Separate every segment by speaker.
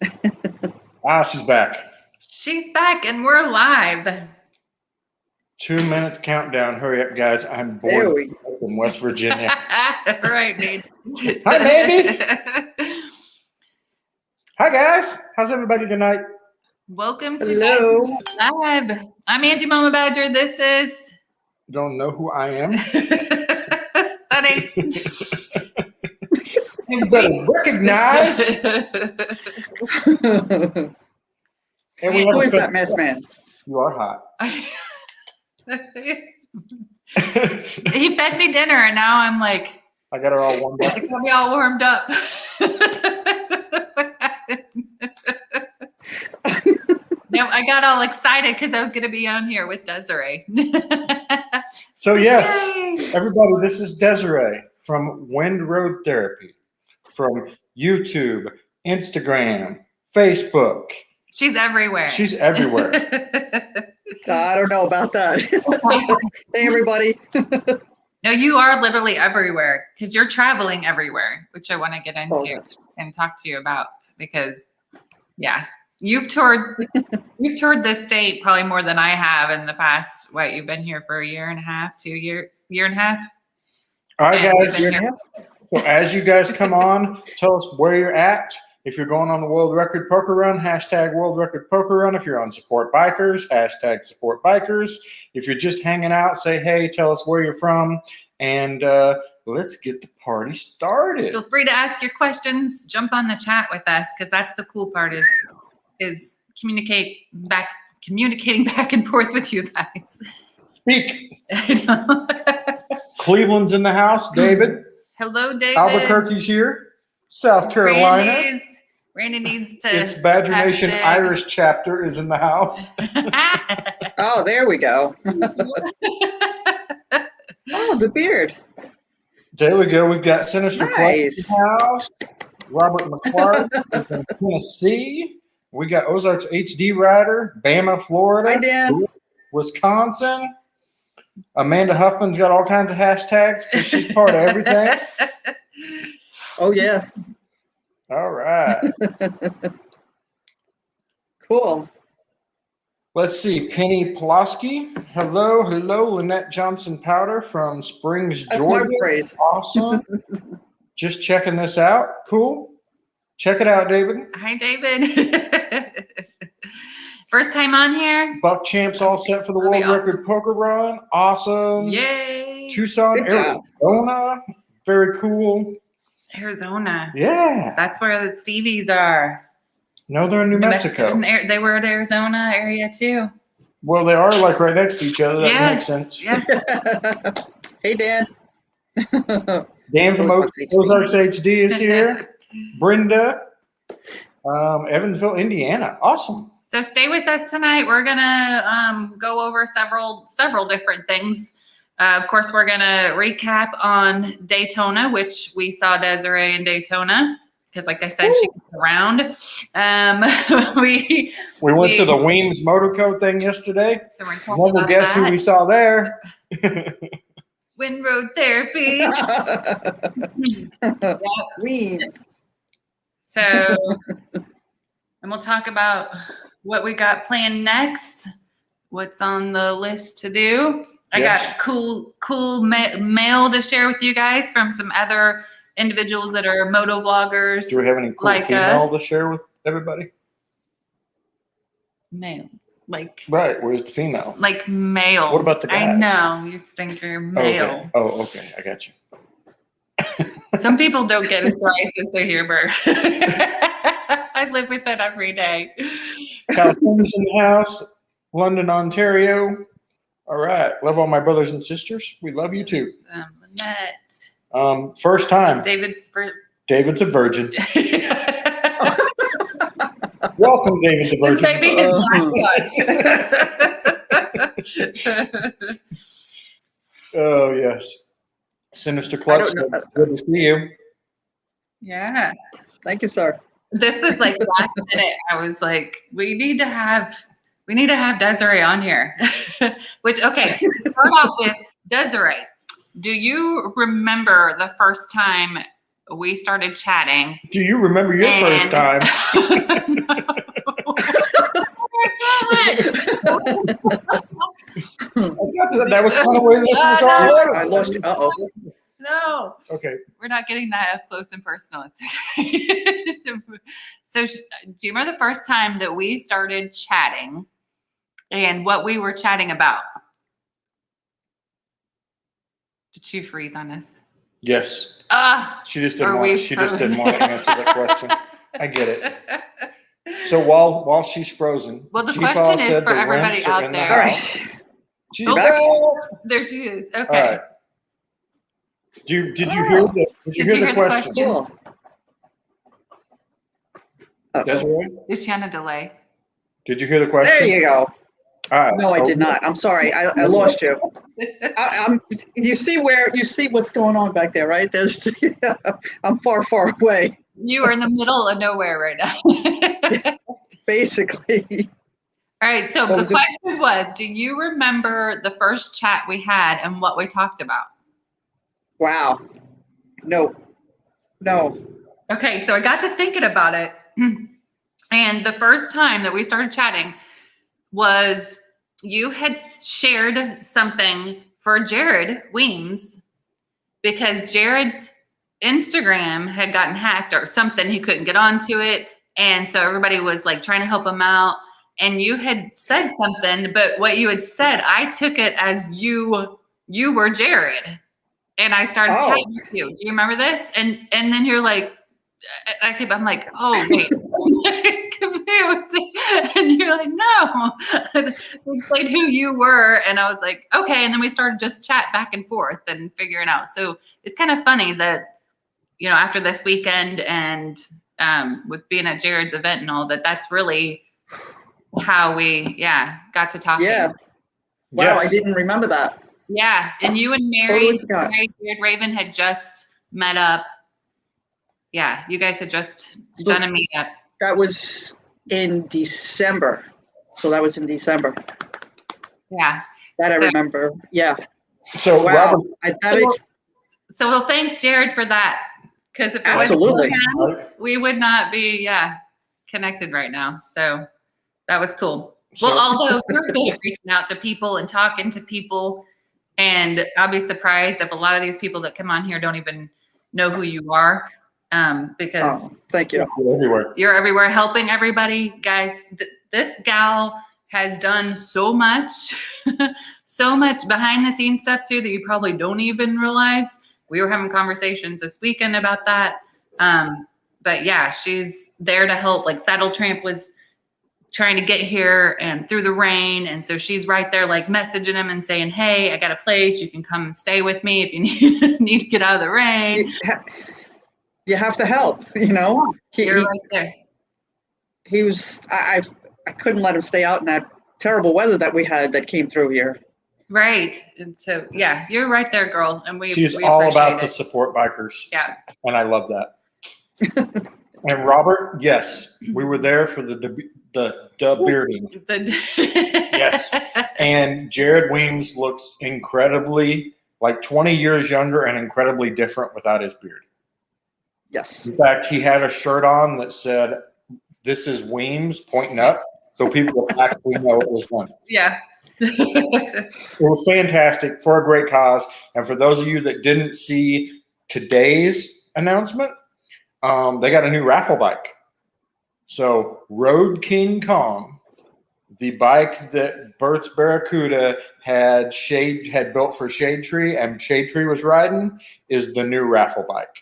Speaker 1: She's back.
Speaker 2: She's back and we're live.
Speaker 1: 2 minutes countdown. Hurry up, guys. I'm bored from West Virginia.
Speaker 2: Right, dude.
Speaker 1: Hi, baby. Hi, guys. How's everybody tonight?
Speaker 2: Welcome to Live. I'm Angie Mama Badger. This is...
Speaker 1: Don't know who I am.
Speaker 2: Sunny.
Speaker 1: You better recognize. And we
Speaker 3: Who is that masked man?
Speaker 1: You are hot.
Speaker 2: He fed me dinner and now I'm like...
Speaker 1: I got her all warmed up.
Speaker 2: I got me all warmed up. No, I got all excited because I was going to be on here with Desiree.
Speaker 1: So yes,
Speaker 2: Yay.
Speaker 1: everybody, this is Desiree from Wind Road Therapy, from YouTube, Instagram, Facebook.
Speaker 2: She's everywhere.
Speaker 1: She's everywhere.
Speaker 3: I don't know about that. Hey, everybody.
Speaker 2: No, you are literally everywhere because you're traveling everywhere, which I want to get into and talk to you about because, yeah, you've toured this state probably more than I have in the past. What, you've been here for a year and a half, 2 years, year and a half?
Speaker 1: All right, guys. So as you guys come on, tell us where you're at. If you're going on the World Record Poker Run, hashtag World Record Poker Run. If you're on Support Bikers, hashtag Support Bikers. If you're just hanging out, say hey, tell us where you're from, and let's get the party started.
Speaker 2: Feel free to ask your questions. Jump on the chat with us because that's the cool part is communicating back and forth with you guys.
Speaker 1: Speak. Cleveland's in the house. David.
Speaker 2: Hello, David.
Speaker 1: Albuquerque's here. South Carolina.
Speaker 2: Randy needs to.
Speaker 1: It's Badger Nation Irish chapter is in the house.
Speaker 3: Oh, there we go. Oh, the beard.
Speaker 1: There we go. We've got Sinister Clutch in the house. Robert McClark is in Tennessee. We got Ozarks HD Rider, Bama, Florida.
Speaker 3: Hi, Dan.
Speaker 1: Wisconsin. Amanda Huffman's got all kinds of hashtags because she's part of everything.
Speaker 3: Oh, yeah.
Speaker 1: All right.
Speaker 3: Cool.
Speaker 1: Let's see. Penny Pulaski. Hello. Lynette Johnson Powder from Springs,
Speaker 3: That's
Speaker 1: Georgia.
Speaker 3: my praise.
Speaker 1: Awesome. Just checking this out. Cool. Check it out, David.
Speaker 2: Hi, David. First time on here.
Speaker 1: Buck Champs all set for the World Record Poker Run. Awesome.
Speaker 2: Yay.
Speaker 1: Tucson, Arizona. Very cool.
Speaker 2: Arizona.
Speaker 1: Yeah.
Speaker 2: That's where the Stevies are.
Speaker 1: No, they're in New Mexico.
Speaker 2: They were at Arizona area too.
Speaker 1: Well, they are like right next to each other. That makes sense.
Speaker 2: Yes.
Speaker 3: Hey, Dan.
Speaker 1: Dan from Ozarks HD is here. Brenda, Evansville, Indiana. Awesome.
Speaker 2: So stay with us tonight. We're gonna go over several different things. Of course, we're gonna recap on Daytona, which we saw Desiree in Daytona because, like I said, she was around. We
Speaker 1: went to the Weems Motorco thing yesterday.
Speaker 2: So we're talking about
Speaker 1: guess who we saw there?
Speaker 2: Wind Road Therapy.
Speaker 3: Weems.
Speaker 2: So, and we'll talk about what we got planned next. What's on the list to do? I got cool mail to share with you guys from some other individuals that are moto vloggers.
Speaker 1: Do we have any cool female to share with everybody?
Speaker 2: Mail.
Speaker 1: Right, where's the female?
Speaker 2: Like male.
Speaker 1: What about the guys?
Speaker 2: I know, you stinker. Male.
Speaker 1: Okay, I got you.
Speaker 2: Some people don't get a slice sense of humor. I live with it every day.
Speaker 1: California's in the house. London, Ontario. All right. Love all my brothers and sisters. We love you too.
Speaker 2: Lynette.
Speaker 1: First time.
Speaker 2: David's
Speaker 1: a virgin. Welcome, David the Virgin.
Speaker 2: This may be his last one.
Speaker 1: Oh, yes. Sinister Clutch. Good to see you.
Speaker 2: Yeah.
Speaker 3: Thank you, sir.
Speaker 2: This was like last minute. I was like, we need to have Desiree on here. Which, okay, start off with Desiree. Do you remember the first time we started chatting.
Speaker 1: Do you remember your first time? That was kind of where this was all.
Speaker 3: I lost you. Uh-oh.
Speaker 2: No.
Speaker 1: Okay.
Speaker 2: We're not getting that up close and personal. It's okay. So, do you remember the first time that we started chatting and what we were chatting about? Did you freeze on us?
Speaker 1: Yes. She just didn't want. She just didn't want to answer the question. I get it. So while she's frozen,
Speaker 2: well, the question is for everybody out there.
Speaker 3: All right.
Speaker 1: She's back.
Speaker 2: There she is. Okay.
Speaker 1: All right. Did you hear the question?
Speaker 3: Cool.
Speaker 1: Desiree?
Speaker 2: Is she on a delay?
Speaker 1: Did you hear the question?
Speaker 3: There you go.
Speaker 1: All right.
Speaker 3: No, I did not. I'm sorry. I lost you. You see what's going on back there, right? I'm far away.
Speaker 2: You are in the middle of nowhere right now.
Speaker 3: Basically.
Speaker 2: All right. So the question was, do you remember the first chat we had and what we talked about?
Speaker 3: Wow. No.
Speaker 2: Okay. So I got to thinking about it. And the first time that we started chatting was you had shared something for Jared Weems because Jared's Instagram had gotten hacked or something. He couldn't get onto it. And so everybody was like trying to help him out. And you had said something, but what you had said, I took it as you were Jared. And I started chatting with you. Do you remember this? And then you're like, I'm like, oh, wait. Confused. And you're like, no. So explain who you were. And I was like, okay. And then we started just chat back and forth and figuring out. So it's kind of funny that, after this weekend and with being at Jared's event and all that's really how we, got to talk.
Speaker 3: Yeah. Wow, yes. I didn't remember that.
Speaker 2: Yeah. And you and Mary Raven had just met up. Yeah, you guys had just done a meetup.
Speaker 3: That was in December. So that was in December.
Speaker 2: Yeah.
Speaker 3: That I remember. Yeah.
Speaker 1: So
Speaker 3: wow.
Speaker 1: Robert,
Speaker 2: so we'll thank Jared for that. Because if it
Speaker 3: absolutely
Speaker 2: wasn't him, we would not be connected right now. So that was cool. Well, although you're good at reaching out to people and talking to people, and I'll be surprised if a lot of these people that come on here don't even know who you are. Because
Speaker 3: thank you.
Speaker 2: You're everywhere helping everybody. Guys, this gal has done so much, so much behind the scenes stuff too that you probably don't even realize. We were having conversations this weekend about that. But yeah, she's there to help. Like Saddle Tramp was trying to get here and through the rain. And so she's right there like messaging him and saying, hey, I got a place. You can come and stay with me if you need to get out of the rain.
Speaker 3: You have to help,
Speaker 2: You're right there.
Speaker 3: He was, I couldn't let him stay out in that terrible weather that we had that came through here.
Speaker 2: Right. And so, yeah, you're right there, girl. And
Speaker 1: she's all about the support bikers.
Speaker 2: Yeah.
Speaker 1: And I love that. And Robert, yes, we were there for the bearding. Yes. And Jared Weems looks incredibly, like 20 years younger and incredibly different without his beard.
Speaker 3: Yes.
Speaker 1: In fact, he had a shirt on that said, "This is Weems," pointing up, so people would actually know it was him.
Speaker 2: Yeah.
Speaker 1: It was fantastic for a great cause. And for those of you that didn't see today's announcement, they got a new raffle bike. So Road King Kong, the bike that Bert's Barracuda had built for Shade Tree and Shade Tree was riding, is the new raffle bike.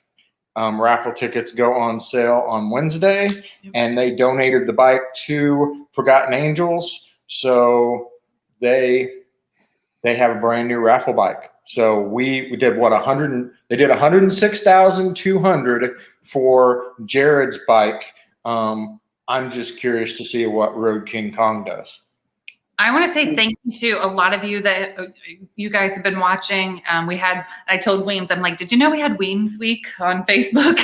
Speaker 1: Raffle tickets go on sale on Wednesday, and they donated the bike to Forgotten Angels. So they have a brand new raffle bike. So we did they did 106,200 for Jared's bike. I'm just curious to see what Road King Kong does.
Speaker 2: I want to say thank you to a lot of you that you guys have been watching. I told Weems, I'm like, did you know we had Weems Week on Facebook?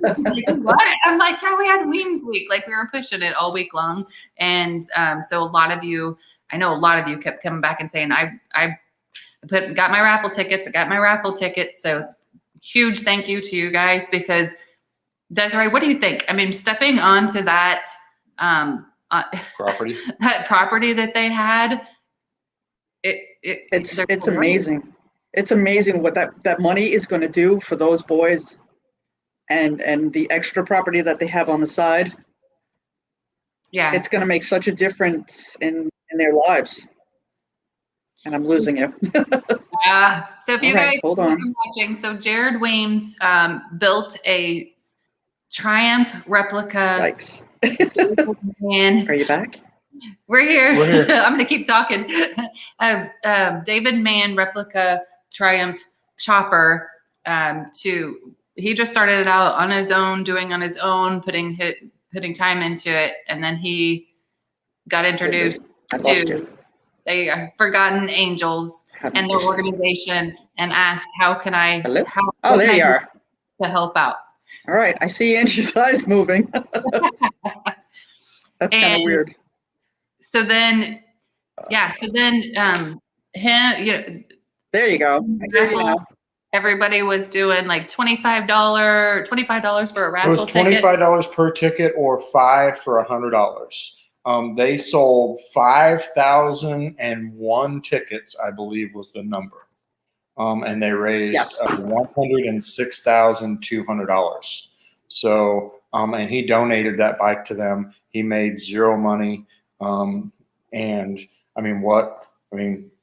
Speaker 2: Like, what? I'm like, yeah, we had Weems Week. Like we were pushing it all week long. And so a lot of you, I know a lot of you kept coming back and saying, got my raffle tickets. I got my raffle tickets. So huge thank you to you guys, because Desiree, what do you think? I mean, stepping onto that
Speaker 1: Property.
Speaker 2: that property that they had,
Speaker 3: it's amazing. It's amazing what that money is going to do for those boys, and the extra property that they have on the side.
Speaker 2: Yeah,
Speaker 3: it's going to make such a difference in their lives. And I'm losing you.
Speaker 2: So if you guys
Speaker 3: hold on.
Speaker 2: watching, so Jared Weems built a Triumph replica.
Speaker 3: Yikes.
Speaker 2: Man.
Speaker 3: Are you back?
Speaker 2: We're here.
Speaker 1: We're here.
Speaker 2: I'm going to keep talking. David Mann replica Triumph chopper. He just started it out on his own, doing on his own, putting time into it, and then he got introduced to the Forgotten Angels and their organization, and asked, "How can I?
Speaker 3: Hello?
Speaker 2: How
Speaker 3: there
Speaker 2: can
Speaker 3: you
Speaker 2: I
Speaker 3: are.
Speaker 2: To help out."
Speaker 3: All right, I see Angie's eyes moving. That's kind of weird.
Speaker 2: So then, him,
Speaker 3: there you go. I hear you now.
Speaker 2: Everybody was doing like $25 for a raffle
Speaker 1: ticket. It was $25 per ticket, or $5 for $100. They sold 5,001 tickets, I believe was the number. And they raised $106,200. So, and he donated that bike to them. He made zero money. And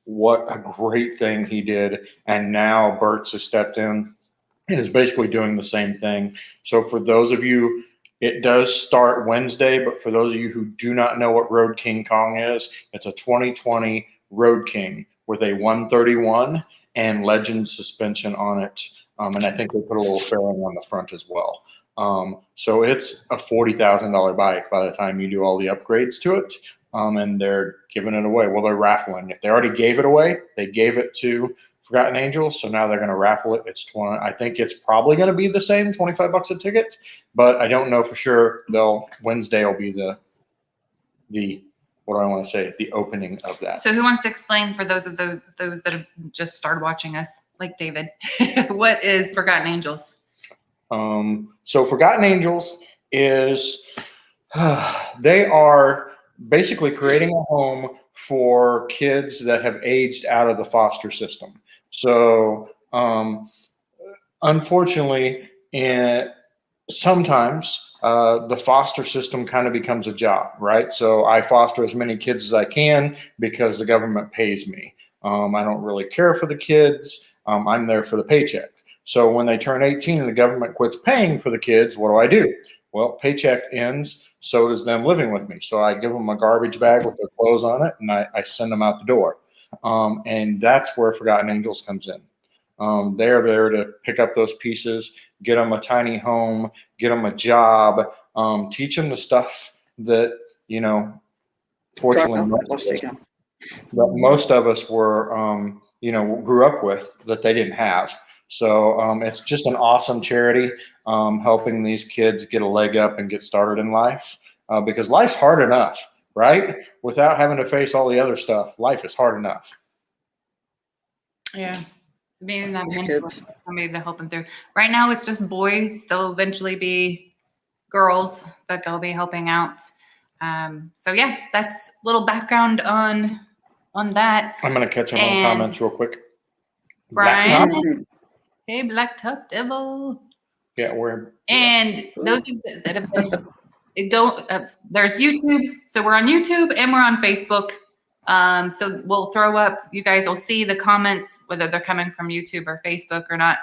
Speaker 1: what a great thing he did. And now Burt's has stepped in and is basically doing the same thing. So for those of you, it does start Wednesday, but for those of you who do not know what Road King Kong is, it's a 2020 Road King with a 131 and Legend suspension on it. And I think they put a little fairing on the front as well. So it's a $40,000 bike by the time you do all the upgrades to it. And they're giving it away. Well, they're raffling it. They already gave it away. They gave it to Forgotten Angels, so now they're going to raffle it. It's 20. I think it's probably going to be the same, $25 a ticket, but I don't know for sure. Wednesday will be the what do I want to say? The opening of that.
Speaker 2: So who wants to explain for those that have just started watching us, like David, what is Forgotten Angels?
Speaker 1: So Forgotten Angels is they are basically creating a home for kids that have aged out of the foster system. So, unfortunately, sometimes the foster system kind of becomes a job, right? So I foster as many kids as I can because the government pays me. I don't really care for the kids. I'm there for the paycheck. So when they turn 18 and the government quits paying for the kids, what do? Well, paycheck ends, so does them living with me. So I give them a garbage bag with their clothes on it, and I send them out the door. And that's where Forgotten Angels comes in. They're there to pick up those pieces, get them a tiny home, get them a job, teach them the stuff that, fortunately, most of us were, grew up with that they didn't have. So it's just an awesome charity, helping these kids get a leg up and get started in life, because life's hard enough, right? Without having to face all the other stuff, life is hard enough.
Speaker 2: Yeah. Being that mentor, somebody to help them through. Right now, it's just boys. There'll eventually be girls that they'll be helping out. So yeah, that's a little background on that.
Speaker 1: I'm going to catch up on comments real quick.
Speaker 2: Brian. Hey, Black Top Devil.
Speaker 1: Yeah,
Speaker 2: and those that have been there's YouTube. So we're on YouTube and we're on Facebook. So we'll throw up. You guys will see the comments whether they're coming from YouTube or Facebook or not.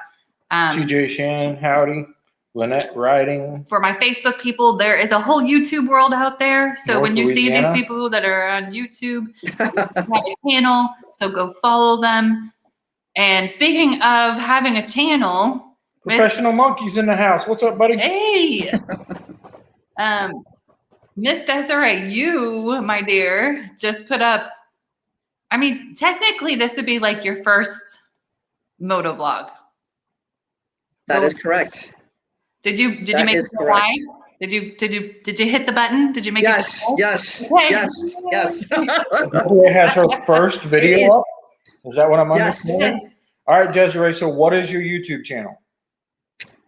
Speaker 1: TJ Shannon, howdy. Lynette Riding.
Speaker 2: For my Facebook people, there is a whole YouTube world out there. So
Speaker 1: North
Speaker 2: when you
Speaker 1: Louisiana.
Speaker 2: see these people that are on YouTube, they have a channel. So go follow them. And speaking of having a channel,
Speaker 1: Professional Monkeys in the house. What's up, buddy?
Speaker 2: Hey, Miss Desiree, you, my dear, just put up. I mean, technically, this would be like your first moto vlog.
Speaker 3: That is correct.
Speaker 2: Did you make it live? Did you hit the button? Did you make it?
Speaker 3: Yes.
Speaker 1: Desiree has her first video up. Is that what I'm understanding?
Speaker 2: Yes.
Speaker 1: All right, Desiree. So what is your YouTube channel?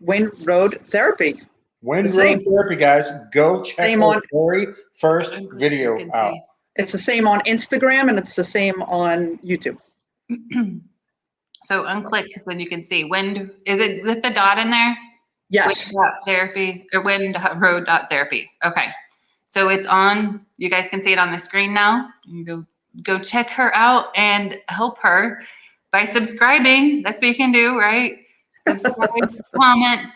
Speaker 3: Wind Road Therapy.
Speaker 1: Wind
Speaker 3: The
Speaker 1: Road
Speaker 3: same.
Speaker 1: Therapy, guys. Go check
Speaker 3: Same
Speaker 1: the
Speaker 3: on-
Speaker 1: very first
Speaker 2: You
Speaker 1: video
Speaker 2: can
Speaker 1: out.
Speaker 2: see.
Speaker 3: It's the same on Instagram and it's the same on YouTube.
Speaker 2: So unclick because then you can see wind. Is it with the dot in there?
Speaker 3: Yes.
Speaker 2: Wind therapy or wind road therapy. Okay. So it's on. You guys can see it on the screen now. You can go check her out and help her by subscribing. That's what you can do, right? Subscribe, comment.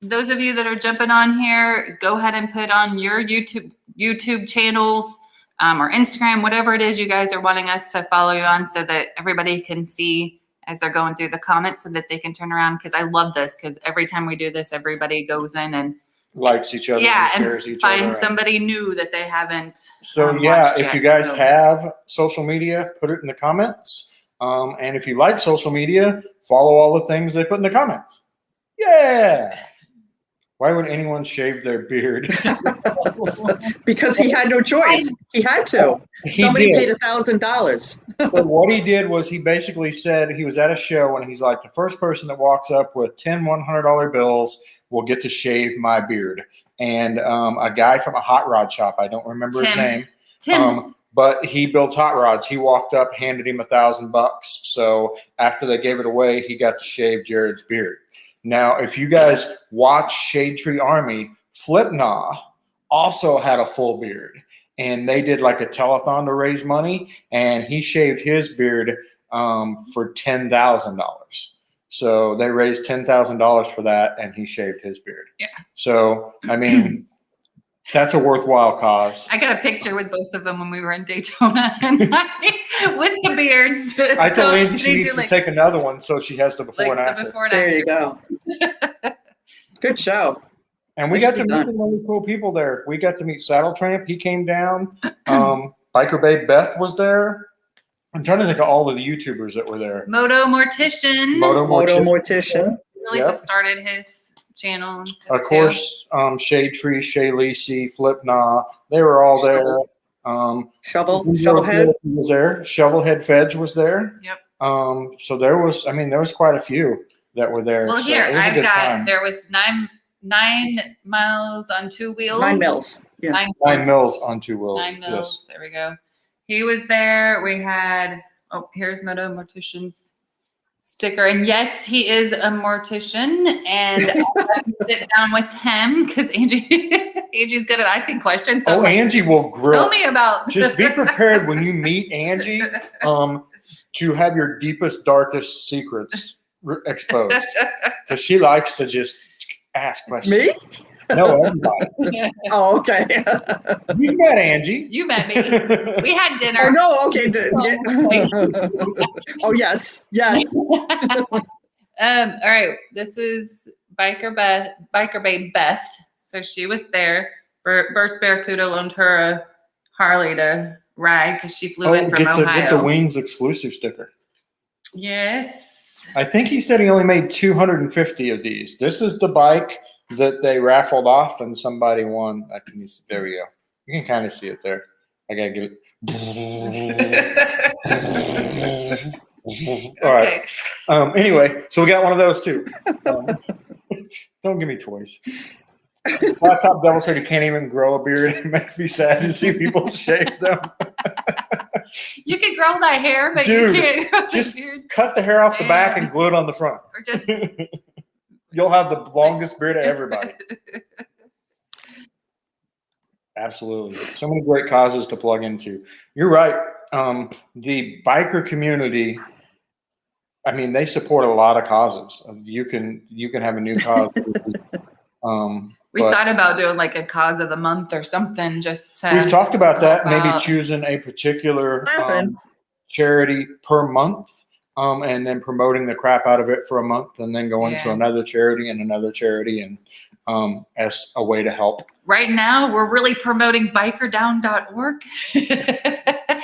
Speaker 2: Those of you that are jumping on here, go ahead and put on your YouTube channels or Instagram, whatever it is you guys are wanting us to follow you on, so that everybody can see as they're going through the comments, so that they can turn around. Because I love this, because every time we do this, everybody goes in and
Speaker 1: Likes each other,
Speaker 2: yeah,
Speaker 1: and shares
Speaker 2: and
Speaker 1: each other.
Speaker 2: find somebody new that they haven't.
Speaker 1: So
Speaker 2: watched
Speaker 1: if
Speaker 2: yet.
Speaker 1: you guys
Speaker 2: So-
Speaker 1: have social media, put it in the comments. And if you like social media, follow all the things they put in the comments. Yeah. Why would anyone shave their beard?
Speaker 3: Because he had no choice. He had to. Somebody paid $1,000.
Speaker 1: So what he did was he basically said he was at a show and he's like, the first person that walks up with 10 $100 bills will get to shave my beard. And a guy from a hot rod shop, I don't remember his name.
Speaker 2: Tim.
Speaker 1: But he builds hot rods. He walked up, handed him $1,000. So after they gave it away, he got to shave Jared's beard. Now, if you guys watch Shade Tree Army, Flipnaw also had a full beard. And they did like a telethon to raise money. And he shaved his beard for $10,000. So they raised $10,000 for that, and he shaved his beard.
Speaker 2: Yeah.
Speaker 1: So, I mean, that's a worthwhile cause.
Speaker 2: I got a picture with both of them when we were in Daytona and with the beards.
Speaker 1: I told
Speaker 2: So
Speaker 1: Angie
Speaker 2: they
Speaker 1: she
Speaker 2: do
Speaker 1: needs to
Speaker 2: like-
Speaker 1: take another one so she has the before
Speaker 2: like
Speaker 1: and
Speaker 2: the
Speaker 1: after.
Speaker 2: before and
Speaker 3: There
Speaker 2: after.
Speaker 3: you go. Good show.
Speaker 1: And we got to
Speaker 3: Nicely
Speaker 1: meet
Speaker 3: done.
Speaker 1: some really cool people there. We got to meet Saddle Tramp. He came down. Biker Babe Beth was there. I'm trying to think of all of the YouTubers that were there.
Speaker 2: Moto Mortician.
Speaker 1: Moto
Speaker 3: Mortician.
Speaker 2: Really
Speaker 1: Yep.
Speaker 2: just started his channel. And stuff
Speaker 1: Of
Speaker 2: too.
Speaker 1: course, Shade Tree, Shay Lisi, Flipnaw. They were all there.
Speaker 3: Shovelhead.
Speaker 1: was there. Shovelhead Fedge was there.
Speaker 2: Yep.
Speaker 1: So there was quite a few that were there.
Speaker 2: Well,
Speaker 1: so
Speaker 2: here
Speaker 1: it was a
Speaker 2: I've
Speaker 1: good
Speaker 2: got.
Speaker 1: time.
Speaker 2: There was 9 miles on 2 wheels.
Speaker 3: 9 mils. Yeah.
Speaker 1: 9 mils on 2 wheels.
Speaker 2: 9 mils. There we go. He was there. We had. Oh, here's Moto Mortician's sticker, and yes, he is a mortician. And I had to sit down with him because Angie's good at asking questions. So
Speaker 1: Oh,
Speaker 2: I'm like,
Speaker 1: Angie will grill.
Speaker 2: tell me about.
Speaker 1: Just be prepared when you meet Angie to have your deepest, darkest secrets exposed, because she likes to just ask questions.
Speaker 3: Me?
Speaker 1: No, everybody.
Speaker 3: Oh, okay.
Speaker 1: You met Angie.
Speaker 2: You met me. We had dinner.
Speaker 3: Oh, no. Okay. Yeah. Oh, yes. Yes.
Speaker 2: All right. This is Biker Babe Beth. So she was there. Bert's Barracuda loaned her a Harley to ride because she flew in from
Speaker 1: get
Speaker 2: Ohio.
Speaker 1: the Weems exclusive sticker.
Speaker 2: Yes.
Speaker 1: I think he said he only made 250 of these. This is the bike that they raffled off and somebody won. There we go. You can kind of see it there. I gotta get it. All right. Anyway, so we got one of those too. Don't give me toys. Laptop Devil said he can't even grow a beard. It makes me sad to see people shave them.
Speaker 2: You can grow that hair, but
Speaker 1: Dude,
Speaker 2: you can't grow
Speaker 1: just
Speaker 2: the beard.
Speaker 1: cut the hair off the back and glue it on the front.
Speaker 2: Or just
Speaker 1: You'll have the longest beard of everybody. Absolutely. So many great causes to plug into. You're right. The biker community, I mean, they support a lot of causes. You can have a new cause.
Speaker 2: we thought about doing like a cause of the month or something just to.
Speaker 1: We've talked about that,
Speaker 2: help
Speaker 1: maybe
Speaker 2: out.
Speaker 1: choosing a particular charity per month. And then promoting the crap out of it for a month and then going to another charity and as a way to help.
Speaker 2: Right now, we're really promoting bikerdown.org.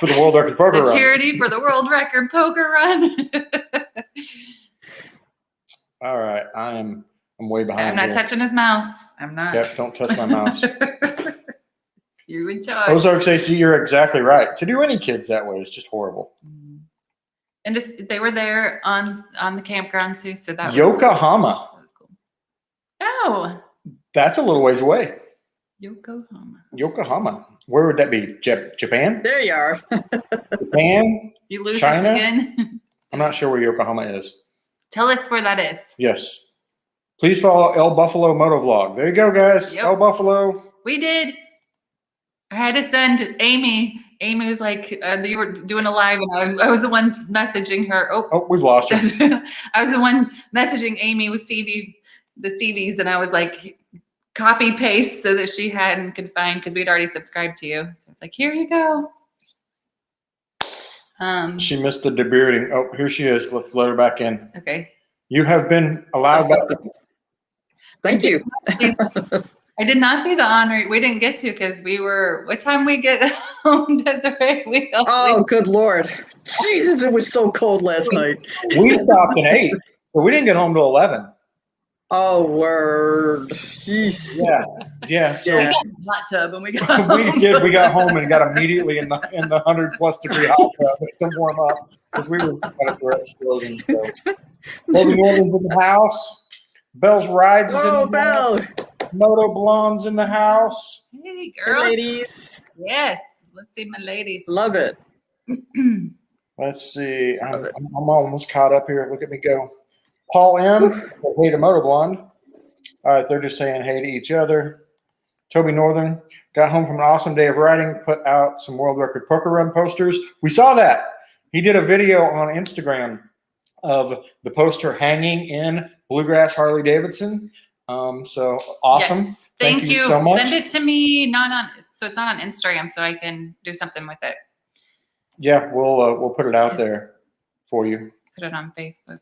Speaker 1: For the World Record Poker
Speaker 2: the
Speaker 1: Run.
Speaker 2: charity for the World Record Poker Run.
Speaker 1: All right. I'm way behind.
Speaker 2: I'm not touching his mouse. I'm not.
Speaker 1: Yep, don't touch my mouse.
Speaker 2: You're in charge.
Speaker 1: Ozark says you're exactly right. To do any kids that way is just horrible.
Speaker 2: And they were there on the campground too, so that was
Speaker 1: Yokohama.
Speaker 2: No.
Speaker 1: That's a little ways away.
Speaker 2: Yokohama.
Speaker 1: Where would that be? Japan?
Speaker 3: There you are.
Speaker 1: Japan?
Speaker 2: You lose
Speaker 1: China?
Speaker 2: us again.
Speaker 1: I'm not sure where Yokohama is.
Speaker 2: Tell us where that is.
Speaker 1: Yes. Please follow El Buffalo Motovlog. There you go, guys.
Speaker 2: Yep.
Speaker 1: El Buffalo.
Speaker 2: We did. I had to send Amy. Amy was like, you were doing a live, and I was the one messaging her.
Speaker 1: Oh, we've lost her.
Speaker 2: I was the one messaging Amy with the Stevies, and I was like, copy paste so that she had and could find, because we'd already subscribed to you. So it's like, here you go.
Speaker 1: She missed the debuting. Oh, here she is. Let's let her back in.
Speaker 2: Okay.
Speaker 1: You have been allowed back.
Speaker 3: Thank you.
Speaker 2: I did not see the honor. We didn't get to because we were. What time we get home, Desiree?
Speaker 3: Oh, good Lord. Jesus, it was so cold last night.
Speaker 1: We stopped at 8, so we didn't get home till 11.
Speaker 3: Oh, word. Jeez.
Speaker 1: Yeah. So
Speaker 2: we got in the hot tub when we got home.
Speaker 1: we did. We got home and got immediately in the 100+ degree hot tub to warm up because we were kind of frozen. So, Toby Norton's in the house. Bell's Rides is in the
Speaker 3: Bell.
Speaker 1: house. Moto Blonde's in the house.
Speaker 2: Hey,
Speaker 3: Hey,
Speaker 2: girl.
Speaker 3: ladies.
Speaker 2: Yes. Let's see my ladies.
Speaker 3: Love it.
Speaker 1: Let's see. I'm almost caught up here. Look at me go. Paul M. Hey to Moto Blonde. All right, they're just saying hey to each other. Toby Northern got home from an awesome day of riding, put out some world record poker run posters. We saw that. He did a video on Instagram of the poster hanging in Bluegrass Harley Davidson. So awesome.
Speaker 2: Yes.
Speaker 1: Thank you so much.
Speaker 2: Send it to me. So it's not on Instagram, so I can do something with it.
Speaker 1: Yeah, we'll put it out there for you.
Speaker 2: Put it on Facebook.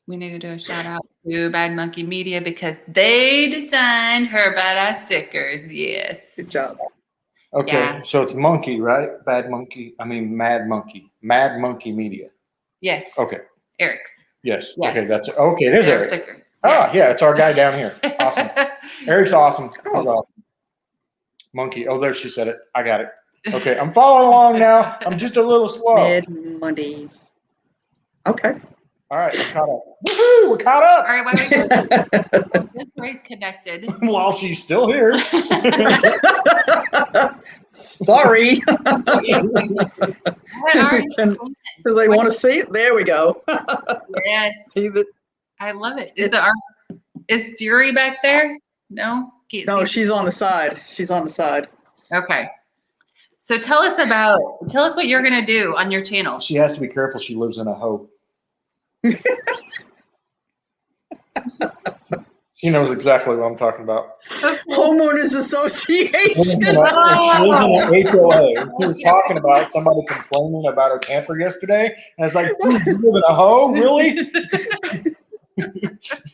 Speaker 2: We need to do a shout out to Bad Monkey Media because they designed her badass stickers. Yes.
Speaker 3: Good job.
Speaker 1: Okay,
Speaker 2: Yeah.
Speaker 1: So it's Monkey, right? Mad Monkey Media.
Speaker 2: Yes.
Speaker 1: Okay.
Speaker 2: Eric's.
Speaker 1: Yes.
Speaker 2: Yes.
Speaker 1: Okay, that's okay. It is
Speaker 2: Their
Speaker 1: Eric.
Speaker 2: stickers.
Speaker 1: Oh,
Speaker 2: Yes.
Speaker 1: yeah, it's our guy down here. Awesome. Eric's awesome. He's awesome. Monkey. Oh, there she said it. I got it. Okay, I'm following along now. I'm just a little slow.
Speaker 3: Mid-Monday. Okay.
Speaker 1: All right, I'm caught up. Woohoo! We're caught up.
Speaker 2: All right, why don't we this race connected?
Speaker 1: While she's still here.
Speaker 3: Sorry.
Speaker 2: What
Speaker 3: Do they want to see it? There we go.
Speaker 2: Yes.
Speaker 3: See that?
Speaker 2: I love it. Is Fury back there? No? Can't
Speaker 3: No,
Speaker 2: see.
Speaker 3: she's on the side. She's on the side.
Speaker 2: Okay. So tell us what you're going to do on your channel.
Speaker 1: She has to be careful. She lives in a hoe. She knows exactly what I'm talking about.
Speaker 3: Homeowners Association.
Speaker 1: She lives in an HOA. She was talking about somebody complaining about her camper yesterday. And it's like, you live in a hoe? Really?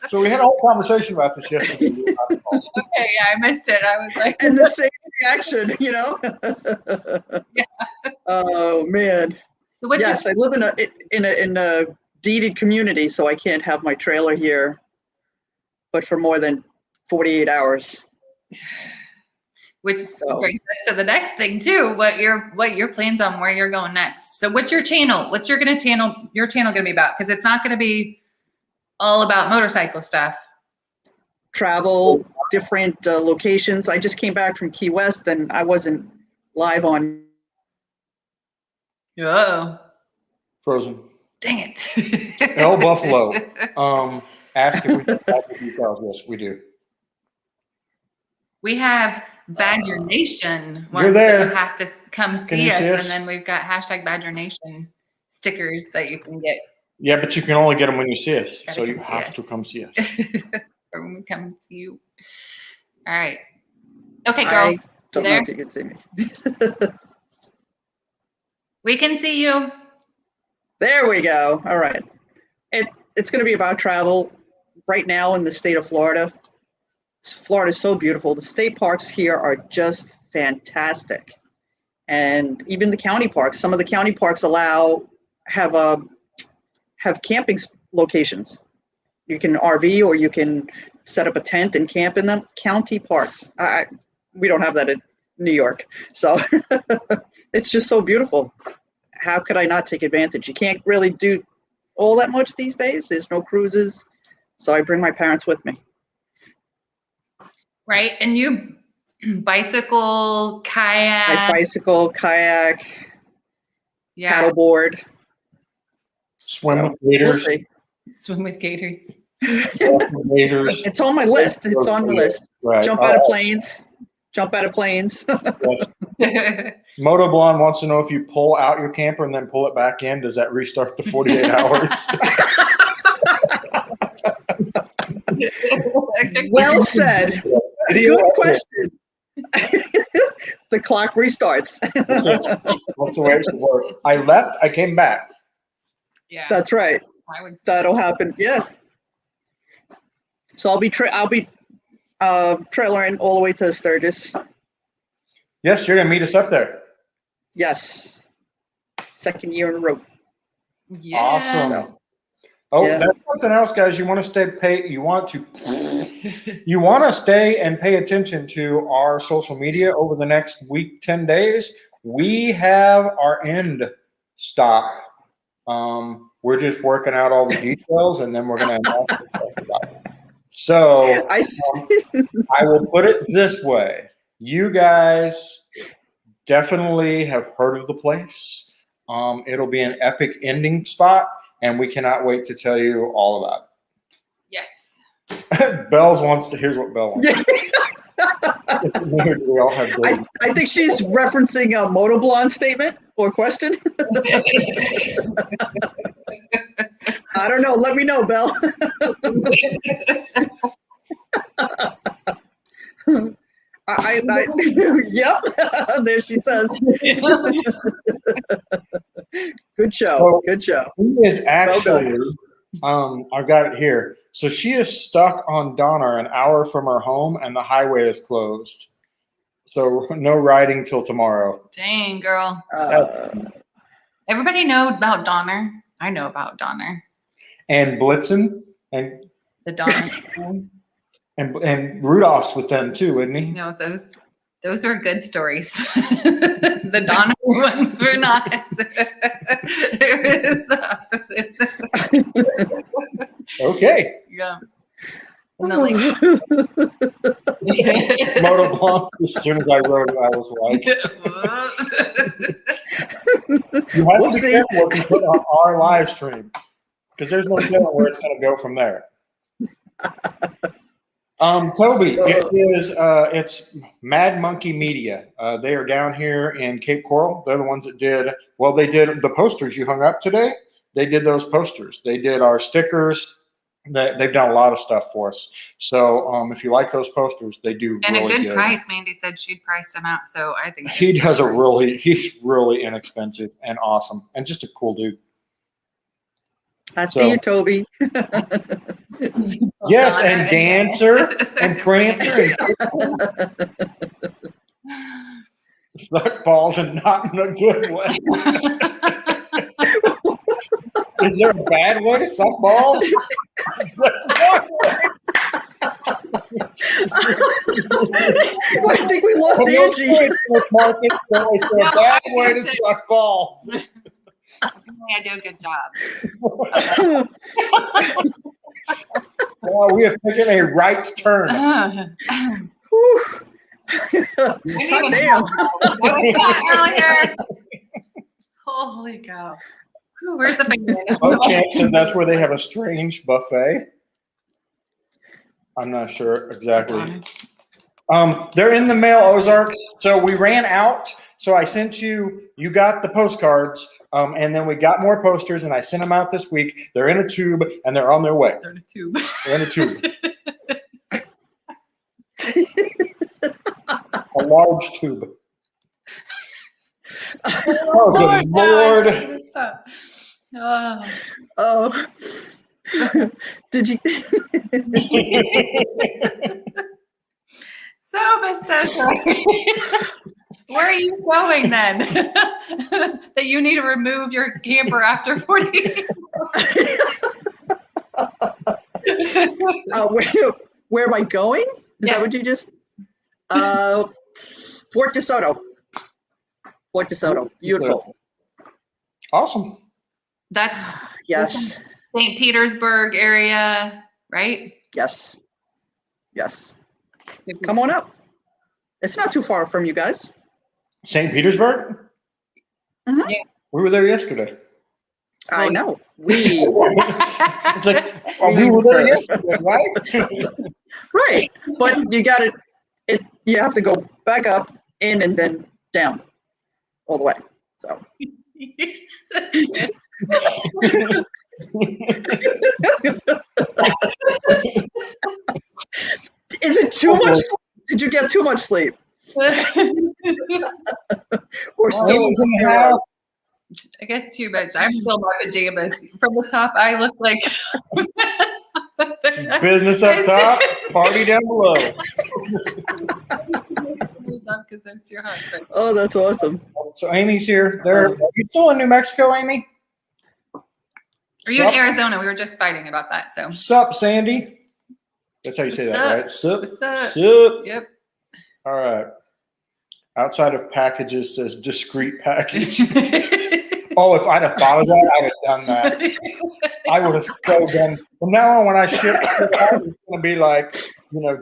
Speaker 1: So we had a whole conversation about this yesterday.
Speaker 2: Okay, yeah, I missed it. I was like,
Speaker 3: And the same reaction, Yeah. Oh man.
Speaker 2: so
Speaker 3: Yes, I live in a deeded community, so I can't have my trailer here, but for more than 48 hours.
Speaker 2: Which brings us to the next thing too. What your plans on where you're going next? So what's your channel? What's your channel gonna be about? Because it's not gonna be all about motorcycle stuff.
Speaker 3: Travel, different locations. I just came back from Key West and I wasn't live on.
Speaker 2: Oh,
Speaker 1: Frozen.
Speaker 2: dang it.
Speaker 1: El Buffalo. Ask if we can help with details. Yes, we do.
Speaker 2: We have Badger Nation.
Speaker 1: You're there.
Speaker 2: You have to come see us, and then we've got #Badger Nation stickers that you can get.
Speaker 1: Yeah, but you can only get them when you see us.
Speaker 2: Gotta
Speaker 1: So you
Speaker 2: come see
Speaker 1: have
Speaker 2: us.
Speaker 1: to come see us.
Speaker 2: Or when we come to you. All right. Okay, girl.
Speaker 3: I don't know
Speaker 2: there?
Speaker 3: if you can see me.
Speaker 2: We can see you.
Speaker 3: There we go. All right. It's going to be about travel right now in the state of Florida. Florida is so beautiful. The state parks here are just fantastic. And even the county parks, some of the county parks have camping locations. You can RV or you can set up a tent and camp in them. County parks. We don't have that in New York. So it's just so beautiful. How could I not take advantage? You can't really do all that much these days. There's no cruises. So I bring my parents with me.
Speaker 2: Right. And you bicycle, kayak.
Speaker 3: I bicycle, kayak,
Speaker 2: Yeah.
Speaker 3: paddleboard.
Speaker 1: Swim with
Speaker 3: We'll
Speaker 1: gators.
Speaker 3: see.
Speaker 2: Swim with gators.
Speaker 1: Gators.
Speaker 3: It's on my list. It's on the list.
Speaker 1: Right.
Speaker 3: Jump out of planes. Jump out of planes.
Speaker 1: Yes. Moto Blonde wants to know if you pull out your camper and then pull it back in, does that restart the 48 hours?
Speaker 3: Well said. Good question. The clock restarts.
Speaker 1: That's the way it should work. I left, I came back.
Speaker 2: Yeah.
Speaker 3: That's right.
Speaker 2: I would say.
Speaker 3: That'll happen. Yeah. So I'll be trailering all the way to Sturgis.
Speaker 1: Yes, you're gonna meet us up there.
Speaker 3: Yes. Second year in a row.
Speaker 2: Yeah.
Speaker 1: Awesome. Oh,
Speaker 3: Yeah.
Speaker 1: that's something else, guys. You want to stay and pay attention to our social media over the next week, 10 days. We have our end stop. We're just working out all the details, and then we're going to announce it. So
Speaker 3: I
Speaker 1: will put it this way. You guys definitely have heard of the place. It'll be an epic ending spot, and we cannot wait to tell you all about
Speaker 2: Yes.
Speaker 1: it. Here's what Belle wants. We all have
Speaker 3: I think she's referencing a Moto Blonde statement or question. I don't know. Let me know, Belle. Yep. There she says. Good show. Good show.
Speaker 1: He is actually, I've got it here. So she is stuck on Donner, an hour from her home, and the highway is closed. So no riding till tomorrow.
Speaker 2: Dang, girl.
Speaker 3: Everybody
Speaker 2: know about Donner. I know about Donner.
Speaker 1: And Blitzen and
Speaker 2: The Donner.
Speaker 1: and Rudolph's with them too, isn't he?
Speaker 2: No, those are good stories. The Donner ones were not. It was the opposite.
Speaker 1: Okay.
Speaker 2: Yeah.
Speaker 3: Oh.
Speaker 1: Moto Blonde, as soon as I wrote it, I was like, you have to be careful what you put on our live stream, because there's no telling where it's going to go from there. Toby, it's Mad Monkey Media. They are down here in Cape Coral. They're the ones that did the posters you hung up today. They did those posters. They did our stickers. They've done a lot of stuff for us. So if you like those posters, they do
Speaker 2: and
Speaker 1: really
Speaker 2: a good
Speaker 1: good.
Speaker 2: price. Mandy said she'd priced them out, so I think
Speaker 1: he's really inexpensive and awesome and just a cool dude.
Speaker 3: I see you, Toby.
Speaker 1: Yes, and Dancer and Prancer and suck balls, and not in a good way. Is there a bad way to suck balls?
Speaker 3: I think we lost Angie.
Speaker 1: Is there a bad way to suck balls?
Speaker 2: I do a good job.
Speaker 1: Well, we have taken a right turn.
Speaker 3: Hot damn.
Speaker 2: Earlier. Holy cow. Where's the finger?
Speaker 1: Champ said that's where they have a strange buffet. I'm not sure exactly. They're in the mail, Ozarks. So we ran out. So I sent you got the postcards, and then we got more posters, and I sent them out this week. They're in a tube, and they're on their way.
Speaker 2: They're in a tube.
Speaker 1: They're in a tube. A large tube. Oh, good Lord.
Speaker 3: Oh. Did you?
Speaker 2: So, Miss Desiree, where are you going then? That you need to remove your camper after 40?
Speaker 3: Where am I going? Is that what you just? Fort DeSoto. Fort DeSoto. Beautiful.
Speaker 1: Awesome.
Speaker 2: That's
Speaker 3: yes.
Speaker 2: St. Petersburg area, right?
Speaker 3: Yes. Yes. Come on up. It's not too far from you guys.
Speaker 1: St. Petersburg?
Speaker 3: Mhm.
Speaker 2: Yeah.
Speaker 1: We were there yesterday.
Speaker 3: I know. We
Speaker 1: It's like, we were there yesterday, right?
Speaker 3: right, but you got it. You have to go back up, in, and then down, all the way. So. Is it too much sleep? Did you get too much sleep? Or still?
Speaker 2: I guess too much. I'm still in my pajamas. From the top, I look like
Speaker 1: business up top, party down below.
Speaker 2: Because I'm too hot. But.
Speaker 3: Oh, that's awesome.
Speaker 1: So Amy's here. Are you still in New Mexico, Amy?
Speaker 2: Are you in Arizona? We were just fighting about that. So.
Speaker 1: Sup, Sandy? That's how you say that, right? Sup.
Speaker 2: Sup. Yep.
Speaker 1: All right. Outside of packages says discrete package. Oh, if I'd have thought of that, I'd have done that. I would have so done. From now on, when I ship, it's going to be like,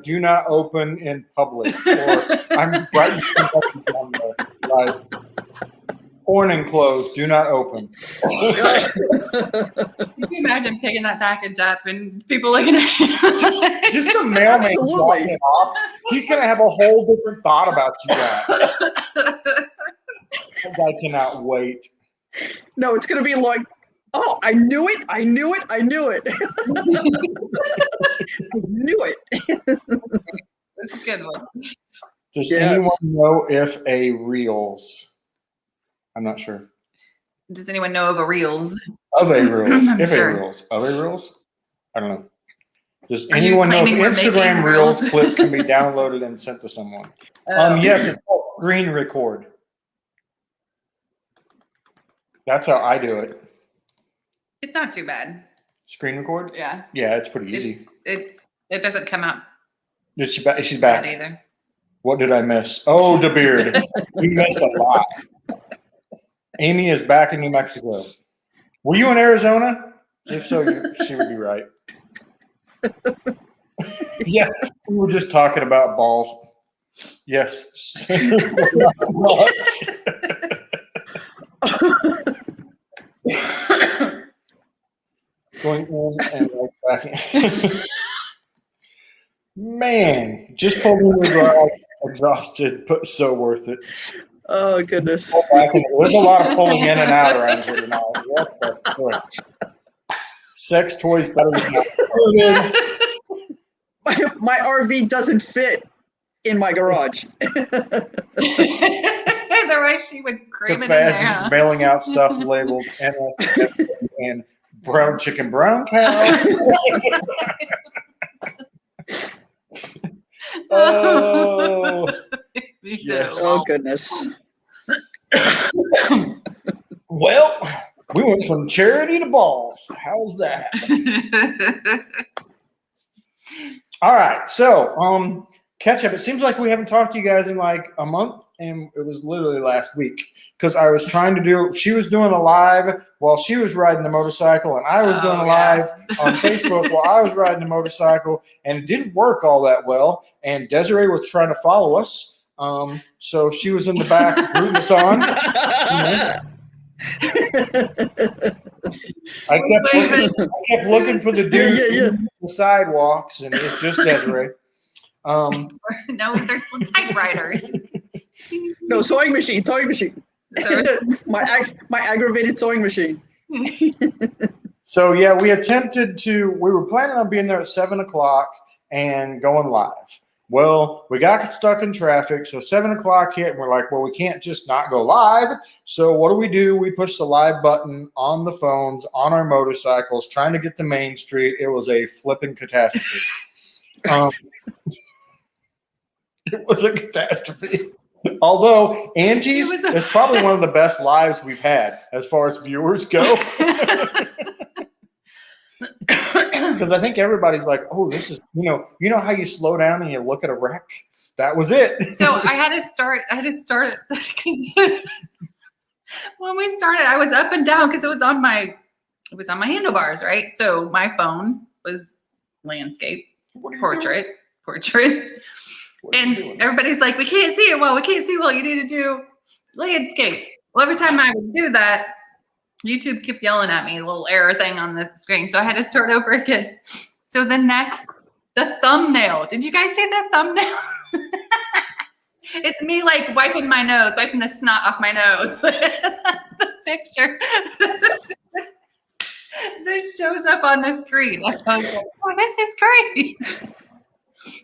Speaker 1: do not open in public. Or I'm writing something down there, like, torn enclosed, do not open.
Speaker 2: Can you imagine picking that package up and people looking at it?
Speaker 1: Just the mailman dropping it off. He's going to have a whole different thought about you guys. I cannot wait.
Speaker 3: No, it's going to be like, oh, I knew it. I knew it. I knew it. I knew it.
Speaker 2: That's a good one.
Speaker 1: Does anyone know if a Reels? I'm not sure.
Speaker 2: Does anyone know of a Reels?
Speaker 1: Of a Reels. If
Speaker 2: sure.
Speaker 1: a Reels. Of a Reels? I don't know. Does anyone know if Instagram Reels clip can be downloaded and sent to someone? Yes, it's called screen record. That's how I do it.
Speaker 2: It's not too bad.
Speaker 1: Screen record?
Speaker 2: Yeah.
Speaker 1: Yeah, it's pretty easy.
Speaker 2: It doesn't come out.
Speaker 1: She's back.
Speaker 2: Either.
Speaker 1: What did I miss? Oh, the beard. You missed a lot. Amy is back in New Mexico. Were you in Arizona? If so, she would be right. Yeah, we were just talking about balls. Yes. Going in and right back. Man, just pulled me to drive, exhausted, but so worth it.
Speaker 3: Oh, goodness.
Speaker 1: There's a lot of pulling in and out around here tonight. Sex toys batteries not included.
Speaker 3: My RV doesn't fit in my garage.
Speaker 2: Otherwise, she would cram it in
Speaker 1: there.
Speaker 2: there.
Speaker 1: Just mailing out stuff labeled NS and brown chicken, brown cow. Oh, yes.
Speaker 3: Oh, goodness.
Speaker 1: Well, we went from charity to balls. How's that? All right. So, catch up. It seems like we haven't talked to you guys in like a month, and it was literally last week because I was trying to do. She was doing a live while she was riding the motorcycle, and I was doing a live on Facebook while I was riding the motorcycle, and it didn't work all that well. And Desiree was trying to follow us, so she was in the back rooting us on. I kept looking for the dude in the sidewalks, and it's just Desiree.
Speaker 2: No, they're typewriters.
Speaker 3: No, sewing machine. my aggravated sewing machine.
Speaker 1: So yeah, we were planning on being there at 7:00 and going live. Well, we got stuck in traffic, so 7:00 hit, and we're like, well, we can't just not go live. So what do? We push the live button on the phones, on our motorcycles, trying to get to Main Street. It was a flipping catastrophe. It was a catastrophe. Although Angie's is probably one of the best lives we've had as far as viewers go. Because I think everybody's like, oh, this is, you know how you slow down and you look at a wreck? That was it.
Speaker 2: So I had to start it. When we started, I was up and down because it was on my handlebars, right? So my phone was landscape,
Speaker 1: What are you
Speaker 2: portrait.
Speaker 1: What are you
Speaker 2: And
Speaker 1: doing?
Speaker 2: everybody's like, we can't see it well. We can't see well. You need to do landscape. Well, every time I would do that, YouTube kept yelling at me, a little error thing on the screen. So I had to start over again. So the thumbnail. Did you guys see that thumbnail? It's me like wiping my nose, wiping the snot off my nose. That's the picture. This shows up on the screen. I was like, oh, this is great.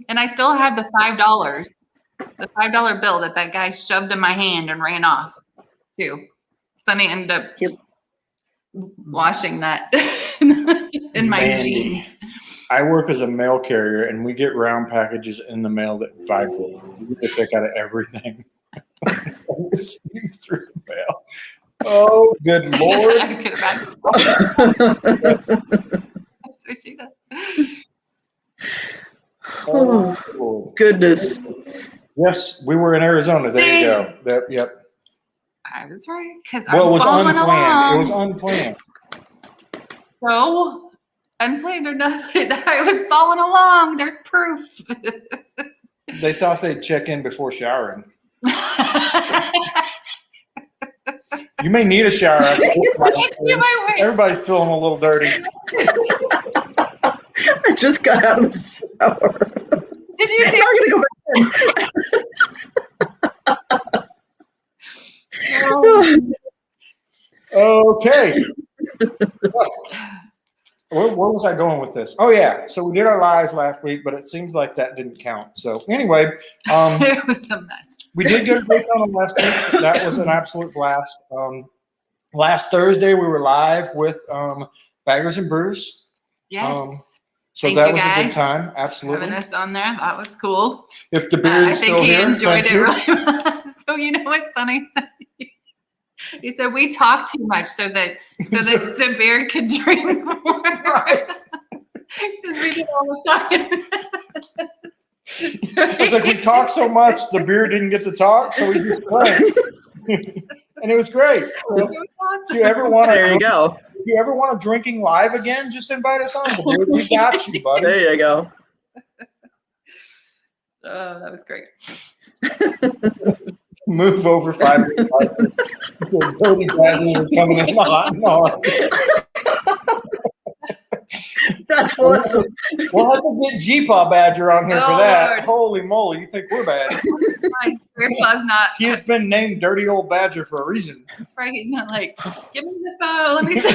Speaker 2: And I still have the $5, the $5 bill that guy shoved in my hand and ran off too. Sonny ended up washing that in my
Speaker 1: Mandy.
Speaker 2: jeans.
Speaker 1: I work as a mail carrier, and we get round packages in the mail that vibrate. We get to pick out of everything. Through the mail. Oh, good Lord.
Speaker 2: I could imagine. That's what she does.
Speaker 1: Oh, Lord.
Speaker 3: Goodness.
Speaker 1: Yes, we were in Arizona. There you go. Yep.
Speaker 2: I was right. Because
Speaker 1: Well, it was
Speaker 2: following
Speaker 1: unplanned.
Speaker 2: along.
Speaker 1: It was unplanned.
Speaker 2: So unplanned or nothing, I was following along. There's proof.
Speaker 1: They thought they'd check in before showering. You may need a shower. Everybody's feeling a little dirty.
Speaker 3: I just got out of the shower.
Speaker 2: Did you see?
Speaker 3: I'm gonna go back in.
Speaker 1: Okay. Where was I going with this? Oh, yeah. So we did our lives last week, but it seems like that didn't count. So anyway,
Speaker 2: It was a mess.
Speaker 1: we did go to Daytona last week. That was an absolute blast. Last Thursday, we were live with Baggers and Brews.
Speaker 2: Yes.
Speaker 1: So
Speaker 2: Thank
Speaker 1: that
Speaker 2: you
Speaker 1: was a
Speaker 2: guys
Speaker 1: good time. Absolutely.
Speaker 2: Having us on there. That was cool.
Speaker 1: If the
Speaker 2: I
Speaker 1: beard's
Speaker 2: think
Speaker 1: still
Speaker 2: he
Speaker 1: here,
Speaker 2: enjoyed
Speaker 1: thank
Speaker 2: it
Speaker 1: you.
Speaker 2: really much. So you know what Sonny said? He said we talk too much so that the beard could drink more.
Speaker 1: Right.
Speaker 2: Because we did all the time.
Speaker 1: It's like we talked so much, the beard didn't get to talk, so we just played. And it was great.
Speaker 2: It was awesome.
Speaker 1: If you ever want
Speaker 3: There you
Speaker 1: to,
Speaker 3: go.
Speaker 1: if you ever want a drinking live again, just invite us on. Dude. We got you, buddy.
Speaker 3: There you go.
Speaker 2: Oh, that was great.
Speaker 1: Move over 5 minutes. Dirty Badgers are coming in the hot and hard.
Speaker 3: That's awesome.
Speaker 1: We'll have to get G-Paw Badger on here for
Speaker 2: Oh,
Speaker 1: that.
Speaker 2: Lord.
Speaker 1: Holy moly, you think we're bad?
Speaker 2: My grandpa's not.
Speaker 1: He has been named Dirty Old Badger for a reason.
Speaker 2: That's right. He's not like, give me the phone. Let me see.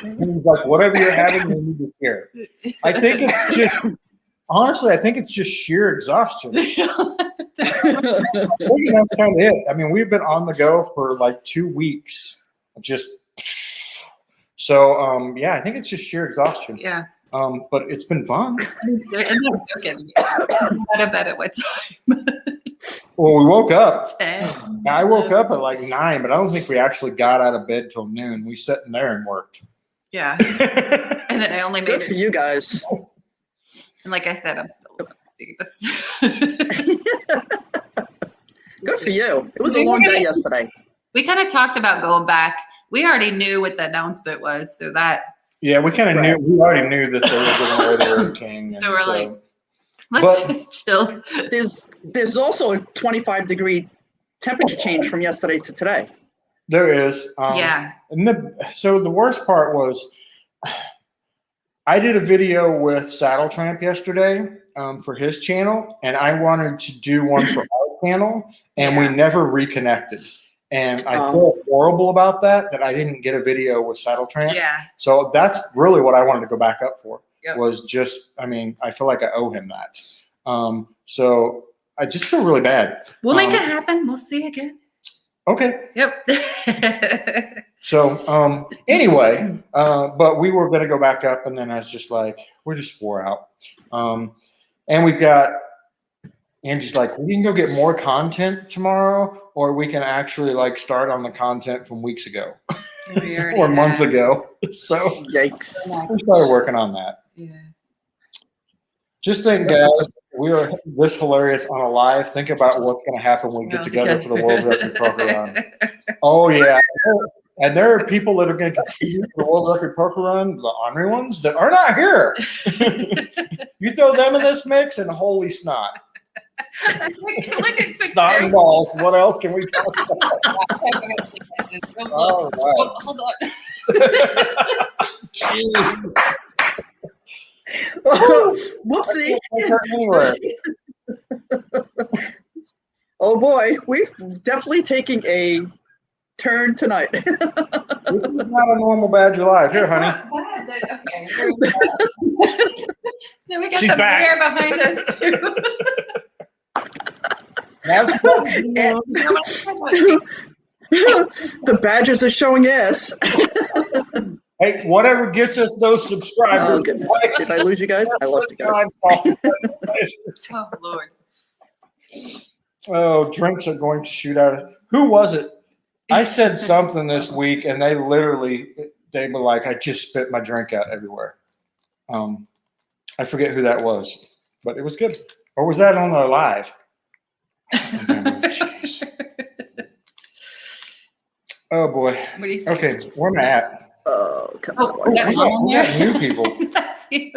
Speaker 1: He's like, whatever you're having, you need to hear. I think it's just, honestly, I think it's just sheer exhaustion. I think that's kind of it. I mean, we've been on the go for like 2 weeks. Yeah, I think it's just sheer exhaustion.
Speaker 2: Yeah.
Speaker 1: But it's been fun.
Speaker 2: I'm not joking. I'm out of bed at what time?
Speaker 1: Well, we woke up.
Speaker 2: 10.
Speaker 1: I woke up at like 9, but I don't think we actually got out of bed till noon. We sat in there and worked.
Speaker 2: Yeah. And then I only made
Speaker 3: Good for
Speaker 2: it.
Speaker 3: you guys.
Speaker 2: And like I said, I'm still
Speaker 3: Good for you. It was a long day yesterday.
Speaker 2: We kind of talked about going back. We already knew what the announcement was, so that.
Speaker 1: Yeah, we kind of knew. We already knew that they were getting rid of Eric King.
Speaker 2: So we're like, let's just chill.
Speaker 3: There's also a 25-degree temperature change from yesterday to today.
Speaker 1: There is.
Speaker 2: Yeah.
Speaker 1: And so the worst part was, I did a video with Saddle Tramp yesterday for his channel, and I wanted to do one for our channel, and we never reconnected. And I feel horrible about that I didn't get a video with Saddle Tramp.
Speaker 2: Yeah.
Speaker 1: So that's really what I wanted to go back up for.
Speaker 2: Yep.
Speaker 1: Was just, I mean, I feel like I owe him that. So I just feel really bad.
Speaker 2: We'll make it happen. We'll see again.
Speaker 1: Okay.
Speaker 2: Yep.
Speaker 1: So anyway, but we were going to go back up, and then I was just like, we're just wore out. And we've got Angie's like, we can go get more content tomorrow, or we can actually like start on the content from weeks ago or months ago. So
Speaker 3: Yikes.
Speaker 1: we started working on that.
Speaker 2: Yeah.
Speaker 1: Just think, guys, we are this hilarious on a live. Think about what's going to happen when we get together for the World Record Poker Run. Oh, yeah. And there are people that are going to contribute to the World Record Poker Run, the honorary ones, that are not here. You throw them in this mix, and holy snot. Snot and balls. What else can we talk about? All right.
Speaker 2: Hold on.
Speaker 3: Whoopsie.
Speaker 1: Anywhere.
Speaker 3: Oh boy, we've definitely taken a turn tonight.
Speaker 1: This is not a normal Badger Live. Here, honey.
Speaker 2: Okay. Then we got
Speaker 1: She's
Speaker 2: the
Speaker 1: back.
Speaker 2: bear behind us too.
Speaker 3: The Badgers are showing ass.
Speaker 1: Hey, whatever gets us those subscribers.
Speaker 3: Oh, goodness. Did I lose you guys? I lost you guys.
Speaker 2: Oh Lord.
Speaker 1: Oh, drinks are going to shoot out. Who was it? I said something this week, and they were like, I just spit my drink out everywhere. I forget who that was, but it was good. Or was that on our live? Jeez. Oh boy.
Speaker 2: What do you say?
Speaker 1: Okay, where am I at?
Speaker 3: Oh, come
Speaker 2: Oh,
Speaker 3: on.
Speaker 2: we got
Speaker 1: we
Speaker 2: mom on
Speaker 1: got
Speaker 2: there.
Speaker 1: new people.
Speaker 2: That's you.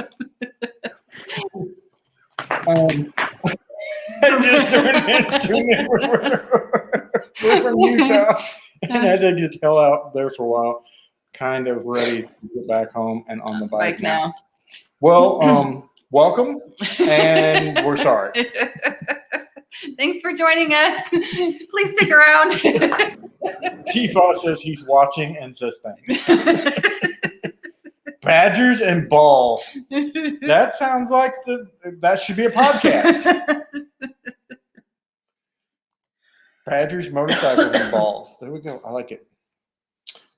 Speaker 1: We're from Utah, and I had to get the hell out there for a while. Kind of ready to get back home and on the bike
Speaker 2: now.
Speaker 1: Well, welcome, and we're sorry.
Speaker 2: Thanks for joining us. Please stick around.
Speaker 1: T-Boss says he's watching and says thanks. Badgers and balls. That sounds like that should be a podcast. Badgers, motorcycles, and balls. There we go. I like it.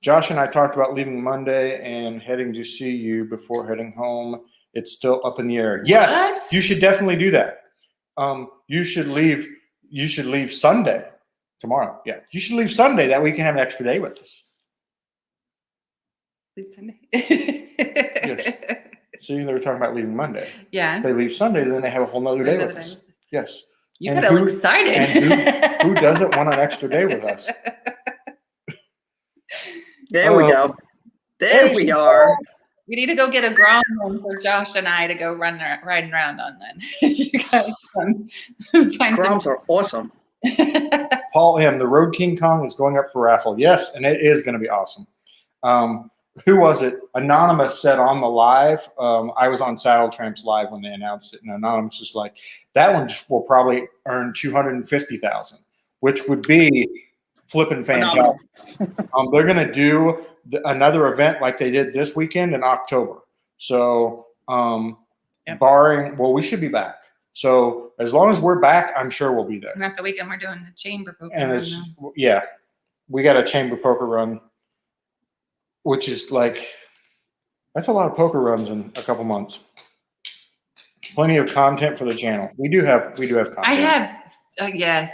Speaker 1: Josh and I talked about leaving Monday and heading to see you before heading home. It's still up in the air. Yes,
Speaker 2: What?
Speaker 1: you should definitely do that. You should leave Sunday tomorrow. Yeah, you should leave Sunday. That way you can have an extra day with us. Yes. See, they were talking about leaving Monday.
Speaker 2: Yeah.
Speaker 1: If they leave Sunday, then they have a whole nother day with us. Yes.
Speaker 2: You
Speaker 1: And
Speaker 2: got all
Speaker 1: who-
Speaker 2: excited.
Speaker 1: and who doesn't want an extra day with us?
Speaker 3: There we go. There we are.
Speaker 2: We need to go get a Grom one for Josh and I to go riding around on then. You guys find
Speaker 3: Groms are awesome.
Speaker 1: Paul M., the Road King Kong is going up for raffle. Yes, and it is going to be awesome. Who was it? Anonymous said on the live, I was on Saddle Tramps live when they announced it, and Anonymous was like, that one will probably earn $250,000, which would be flipping fantastic. They're going to do another event like they did this weekend in October. So barring, well, we should be back. So as long as we're back, I'm sure we'll be there.
Speaker 2: And after the weekend, we're doing the chamber poker.
Speaker 1: And
Speaker 2: run
Speaker 1: it's,
Speaker 2: now.
Speaker 1: yeah, we got a chamber poker run, which is like, that's a lot of poker runs in a couple months. Plenty of content for the channel. We do have content.
Speaker 2: I have, yes.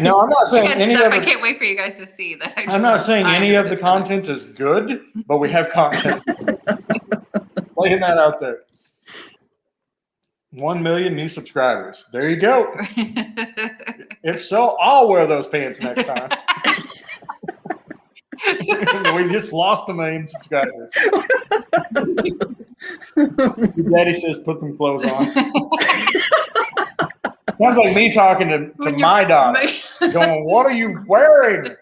Speaker 1: No, I'm not saying any of
Speaker 2: I
Speaker 1: it.
Speaker 2: can't wait for you guys to see that.
Speaker 1: I'm not saying any of the content is good, but we have content. Laying that out there. 1 million new subscribers. There you go. If so, I'll wear those pants next time. We just lost 1 million subscribers. Your daddy says put some clothes on. Sounds like me talking to my daughter, going, what are you wearing?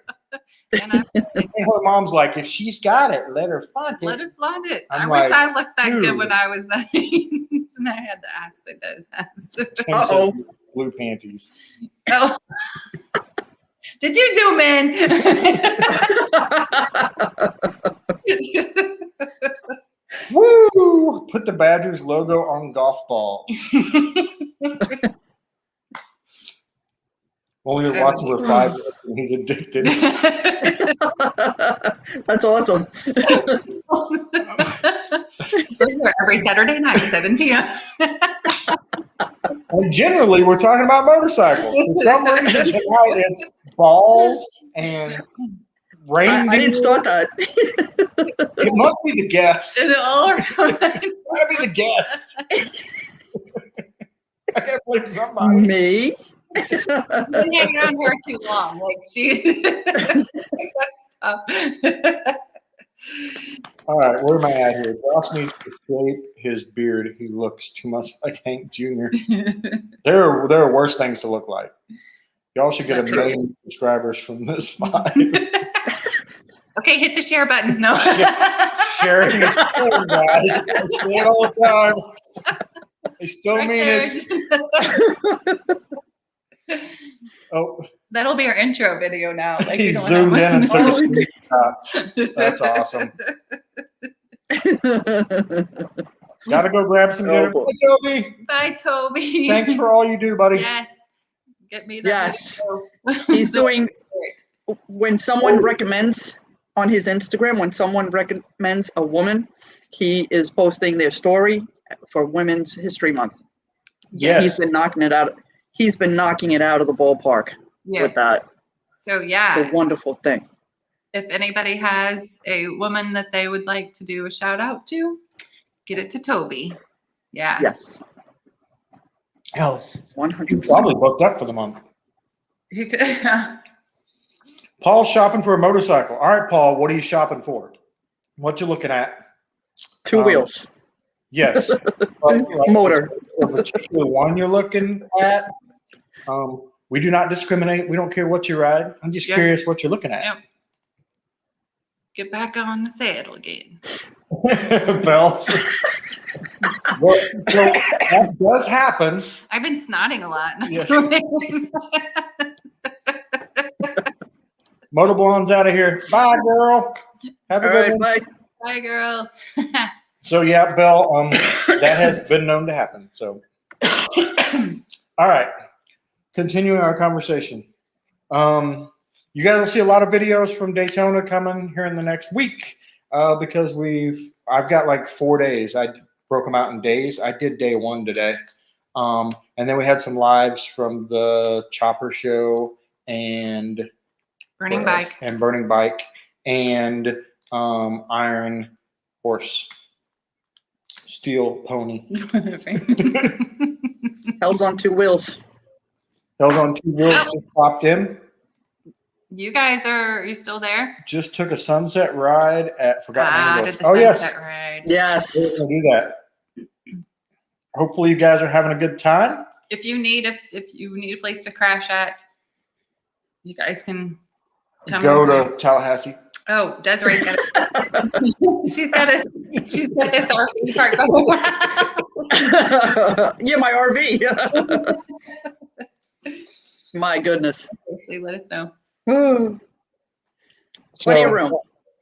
Speaker 1: And her mom's like, if she's got it, let her flaunt it.
Speaker 2: Let her flaunt it.
Speaker 1: I'm
Speaker 2: I wish
Speaker 1: like,
Speaker 2: I looked that good
Speaker 1: dude.
Speaker 2: when I was that age. And I had to ask that does ask.
Speaker 1: Tim
Speaker 3: Uh-oh.
Speaker 1: said blue panties.
Speaker 2: Oh. Did you zoom in?
Speaker 1: Woo! Put the Badgers logo on golf balls. Only to watch him for 5 minutes and he's addicted.
Speaker 3: That's awesome.
Speaker 2: Every Saturday night, 7 p.m.
Speaker 1: And generally, we're talking about motorcycles. For some reason, tonight it's balls and reindeer.
Speaker 3: I didn't start that.
Speaker 1: It must be the guest.
Speaker 2: And all around.
Speaker 1: It's gotta be the guest. I gotta blame somebody.
Speaker 3: Me?
Speaker 2: Been hanging around her too long. Like she
Speaker 1: All right, where am I at here? Ross needs to shape his beard. He looks too much like Hank Jr. There are worse things to look like. Y'all should get a million subscribers from this live.
Speaker 2: Okay, hit the share button. No.
Speaker 1: Sharing is cool, guys. I say it all the time. I still
Speaker 2: Right
Speaker 1: mean
Speaker 2: there.
Speaker 1: it. Oh,
Speaker 2: That'll be our intro video now. Like
Speaker 1: he
Speaker 2: we don't
Speaker 1: zoomed in and took a
Speaker 3: Oh,
Speaker 1: screenshot. That's awesome. Gotta go grab some dinner.
Speaker 3: boy.
Speaker 1: Hey, Toby.
Speaker 2: Bye, Toby.
Speaker 1: Thanks for all you do, buddy.
Speaker 2: Yes. Get me that.
Speaker 3: Yes.
Speaker 2: video.
Speaker 3: He's doing, when someone recommends on his Instagram, when someone recommends a woman, he is posting their story for Women's History Month.
Speaker 1: Yes.
Speaker 3: He's been knocking it out. He's been knocking it out of the ballpark with that.
Speaker 2: So yeah,
Speaker 3: It's a wonderful thing.
Speaker 2: if anybody has a woman that they would like to do a shout out to, get it to Toby. Yeah.
Speaker 3: Yes.
Speaker 1: Hell,
Speaker 3: 100%.
Speaker 1: probably booked up for the month.
Speaker 2: You could,
Speaker 1: Paul's shopping for a motorcycle. All right, Paul, what are you shopping for? What you looking at?
Speaker 3: Two wheels.
Speaker 1: Yes.
Speaker 3: Motor.
Speaker 1: The particular one you're looking at. We do not discriminate. We don't care what you ride. I'm just curious what you're looking at.
Speaker 2: Yep. Get back on the saddle again.
Speaker 1: Bells. Well, so that does happen.
Speaker 2: I've been snotting a lot.
Speaker 1: Yes. Motor Blonde's out of here. Bye, girl. Have a
Speaker 3: All
Speaker 1: good
Speaker 3: right,
Speaker 1: one.
Speaker 3: bye.
Speaker 2: Bye, girl.
Speaker 1: So yeah, Belle, that has been known to happen. So, all right, continuing our conversation. You guys will see a lot of videos from Daytona coming here in the next week because I've got like 4 days. I broke them out in days. I did day one today, and then we had some lives from the Chopper Show and
Speaker 2: Burning Bike.
Speaker 1: and Burning Bike and Iron Horse. Steel Pony.
Speaker 3: Hell's on two wheels.
Speaker 1: Hell's on two wheels just popped in.
Speaker 2: You guys are you still there?
Speaker 1: Just took a sunset ride at Forgotten Angels.
Speaker 2: Did the
Speaker 1: Oh yes,
Speaker 2: sunset ride.
Speaker 3: Yes.
Speaker 1: we're gonna do that. Hopefully you guys are having a good time.
Speaker 2: If you need a place to crash at, you guys can come
Speaker 1: Go
Speaker 2: over.
Speaker 1: to Tallahassee.
Speaker 2: Oh, Desiree's got she's got this RV park going.
Speaker 3: Yeah, my RV. My goodness.
Speaker 2: Please let us know.
Speaker 3: Ooh. Plenty of room.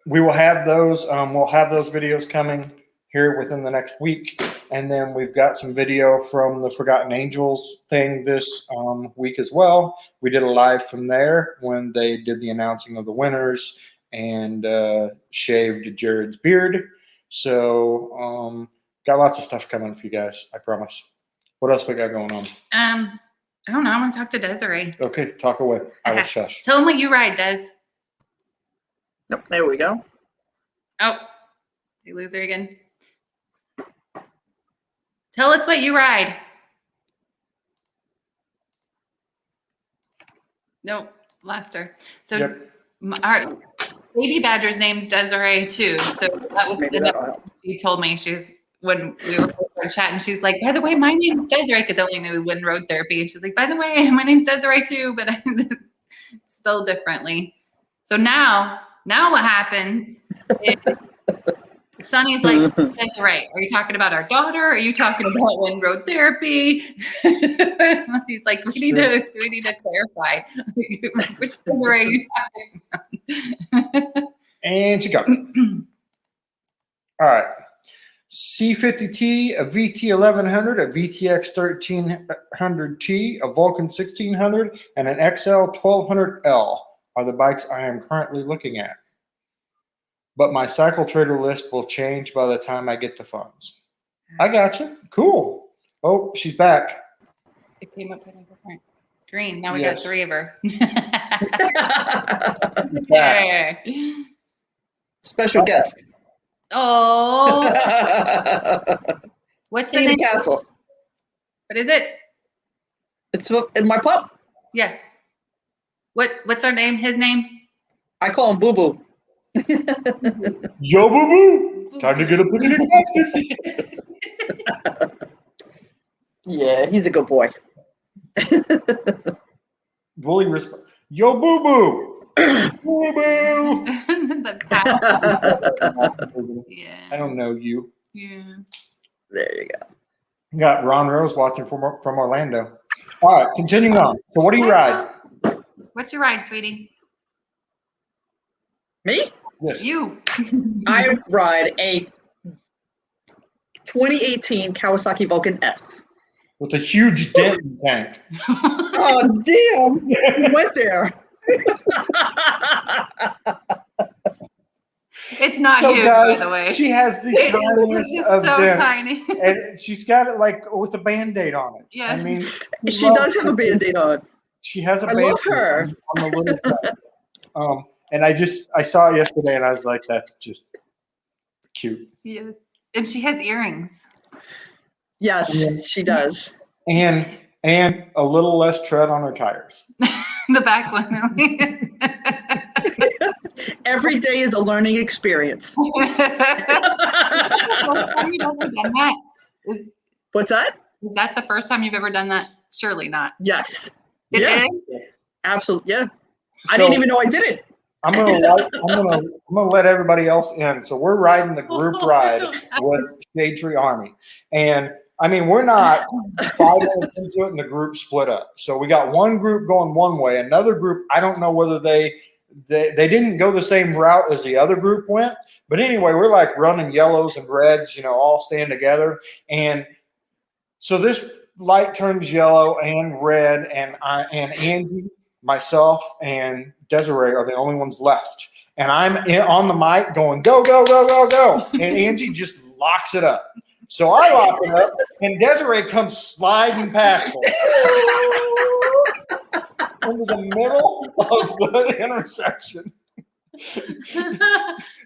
Speaker 1: We will have those. We'll have those videos coming here within the next week, and then we've got some video from the Forgotten Angels thing this week as well. We did a live from there when they did the announcing of the winners and shaved Jared's beard. So got lots of stuff coming for you guys, I promise. What else we got going on?
Speaker 2: I don't know. I'm gonna talk to Desiree.
Speaker 1: Okay, talk away. I will
Speaker 2: Okay.
Speaker 1: shush.
Speaker 2: Tell them what you ride, Des.
Speaker 3: Yep, there we go.
Speaker 2: Oh, you loser again. Tell us what you ride. Nope, lost her. So
Speaker 1: Yep.
Speaker 2: our baby badger's name's Desiree too. So that was
Speaker 3: Maybe that'll help.
Speaker 2: she told me when we were chatting, she's like, by the way, my name's Desiree, because I only knew when road therapy. And she's like, by the way, my name's Desiree too, but it's spelled differently. So now what happens is Sonny's like, Desiree, are you talking about our daughter? Or are you talking about when road therapy? He's like, we need to clarify. Which Desiree are you talking about?
Speaker 1: And she got it. All right. C50T, a VT1100, a VTX 1300T, a Vulcan 1600, and an XL 1200L are the bikes I am currently looking at. But my cycle trader list will change by the time I get the funds. I got you. Cool. Oh, she's back.
Speaker 2: It came up on a different screen. Now we
Speaker 1: Yes.
Speaker 2: got 3 of her.
Speaker 1: Back.
Speaker 3: Special guest.
Speaker 2: Oh, what's the
Speaker 3: Key
Speaker 2: name?
Speaker 3: to Castle.
Speaker 2: What is it?
Speaker 3: It's in my pup.
Speaker 2: Yeah. What's our name? His name?
Speaker 3: I call him Boo Boo.
Speaker 1: Yo, boo boo. Time to get up in the casket.
Speaker 3: Yeah, he's a good boy.
Speaker 1: Willie responds, yo, boo boo. Boo boo.
Speaker 2: Yeah.
Speaker 1: I don't know you.
Speaker 2: Yeah.
Speaker 3: There you go.
Speaker 1: We got Ron Rose watching from Orlando. All right, continuing on. So, what do you ride?
Speaker 2: What's your ride, sweetie?
Speaker 3: Me?
Speaker 1: Yes.
Speaker 2: You.
Speaker 3: I ride a 2018 Kawasaki Vulcan S.
Speaker 1: With a huge dent in the tank.
Speaker 3: Oh, damn. We went there.
Speaker 2: It's not
Speaker 1: So,
Speaker 2: huge,
Speaker 1: guys,
Speaker 2: by the way.
Speaker 1: she has the tiniest
Speaker 2: It's
Speaker 1: of
Speaker 2: so
Speaker 1: dents.
Speaker 2: tiny.
Speaker 1: And she's got it like with a Band-Aid on it.
Speaker 2: Yes.
Speaker 1: I mean,
Speaker 3: She does have a Band-Aid on.
Speaker 1: She has a
Speaker 3: I
Speaker 1: Band-Aid
Speaker 3: love her.
Speaker 1: on the little side. And I saw it yesterday and I was like, that's just cute.
Speaker 2: Yes. And she has earrings.
Speaker 3: Yes, she does.
Speaker 1: And a little less tread on her tires.
Speaker 2: The back one.
Speaker 3: Every day is a learning experience. What's that?
Speaker 2: Is that the first time you've ever done that? Surely not.
Speaker 3: Yes.
Speaker 2: It
Speaker 3: Yeah.
Speaker 2: is?
Speaker 3: Absolutely. Yeah.
Speaker 1: So
Speaker 3: I didn't even know I did it.
Speaker 1: I'm gonna let everybody else in. So we're riding the group ride with Shade Tree Army. And I mean, we're not 5 minutes into it and the group split up. So we got one group going one way, another group, I don't know whether they didn't go the same route as the other group went. But anyway, we're like running yellows and reds, all staying together. And so this light turns yellow and red, and Angie, myself, and Desiree are the only ones left. And I'm on the mic going, go, go, go, go, go. And Angie just locks it up. So I lock it up, and Desiree comes sliding past me into the middle of the intersection.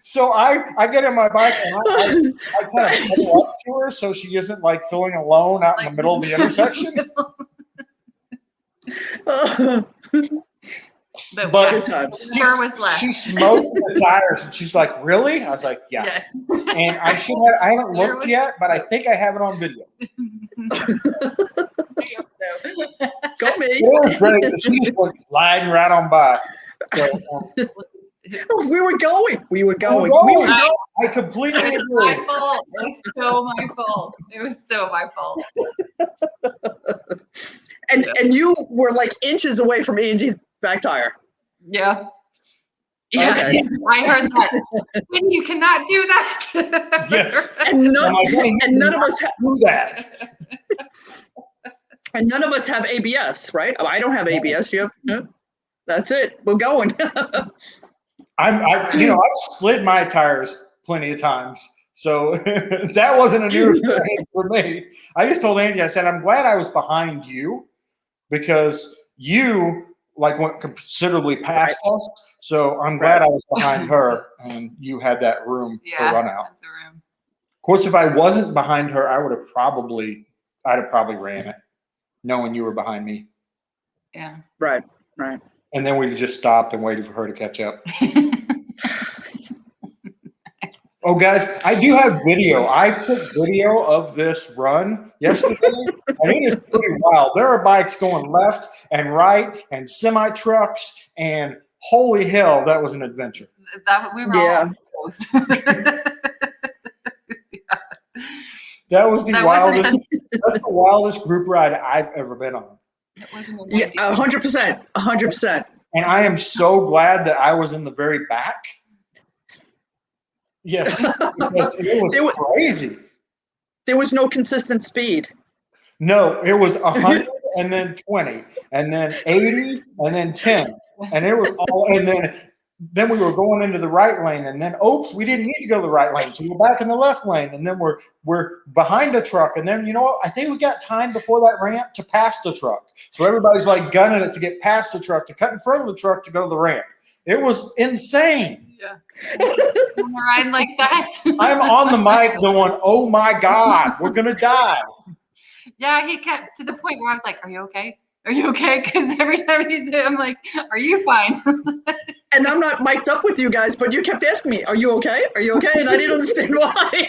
Speaker 1: So I get in my bike and I kind of pedal up to her so she isn't like feeling alone out in the middle of the intersection. But
Speaker 3: Good times.
Speaker 1: She smoked the tires and she's like, really? I was like, yeah.
Speaker 2: Yes.
Speaker 1: And I haven't looked yet, but I think I have it on video.
Speaker 3: Go me.
Speaker 1: It was great. She just went sliding right on by. So,
Speaker 3: We were going.
Speaker 1: I completely
Speaker 2: It was
Speaker 1: agree.
Speaker 2: my fault. It was so my fault. It was so my fault.
Speaker 3: And you were like inches away from Angie's back tire.
Speaker 2: Yeah. Yeah.
Speaker 3: Okay.
Speaker 2: I heard that. And you cannot do that.
Speaker 1: Yes.
Speaker 3: And none of us
Speaker 1: do that.
Speaker 3: And none of us have ABS, right? I don't have ABS. You have? No? That's it. We're going.
Speaker 1: I've slid my tires plenty of times, so that wasn't a new experience for me. I just told Angie, I said, I'm glad I was behind you because you went considerably past us. So I'm glad I was behind her and you had that room to run out. Of course, if I wasn't behind her, I'd have probably ran it, knowing you were behind me.
Speaker 2: Yeah.
Speaker 3: Right.
Speaker 1: And then we just stopped and waited for her to catch up. Oh, guys, I do have video. I took video of this run yesterday, and it is pretty wild. There are bikes going left and right and semi-trucks, and holy hell, that was an adventure.
Speaker 2: We were all close.
Speaker 1: That was that's the wildest group ride I've ever been on.
Speaker 3: Yeah, 100%. 100%.
Speaker 1: And I am so glad that I was in the very back. Yes, because it was crazy.
Speaker 3: There was no consistent speed.
Speaker 1: No, it was 100 and then 20 and then 80 and then 10. And it was all, and then we were going into the right lane, and then oops, we didn't need to go to the right lane, so we're back in the left lane, and then we're behind a truck, and then you know what? I think we got time before that ramp to pass the truck, so everybody's like gunning it to get past the truck, to cut in front of the truck to go to the ramp. It was insane.
Speaker 2: Yeah, ride like that.
Speaker 1: I'm on the mic going, "Oh my God, we're gonna die."
Speaker 2: Yeah, he kept to the point where I was like, "Are you okay? Are you okay?" Because every time he's I'm like, "Are you fine?"
Speaker 3: And I'm not mic'd up with you guys, but you kept asking me, "Are you okay? Are you okay?" And I didn't understand why.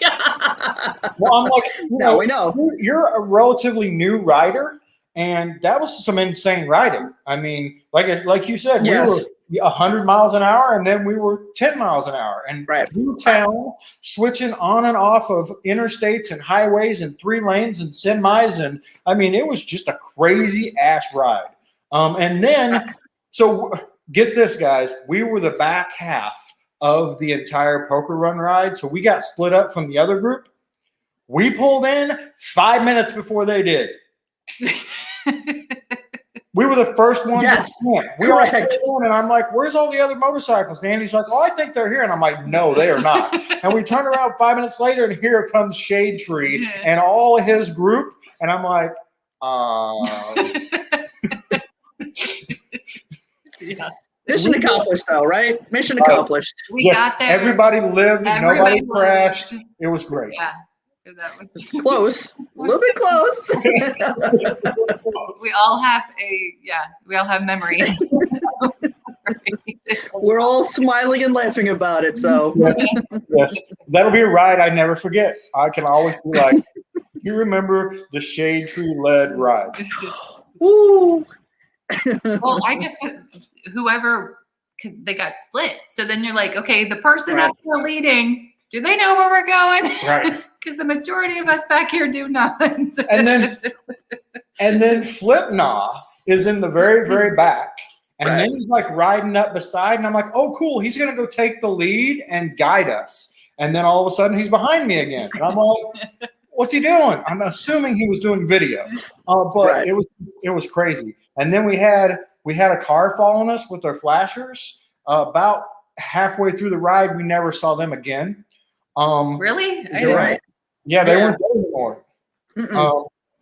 Speaker 1: Well, I'm like,
Speaker 3: Now we know.
Speaker 1: You're a relatively new rider, and that was some insane riding. I mean, like you said,
Speaker 3: Yes.
Speaker 1: we were 100 miles an hour, and then we were 10 miles an hour, and through town, switching on and off of interstates and highways and 3 lanes and semis, and I mean, it was just a crazy ass ride. And then, so get this, guys, we were the back half of the entire poker run ride, so we got split up from the other group. We pulled in 5 minutes before they did. We were the first ones.
Speaker 3: Yes,
Speaker 1: we all pulled in, and I'm like, "Where's all the other motorcycles?" And Andy's like, "Oh, I think they're here." And I'm like, "No, they are not." And we turned around 5 minutes later, and here comes Shade Tree and all of his group. And I'm like,
Speaker 3: yeah. Mission accomplished, though, right? Mission accomplished.
Speaker 2: We got there.
Speaker 1: Everybody lived. Nobody crashed. It was great.
Speaker 2: Yeah. That was
Speaker 3: close, a little bit close.
Speaker 2: We all have memories.
Speaker 3: We're all smiling and laughing about it. So
Speaker 1: yes, that'll be a ride I never forget. I can always be like, "You remember the Shade Tree led ride?"
Speaker 3: Woo.
Speaker 2: Well, I just whoever, because they got split. So then you're like, okay, the person that's leading, do they know where we're going?
Speaker 1: Right.
Speaker 2: Because the majority of us back here do not.
Speaker 1: and then Flipnaw is in the very, very back. And then he's like riding up beside, and I'm like, "Oh, cool. He's going to go take the lead and guide us." And then all of a sudden he's behind me again. And I'm like, "What's he doing?" I'm assuming he was doing video. But it was crazy. And then we had a car following us with their flashers. About halfway through the ride, we never saw them again.
Speaker 2: Really?
Speaker 1: Yeah, they weren't there anymore.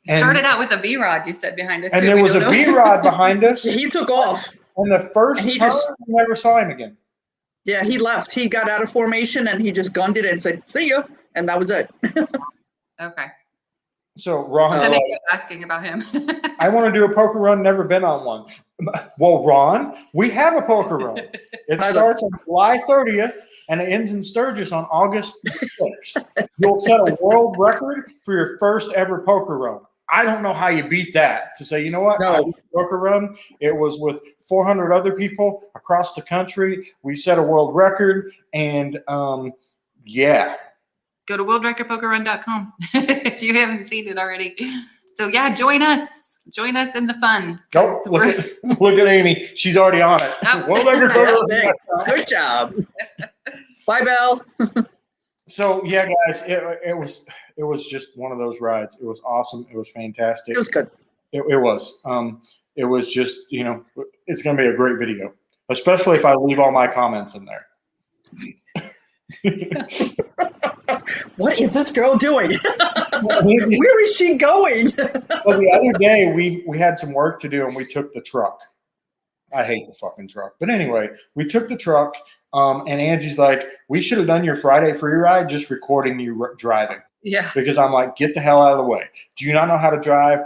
Speaker 2: Started out with a V-Rod, you said, behind us.
Speaker 1: And there was a V-Rod behind us.
Speaker 3: He took off.
Speaker 1: And the first time, we never saw him again.
Speaker 3: Yeah, he left. He got out of formation, and he just gunned it and said, "See ya," and that was it.
Speaker 2: Okay.
Speaker 1: So Ron,
Speaker 2: so asking about him.
Speaker 1: I want to do a poker run. Never been on one. Well, Ron, we have a poker run. It starts on July 30th and it ends in Sturgis on August 6th. You'll set a world record for your first ever poker run. I don't know how you beat that. To say, you know what? I did a poker run. It was with 400 other people across the country. We set a world record, and yeah.
Speaker 2: Go to worldrecordpokerrun.com if you haven't seen it already. So yeah, join us. Join us in the fun.
Speaker 1: Oh, look at Amy. She's already on it.
Speaker 2: Oh.
Speaker 1: World Record Poker.
Speaker 3: Good job. Bye, Belle.
Speaker 1: So yeah, guys, it was just one of those rides. It was awesome. It was fantastic.
Speaker 3: It was good.
Speaker 1: It was. It was just, it's going to be a great video, especially if I leave all my comments in there.
Speaker 3: What is this girl doing? Where is she going?
Speaker 1: Well, the other day we had some work to do and we took the truck. I hate the fucking truck. But anyway, we took the truck and Angie's like, "We should have done your Friday free ride just recording you driving."
Speaker 2: Yeah.
Speaker 1: Because I'm like, "Get the hell out of the way. Do you not know how to drive?"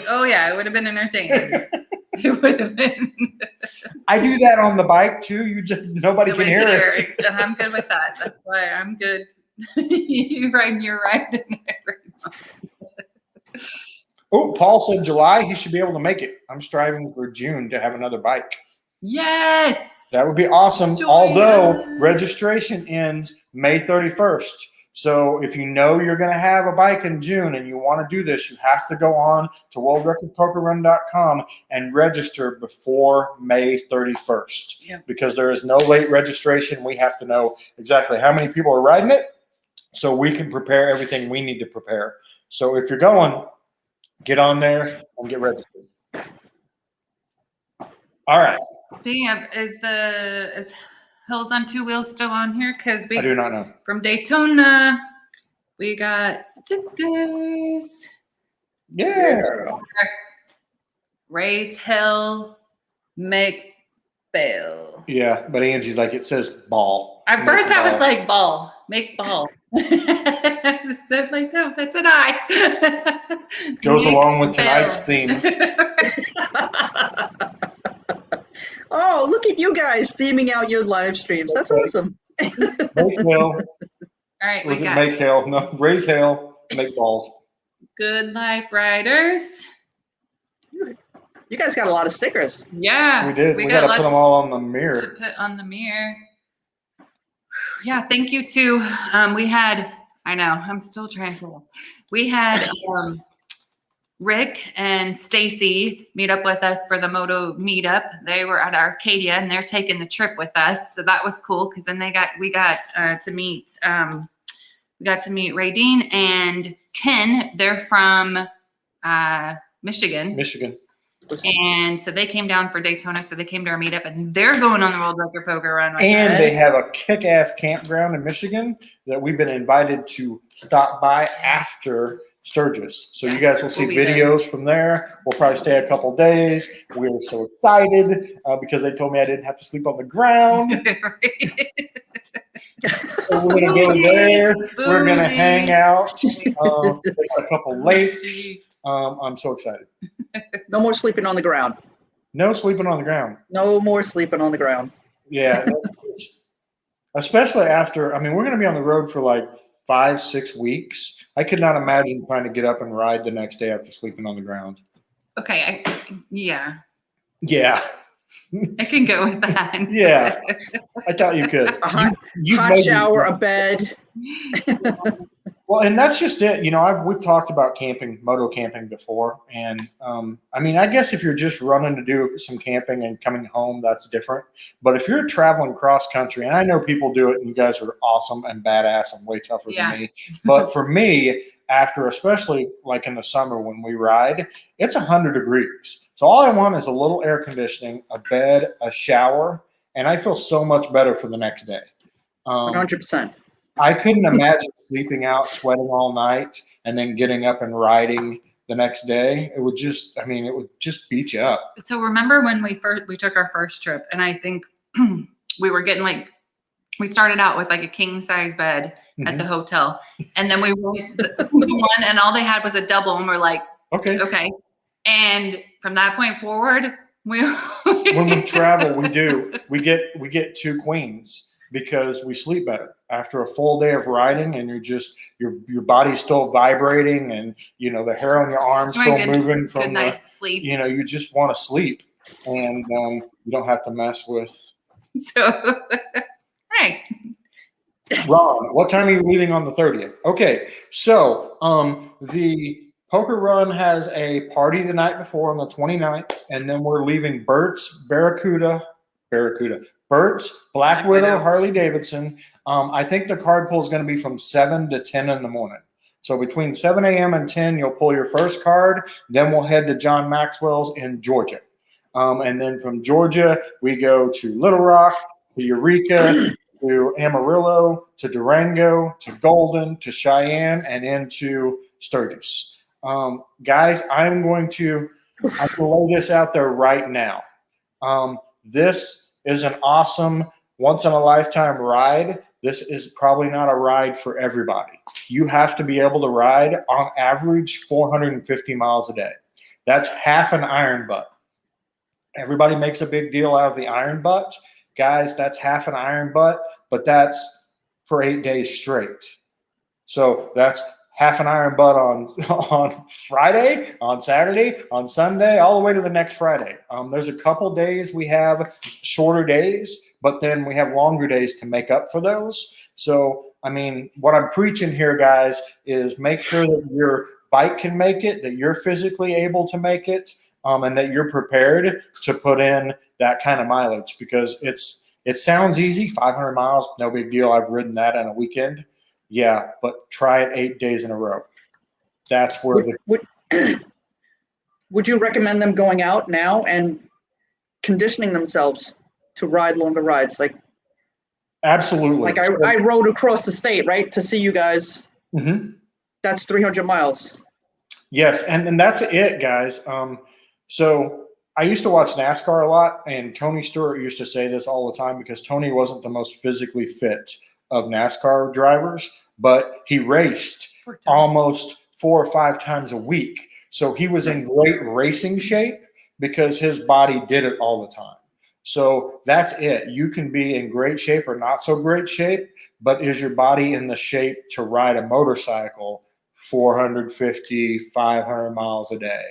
Speaker 2: Oh, yeah. It would have been entertaining. It would have been.
Speaker 1: I do that on the bike too. Nobody can hear it.
Speaker 2: I'm good with that. That's why I'm good. You riding your ride.
Speaker 1: Oh, Paul said July. He should be able to make it. I'm striving for June to have another bike.
Speaker 2: Yes.
Speaker 1: That would be awesome. Although registration ends May 31st. So if you know you're going to have a bike in June and you want to do this, you have to go on to worldrecordpokerrun.com and register before May 31st.
Speaker 2: Yep. Because
Speaker 1: there is no late registration. We have to know exactly how many people are riding it so we can prepare everything we need to prepare. So if you're going, get on there and get registered. All right.
Speaker 2: Speaking of, is Hills on Two Wheels still on here? Because
Speaker 1: I do not know.
Speaker 2: From Daytona, we got stickers.
Speaker 1: Yeah.
Speaker 2: Raise Hill, make bail.
Speaker 1: Yeah, but Angie's like, it says ball.
Speaker 2: At first I was like, ball, make ball. That's like, no, that's an I.
Speaker 1: Goes along with tonight's theme.
Speaker 3: Oh, look at you guys theming out your live streams. That's awesome.
Speaker 1: Make hail.
Speaker 2: All right,
Speaker 1: Was
Speaker 2: we
Speaker 1: it
Speaker 2: got
Speaker 1: make hail? No, raise hail, make balls.
Speaker 2: Good Life Riders.
Speaker 3: You guys got a lot of stickers.
Speaker 2: Yeah,
Speaker 1: We did. We got to put them all on the mirror.
Speaker 2: to put on the mirror. Yeah, thank you to we had. I know I'm still trying to. We had Rick and Stacy meet up with us for the moto meetup. They were at Arcadia and they're taking the trip with us, so that was cool because then we got to meet Ray Dean and Ken. They're from Michigan. And so they came down for Daytona. So they came to our meetup, and they're going on the World Record Poker Run.
Speaker 1: And they have a kick-ass campground in Michigan that we've been invited to stop by after Sturgis. So you guys will see videos from there. We'll probably stay a couple days. We're so excited because they told me I didn't have to sleep on the ground. So we're going to go there. We're going to hang out. They got a couple lakes. I'm so excited.
Speaker 3: No more sleeping on the ground.
Speaker 1: No sleeping on the ground.
Speaker 3: No more sleeping on the ground.
Speaker 1: Yeah. Especially after, I mean, we're going to be on the road for like 5-6 weeks. I could not imagine trying to get up and ride the next day after sleeping on the ground.
Speaker 2: Okay. Yeah.
Speaker 1: Yeah.
Speaker 2: I can go with that.
Speaker 1: Yeah. I thought you could.
Speaker 3: A hot shower, a bed.
Speaker 1: Well, and that's just it. You know, we've talked about camping, moto camping before. And I mean, I guess if you're just running to do some camping and coming home, that's different. But if you're traveling cross country, and I know people do it and you guys are awesome and badass and way tougher than me. But for me, after, especially like in the summer when we ride, it's 100 degrees. So all I want is a little air conditioning, a bed, a shower, and I feel so much better for the next day.
Speaker 3: 100%.
Speaker 1: I couldn't imagine sleeping out, sweating all night, and then getting up and riding the next day. It would just, I mean, it would just beat you up.
Speaker 2: So remember when we took our first trip, and I think we were getting we started out with like a king size bed at the hotel, and then we went to one, and all they had was a double, and we're like, okay. And from that point forward, when we travel,
Speaker 1: we get 2 queens. Because we sleep better after a full day of riding, and your body's still vibrating, and you know the hair on your arms still moving from the
Speaker 2: sleep.
Speaker 1: You know, you just want to sleep, and you don't have to mess with.
Speaker 2: So, hey,
Speaker 1: Ron, what time are you leaving on the 30th? Okay, so the Poker Run has a party the night before on the 29th, and then we're leaving Burt's Black Widow, Harley Davidson. I think the card pull is going to be from 7 to 10 in the morning. So between 7 a.m. and 10, you'll pull your first card. Then we'll head to John Maxwell's in Georgia. And then from Georgia, we go to Little Rock, to Eureka, to Amarillo, to Durango, to Golden, to Cheyenne, and into Sturgis. Guys, I can lay this out there right now. This is an awesome once-in-a-lifetime ride. This is probably not a ride for everybody. You have to be able to ride on average 450 miles a day. That's half an iron butt. Everybody makes a big deal out of the iron butt. Guys, that's half an iron butt, but that's for 8 days straight. So that's half an iron butt on Friday, on Saturday, on Sunday, all the way to the next Friday. There's a couple days we have shorter days, but then we have longer days to make up for those. So, I mean, what I'm preaching here, guys, is make sure that your bike can make it, that you're physically able to make it, and that you're prepared to put in that kind of mileage, because it sounds easy, 500 miles, no big deal. I've ridden that on a weekend. Yeah, but try it 8 days in a row. That's where
Speaker 3: would you recommend them going out now and conditioning themselves to ride longer rides? Like,
Speaker 1: absolutely.
Speaker 3: Like I rode across the state, right, to see you guys.
Speaker 1: Mm-hmm.
Speaker 3: That's 300 miles.
Speaker 1: Yes, and that's it, guys. So I used to watch NASCAR a lot, and Tony Stewart used to say this all the time because Tony wasn't the most physically fit of NASCAR drivers, but he raced almost 4 or 5 times a week. So he was in great racing shape because his body did it all the time. So that's it. You can be in great shape or not so great shape, but is your body in the shape to ride a motorcycle 450, 500 miles a day?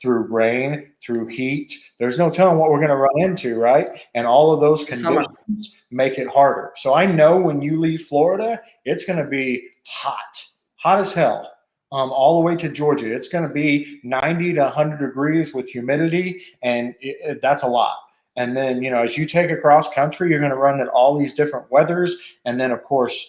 Speaker 1: Through rain, through heat. There's no telling what we're going to run into, right? And all of those conditions make it harder. So I know when you leave Florida, it's going to be hot as hell. All the way to Georgia. It's going to be 90 to 100 degrees with humidity, and that's a lot. And then, as you take across country, you're going to run into all these different weathers. And then, of course,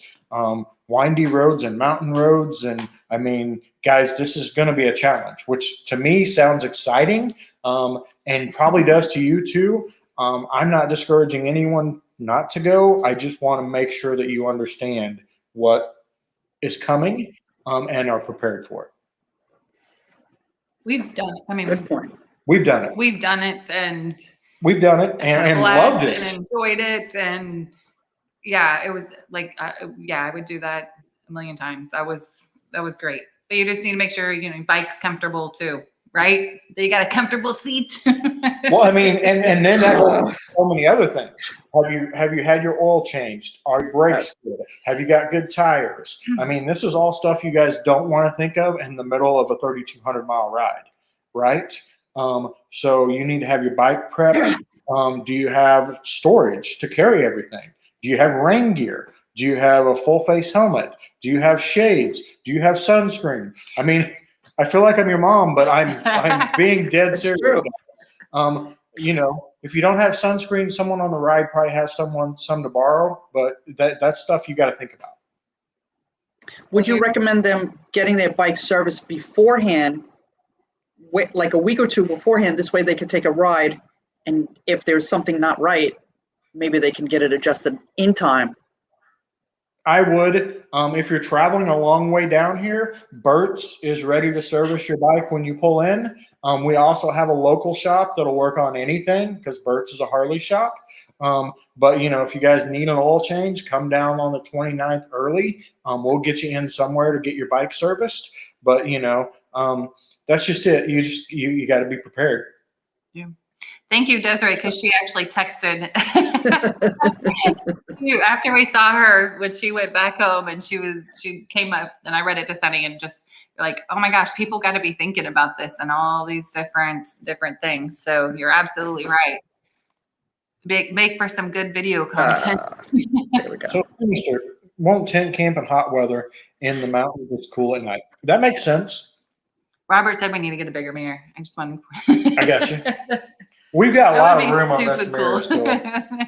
Speaker 1: windy roads and mountain roads. And I mean, guys, this is going to be a challenge, which to me sounds exciting, and probably does to you too. I'm not discouraging anyone not to go. I just want to make sure that you understand what is coming, and are prepared for it.
Speaker 2: We've done it. I mean,
Speaker 3: good point.
Speaker 1: We've done it.
Speaker 2: We've done it, and
Speaker 1: loved it
Speaker 2: and enjoyed it, and yeah, it was like, I would do that a million times. That was great. But you just need to make sure your bike's comfortable too, right? That you got a comfortable seat.
Speaker 1: Well, I mean, and then that goes so many other things. Have you had your oil changed? Are your brakes good? Have you got good tires? I mean, this is all stuff you guys don't want to think of in the middle of a 3,200 mile ride, right? So you need to have your bike prepped. Do you have storage to carry everything? Do you have rain gear? Do you have a full face helmet? Do you have shades? Do you have sunscreen? I mean, I feel like I'm your mom, but I'm being dead serious. If you don't have sunscreen, someone on the ride probably has some to borrow, but that's stuff you got to think about.
Speaker 3: Would you recommend them getting their bike serviced beforehand, like a week or two beforehand? This way they can take a ride, and if there's something not right, maybe they can get it adjusted in time.
Speaker 1: I would. If you're traveling a long way down here, Burt's is ready to service your bike when you pull in. We also have a local shop that'll work on anything because Burt's is a Harley shop. But, if you guys need an oil change, come down on the 29th early. We'll get you in somewhere to get your bike serviced. But, that's just it. You got to be prepared.
Speaker 2: Yeah. Thank you, Desiree, because she actually texted after we saw her when she went back home, and she came up, and I read it to Sunny, and just like, oh my gosh, people got to be thinking about this and all these different things. So you're absolutely right. Make for some good video content.
Speaker 3: There we go.
Speaker 1: So, Mr. Won't tent camp in hot weather in the mountains. It's cool at night. That makes sense.
Speaker 2: Robert said we need to get a bigger mirror. I just want
Speaker 1: to. I got you. We've got a lot of room on this mirror still.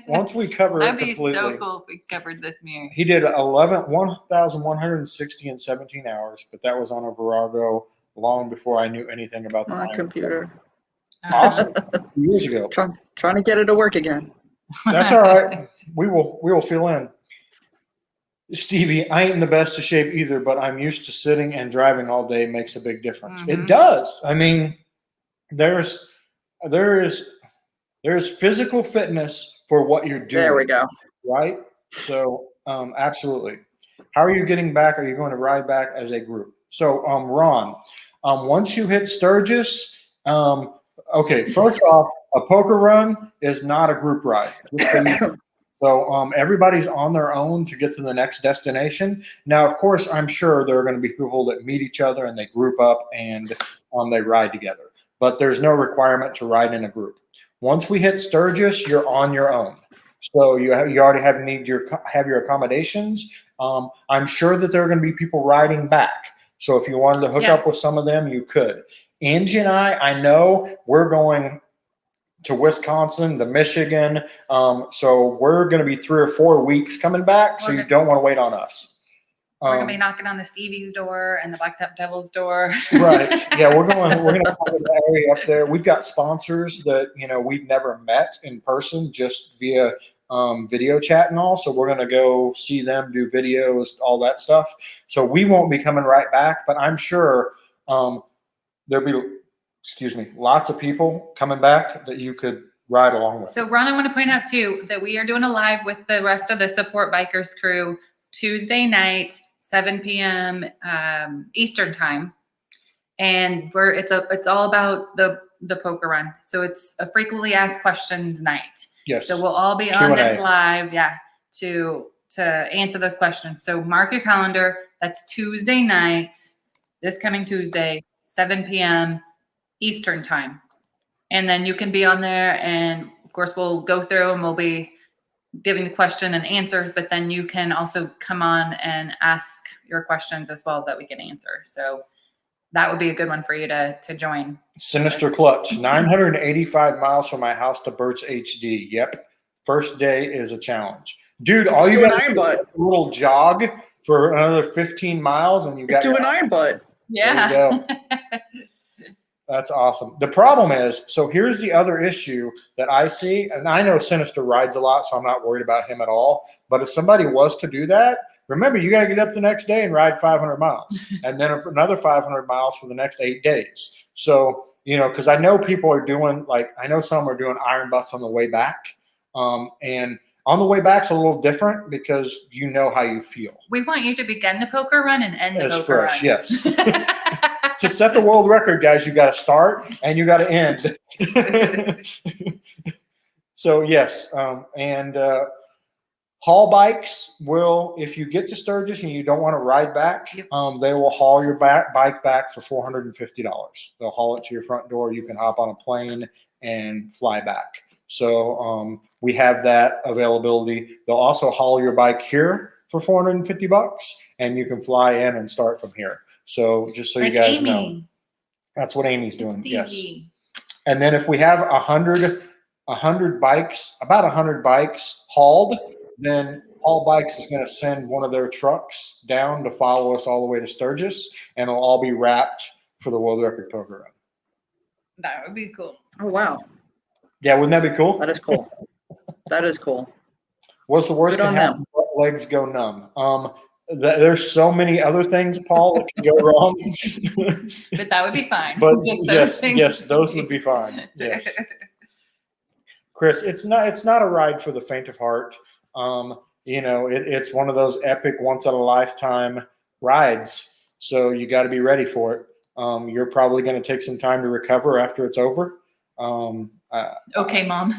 Speaker 1: Once we cover it completely.
Speaker 2: That'd be so cool if we covered this mirror.
Speaker 1: He did 1,160 in 17 hours, but that was on a Virago long before I knew anything about the
Speaker 3: computer.
Speaker 1: Awesome. Years ago.
Speaker 3: Trying to get it to work again.
Speaker 1: That's all right. We will fill in. Stevie, I ain't in the best of shape either, but I'm used to sitting and driving all day. Makes a big difference. Mm-hmm. It does. I mean, there is physical fitness for what you're doing.
Speaker 3: There we go.
Speaker 1: Right? So, absolutely. How are you getting back? Are you going to ride back as a group? So, Ron, once you hit Sturgis, okay, first off, a poker run is not a group ride. So everybody's on their own to get to the next destination. Now, of course, I'm sure there are going to be people that meet each other and they group up and they ride together. But there's no requirement to ride in a group. Once we hit Sturgis, you're on your own. So you already have your accommodations. I'm sure that there are going to be people riding back. So if you wanted to hook up with some of them, you could. Angie and I know we're going to Wisconsin, to Michigan. So we're going to be 3 or 4 weeks coming back. So you don't want to wait on us.
Speaker 2: We're going to be knocking on the Stevie's door and the Blacktop Devil's door.
Speaker 1: Right. Yeah, we're going to cover the area up there. We've got sponsors that, we've never met in person, just via video chat and all. So we're going to go see them, do videos, all that stuff. So we won't be coming right back, but I'm sure there'll be lots of people coming back that you could ride along with.
Speaker 2: So Ron, I want to point out too, that we are doing a live with the rest of the Support Bikers crew Tuesday night, 7 p.m. Eastern time. And it's all about the the poker run. So it's a frequently asked questions night.
Speaker 1: Yes.
Speaker 2: So we'll all be
Speaker 1: Q&A.
Speaker 2: on this live, to answer those questions. So mark your calendar. That's Tuesday night, this coming Tuesday, 7 p.m. Eastern time. And then you can be on there, and of course we'll go through and we'll be giving the question and answers, but then you can also come on and ask your questions as well that we can answer. So that would be a good one for you to join.
Speaker 1: Sinister Clutch, 985 miles from my house to Burt's HD. Yep. First day is a challenge. Dude, all you got to do is a little jog for another 15 miles and you got
Speaker 3: do an iron butt.
Speaker 2: Yeah.
Speaker 1: There you go. That's awesome. The problem is, so here's the other issue that I see, and I know Sinister rides a lot, so I'm not worried about him at all. But if somebody was to do that, remember, you got to get up the next day and ride 500 miles and then another 500 miles for the next 8 days. So, because I know people are doing, I know some are doing iron butts on the way back. And on the way back, it's a little different because you know how you feel.
Speaker 2: We want you to begin the poker run and end the poker run.
Speaker 1: Yes. To set the world record, guys, you got to start and you got to end. So, yes. Haul bikes will, if you get to Sturgis and you don't want to ride back, they will haul your bike back for $450. They'll haul it to your front door. You can hop on a plane and fly back. So we have that availability. They'll also haul your bike here for $450, and you can fly in and start from here. So just so you guys know, that's what Amy's doing. Yes. And then if we have 100 bikes, about 100 bikes hauled, then All Bikes is going to send one of their trucks down to follow us all the way to Sturgis, and it'll all be wrapped for the world record poker run.
Speaker 2: That would be cool.
Speaker 3: Oh, wow.
Speaker 1: Yeah, wouldn't that be cool?
Speaker 3: That is cool. That is cool.
Speaker 1: What's the worst can happen? Legs go numb. There's so many other things, Paul, that can go wrong.
Speaker 2: But that would be fine.
Speaker 1: But yes, those would be fine. Yes. Chris, it's not a ride for the faint of heart. It's one of those epic once in a lifetime rides. So you got to be ready for it. You're probably going to take some time to recover after it's over.
Speaker 2: Okay, Mom.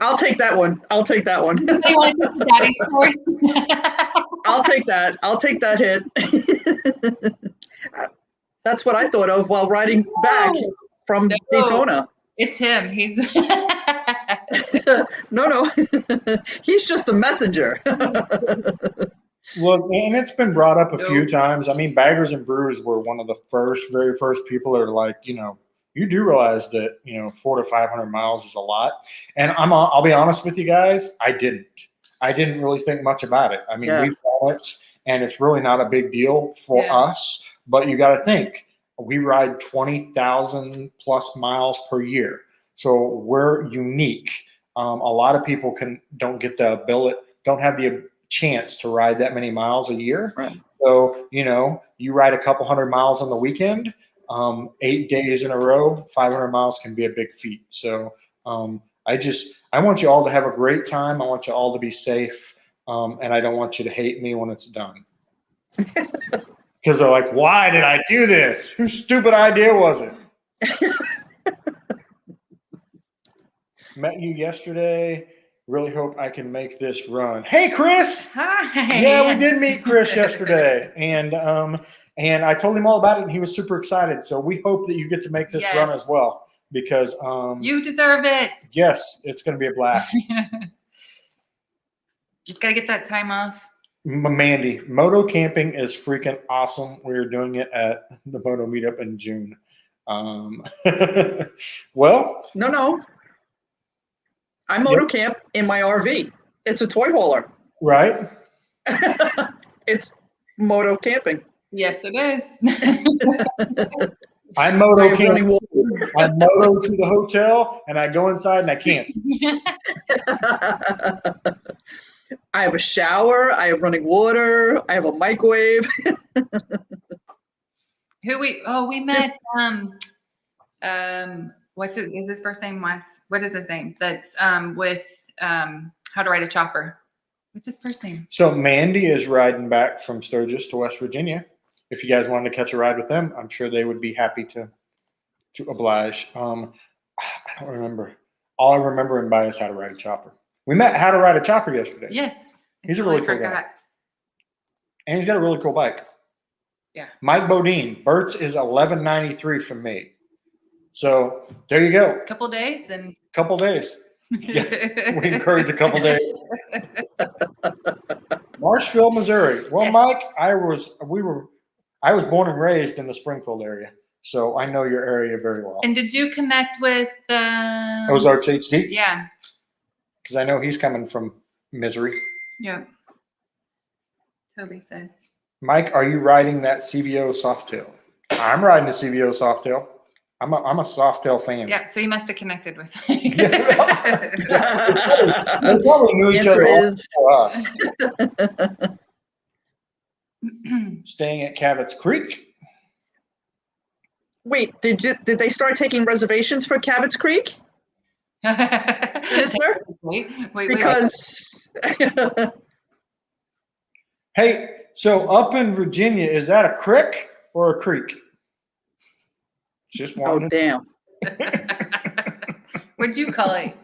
Speaker 3: I'll take that one. I'll take that one.
Speaker 2: Daddy's horse.
Speaker 3: I'll take that. I'll take that hit. That's what I thought of while riding back from Daytona.
Speaker 2: It's him. He's
Speaker 3: no. He's just a messenger.
Speaker 1: Look, and it's been brought up a few times. I mean, Baggers and Brews were one of the very first people that are like, you do realize that 400 to 500 miles is a lot. And I'll be honest with you guys, I didn't really think much about it. I mean, we saw it, and it's really not a big deal for us. But you got to think, we ride 20,000 plus miles per year, so we're unique. A lot of people don't have the chance to ride that many miles a year. Right. So you ride a couple hundred miles on the weekend. 8 days in a row, 500 miles can be a big feat. So I want you all to have a great time. I want you all to be safe. And I don't want you to hate me when it's done. Because they're like, why did I do this? Whose stupid idea was it? Met you yesterday. Really hope I can make this run. Hey, Chris.
Speaker 2: Hi.
Speaker 1: Yeah, we did meet Chris yesterday. And I told him all about it, and he was super excited. So we hope that you get to make this run as well, because
Speaker 2: you deserve it.
Speaker 1: Yes, it's going to be a blast.
Speaker 2: Just got to get that time off.
Speaker 1: Mandy, moto camping is freaking awesome. We're doing it at the moto meetup in June. Well,
Speaker 3: no. I moto camp in my RV. It's a toy hauler.
Speaker 1: Right.
Speaker 3: It's moto camping.
Speaker 2: Yes, it is.
Speaker 1: I moto camp. I moto to the hotel, and I go inside and I camp.
Speaker 3: I have a shower. I have running water. I have a microwave.
Speaker 2: We met. Is his first name Wes? What is his name? That's with How to Ride a Chopper. What's his first name?
Speaker 1: So Mandy is riding back from Sturgis to West Virginia. if you guys wanted to catch a ride with them, I'm sure they would be happy to oblige. I don't remember. All I remember him by is How to Ride a Chopper. We met How to Ride a Chopper yesterday.
Speaker 2: Yes.
Speaker 1: He's a really cool guy. And he's got a really cool bike.
Speaker 2: Yeah.
Speaker 1: Mike Bodine. Bert's is $11.93 from me. So there you go.
Speaker 2: Couple days and
Speaker 1: Couple days. Yeah, we encourage a couple days. Marshville, Missouri. Well,
Speaker 2: Yes.
Speaker 1: Mike, I was born and raised in the Springfield area, so I know your area very well.
Speaker 2: And did you connect with
Speaker 1: Ozarks HD?
Speaker 2: Yeah.
Speaker 1: Because I know he's coming from Missouri.
Speaker 2: Yeah. Toby said.
Speaker 1: Mike, are you riding that CVO Softail? I'm riding a CVO Softail. I'm a Softail fan.
Speaker 2: Yeah, so you must have connected with me.
Speaker 1: We probably knew each other all us. Staying at Cabots Creek.
Speaker 3: Wait, did they start taking reservations for Cabots Creek? Minister?
Speaker 2: Wait.
Speaker 3: Because
Speaker 1: Hey, so up in Virginia, is that a crick or a creek? Just
Speaker 3: oh
Speaker 1: one.
Speaker 3: damn.
Speaker 2: What'd you call it?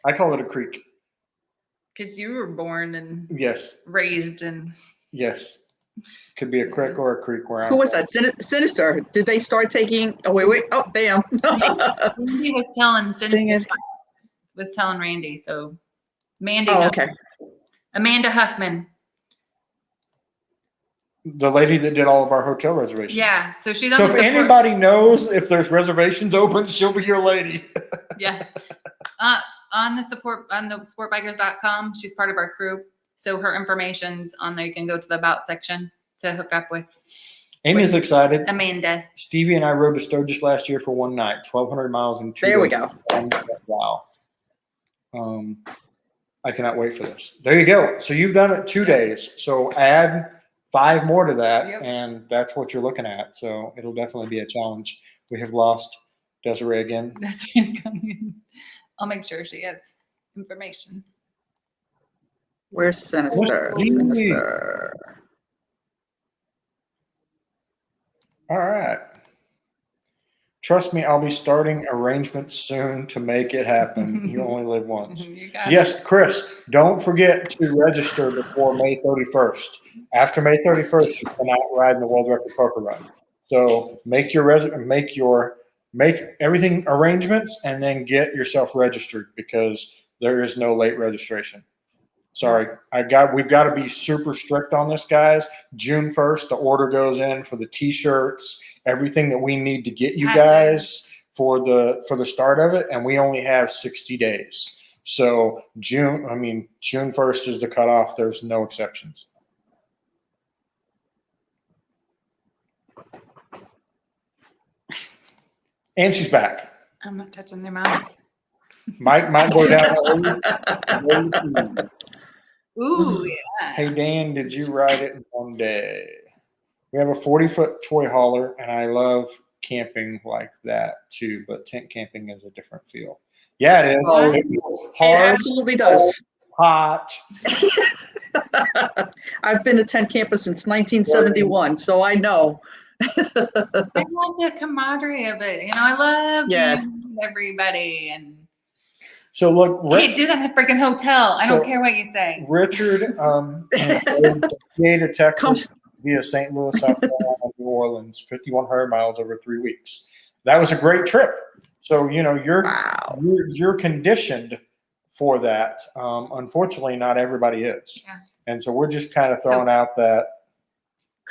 Speaker 1: I call it a creek.
Speaker 2: Because you were born and
Speaker 1: Yes.
Speaker 2: raised in.
Speaker 1: Yes. Could be a crick or a creek where I'm
Speaker 3: Who was
Speaker 1: from.
Speaker 3: that? Sinister. Did they start taking? Oh wait. Oh damn.
Speaker 2: Randy was telling
Speaker 3: Dang it.
Speaker 2: was telling Randy. So Mandy.
Speaker 3: Oh okay.
Speaker 2: Amanda Huffman.
Speaker 1: The lady that did all of our hotel reservations.
Speaker 2: Yeah. So she's on
Speaker 1: So
Speaker 2: the
Speaker 1: if
Speaker 2: support.
Speaker 1: anybody knows if there's reservations open, she'll be your lady.
Speaker 2: Yeah. On the sportbikers.com, she's part of our crew. So her information's on there. You can go to the about section to hook up with
Speaker 1: Amy's excited.
Speaker 2: Amanda.
Speaker 1: Stevie and I rode to Sturgis last year for one night, 1,200 miles in 2 days.
Speaker 3: There we go.
Speaker 1: Wow. I cannot wait for this. There you go. So you've done it 2 days. So add 5 more to that,
Speaker 2: Yep.
Speaker 1: and that's what you're looking at. So it'll definitely be a challenge. We have lost Desiree again.
Speaker 2: That's coming in. I'll make sure she has information.
Speaker 3: Where's Sinister?
Speaker 1: Yay.
Speaker 3: Sinister.
Speaker 1: All right. Trust me, I'll be starting arrangements soon to make it happen. You only live once.
Speaker 2: You got it.
Speaker 1: Yes, Chris, don't forget to register before May 31st. After May 31st, you cannot ride in the World Record Poker Run. So make everything arrangements and then get yourself registered because there is no late registration. Sorry, we've got to be super strict on this, guys. June 1st, the order goes in for the T-shirts, everything that we need to get you guys for the start of it, and we only have 60 days. So June 1st is the cutoff. There's no exceptions. And she's back.
Speaker 2: I'm not touching their mouth.
Speaker 1: Might go down.
Speaker 2: Ooh, yeah.
Speaker 1: Hey, Dan, did you ride it in one day? We have a 40-foot toy hauler, and I love camping like that too, but tent camping is a different feel. Yeah, it is.
Speaker 3: Oh,
Speaker 1: It feels
Speaker 3: It
Speaker 1: hard,
Speaker 3: absolutely does.
Speaker 1: hot.
Speaker 3: I've been a tent camper since 1971, so I know.
Speaker 2: I love the camaraderie of it. You know, I love being with everybody and
Speaker 1: So look,
Speaker 2: can't do that in a freaking hotel. I
Speaker 1: So-
Speaker 2: don't care what you say.
Speaker 1: Richard, to Texas via St. Louis, South Carolina, New Orleans, 5,100 miles over 3 weeks. That was a great trip. So you're conditioned for that. Unfortunately, not everybody is, and so we're just kind of throwing out that.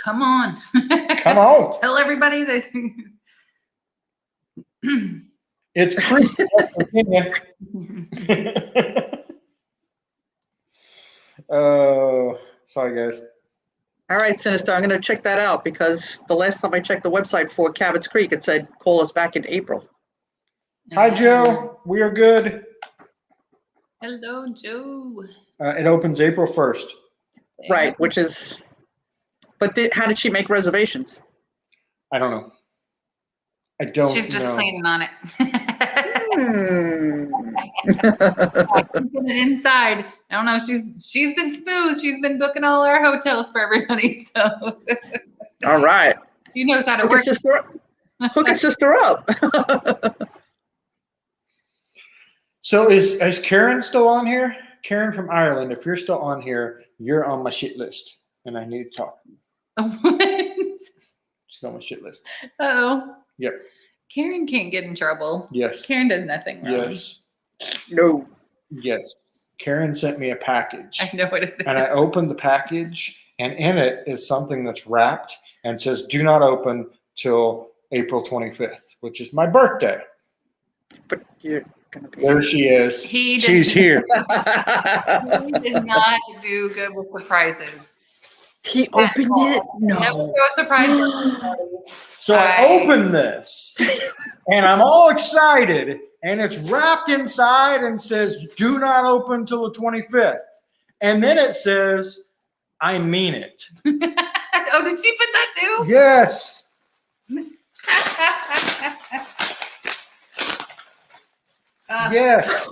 Speaker 2: Come on.
Speaker 1: Come on.
Speaker 2: Tell everybody that.
Speaker 1: It's Creek, West Virginia. Sorry, guys.
Speaker 3: All right, Sinister, I'm going to check that out because the last time I checked the website for Cabots Creek, it said call us back in April.
Speaker 1: Hi, Joe. We are good.
Speaker 2: Hello, Joe.
Speaker 1: It opens April 1st.
Speaker 3: Right, which is, but how did she make reservations?
Speaker 1: I don't know. I don't
Speaker 2: She's just
Speaker 1: know.
Speaker 2: planning on it. Keeping it inside. I don't know. She's been smooth. She's been booking all our hotels for everybody. So
Speaker 3: All right.
Speaker 2: She knows how to
Speaker 3: Hook a
Speaker 2: work.
Speaker 3: sister up. Hook a sister up.
Speaker 1: So is Karen still on here? Karen from Ireland, if you're still on here, you're on my shit list, and I need to talk. She's on my shit list.
Speaker 2: Oh.
Speaker 1: Yep.
Speaker 2: Karen can't get in trouble.
Speaker 1: Yes.
Speaker 2: Karen does nothing wrong.
Speaker 1: Yes.
Speaker 3: No.
Speaker 1: Yes. Karen sent me a package.
Speaker 2: I know what it is.
Speaker 1: And I opened the package, and in it is something that's wrapped and says, "Do not open till April 25th," which is my birthday.
Speaker 3: But you're gonna be.
Speaker 1: There she is. She's here.
Speaker 2: He does not do good with surprises.
Speaker 3: He opened it?
Speaker 2: Never
Speaker 3: No.
Speaker 2: do a surprise.
Speaker 1: So I opened this, and I'm all excited, and it's wrapped inside and says, "Do not open till the 25th." And then it says, "I mean it."
Speaker 2: Oh, did she put that too?
Speaker 1: Yes. Yes.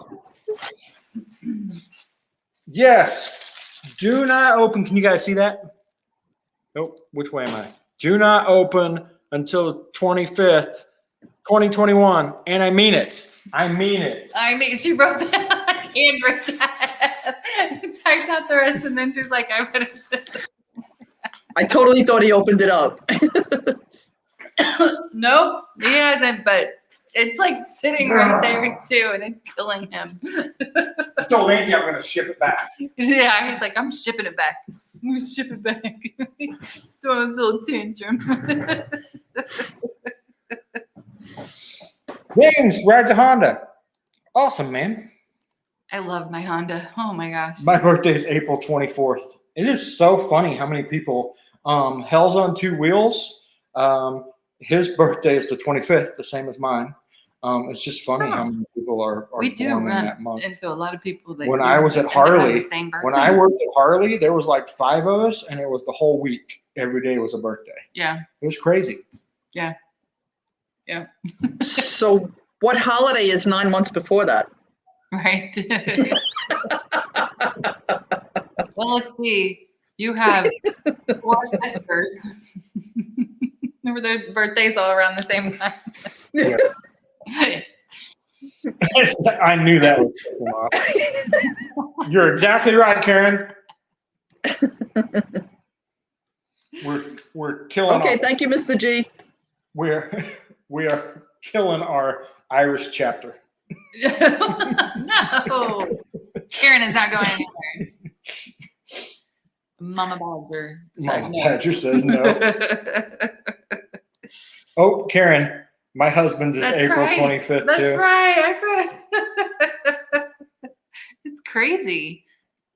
Speaker 1: Yes. Do not open. Can you guys see that? Nope. Which way am I? Do not open until 25th, 2021. And I mean it. I mean it.
Speaker 2: I mean, she wrote that. And wrote that. Typed out the rest, and then she's like, I put it.
Speaker 3: I totally thought he opened it up.
Speaker 2: Nope, he hasn't, but it's like sitting right there too, and it's killing him.
Speaker 1: I told Andy I'm going to ship it back.
Speaker 2: Yeah, he's like, I'm shipping it back. I'm going to ship it back. Throwing his little tantrum.
Speaker 1: Weems rides a Honda. Awesome, man.
Speaker 2: I love my Honda. Oh my gosh.
Speaker 1: My birthday is April 24th. It is so funny how many people, Hell's on Two Wheels, his birthday is the 25th, the same as mine. It's just funny how many people are
Speaker 2: we do
Speaker 1: born in
Speaker 2: run
Speaker 1: that month.
Speaker 2: into a lot of people that
Speaker 1: When I was at Harley, when I
Speaker 2: worked.
Speaker 1: worked at Harley, there was like 5 of us, and it was the whole week. Every day was a birthday.
Speaker 2: Yeah.
Speaker 1: It was crazy.
Speaker 2: Yeah. Yeah.
Speaker 3: So what holiday is 9 months before that?
Speaker 2: Right. Well, let's see. You have 4 sisters. Remember their birthdays all around the same time.
Speaker 1: Yeah. I knew that would piss him off. You're exactly right, Karen. We're killing.
Speaker 3: Okay, thank you, Mr. G.
Speaker 1: We are killing our Irish chapter.
Speaker 2: No, Karen is not going anywhere. Mama Badger.
Speaker 1: Mama Badger says no. Oh, Karen, my husband's is April 25th
Speaker 2: That's
Speaker 1: too.
Speaker 2: right. It's crazy.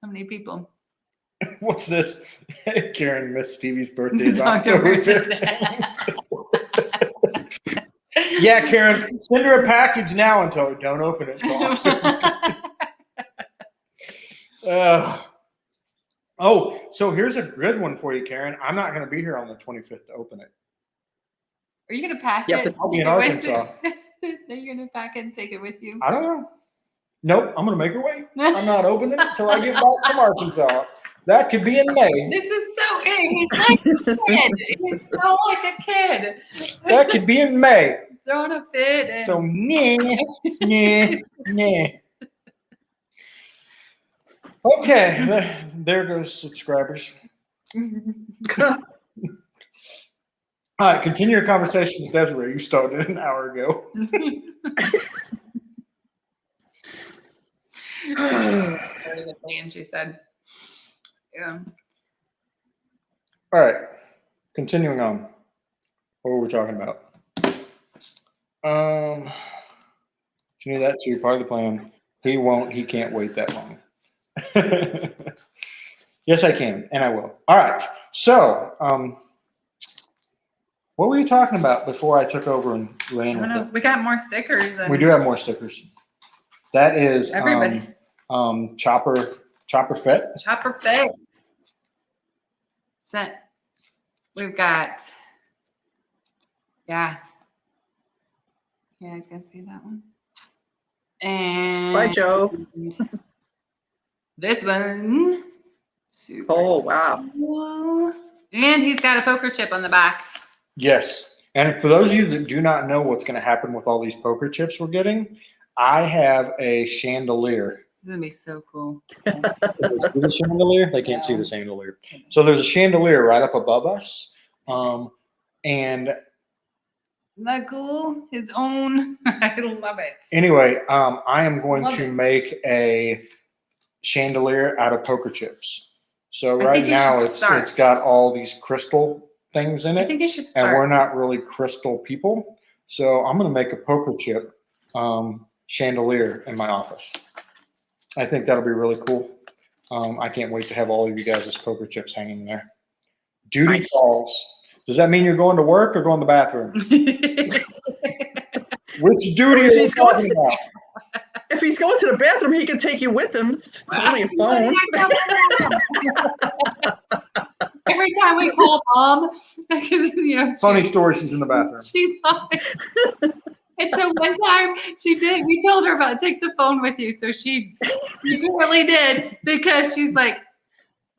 Speaker 2: How many people?
Speaker 1: What's this? Karen missed Stevie's birthday is October 15th. Yeah, Karen, send her a package now and tell her don't open it until October. Oh, so here's a good one for you, Karen. I'm not going to be here on the 25th to open it.
Speaker 2: Are you going to pack it?
Speaker 1: I'll be in Arkansas.
Speaker 2: Are you going to pack it and take it with you?
Speaker 1: I don't know. Nope, I'm going to make her wait. I'm not opening it until I get back from Arkansas. That could be in May.
Speaker 2: This is so good. He's like a kid. He's so like a kid.
Speaker 1: That could be in May.
Speaker 2: Throwing a fit. And...
Speaker 1: So, nah. Okay, there goes subscribers. All right, continue your conversation with Desiree. You started an hour ago.
Speaker 2: And she said, yeah.
Speaker 1: All right, continuing on. What were we talking about? You knew that too. Part of the plan. He can't wait that long. Yes, I can, and I will. All right. So, what were you talking about before I took over and ran with it?
Speaker 2: We got more stickers. And
Speaker 1: We do have more stickers. That is
Speaker 2: everybody.
Speaker 1: Chopper Fett.
Speaker 2: Chopper Fett. Set. We've got. Yeah. You guys can see that one. And
Speaker 3: Bye, Joe.
Speaker 2: This one. Super
Speaker 3: Oh, wow.
Speaker 2: cool. And he's got a poker chip on the back.
Speaker 1: Yes. And for those of you that do not know what's going to happen with all these poker chips we're getting, I have a chandelier.
Speaker 2: It's going to be so cool.
Speaker 1: See the chandelier? They can't see the chandelier. So there's a chandelier right up above us. And
Speaker 2: isn't that cool? His own. I love it.
Speaker 1: anyway, I am going to make a chandelier out of poker chips. So right now it's got all these crystal things in it.
Speaker 2: I think you should start.
Speaker 1: And we're not really crystal people. So I'm going to make a poker chip chandelier in my office. I think that'll be really cool. I can't wait to have all of you guys' poker chips hanging there. Duty calls. Does that mean you're going to work or going to the bathroom? Which duty are you talking about?
Speaker 3: If he's going to the bathroom, he can take you with him. It's only a phone.
Speaker 2: Every time we call Mom,
Speaker 1: funny story, she's in the bathroom.
Speaker 2: She's like, and so one time we told her about take the phone with you. So she really did, because she's like,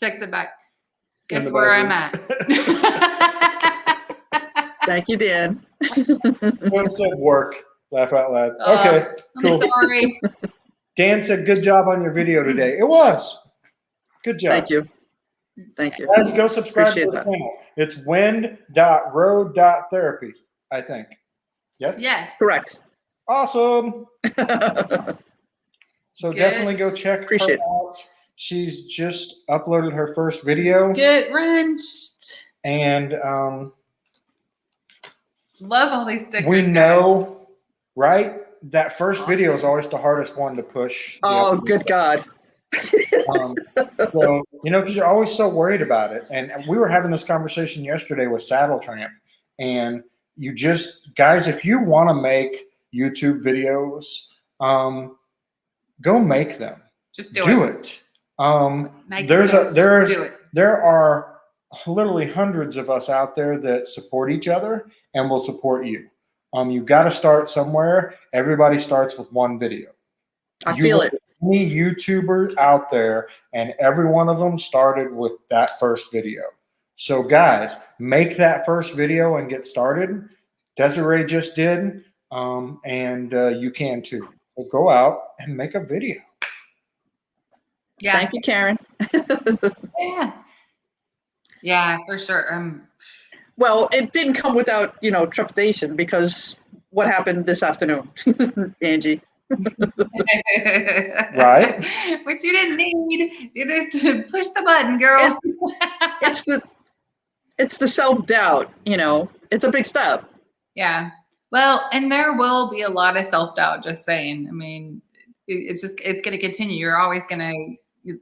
Speaker 2: text it back. Guess where I'm at.
Speaker 3: Thank you, Dan.
Speaker 1: Dan said work. Laugh out loud. Okay, cool.
Speaker 2: I'm sorry.
Speaker 1: Dan said, good job on your video today. It was. Good job.
Speaker 3: Thank you. Thank you.
Speaker 1: Guys, go subscribe to the channel. It's wind.road.therapy, I think. Yes?
Speaker 2: Yes.
Speaker 3: Correct.
Speaker 1: Awesome. So definitely go check her
Speaker 3: it.
Speaker 1: out. She's just uploaded her first video.
Speaker 2: Get wrenched.
Speaker 1: And
Speaker 2: love all these stickers.
Speaker 1: We know, right? That first video is always the hardest one to push.
Speaker 3: Oh, good God.
Speaker 1: So, because you're always so worried about it. And we were having this conversation yesterday with Saddle Tramp. And you just, guys, if you want to make YouTube videos, go make them.
Speaker 2: Just do it.
Speaker 1: There are literally hundreds of us out there that support each other and will support you. You've got to start somewhere. Everybody starts with one video.
Speaker 3: I feel it.
Speaker 1: Any YouTuber out there, and every one of them started with that first video. So guys, make that first video and get started. Desiree just did, and you can too. So go out and make a video.
Speaker 2: Yeah.
Speaker 3: Thank you, Karen.
Speaker 2: Yeah, for sure.
Speaker 3: Well, it didn't come without, trepidation, because what happened this afternoon, Angie?
Speaker 1: Right.
Speaker 2: Which you didn't need. You just push the button, girl.
Speaker 3: It's the self-doubt, it's a big step.
Speaker 2: Yeah. Well, and there will be a lot of self-doubt, just saying. I mean, it's going to continue. You're always going to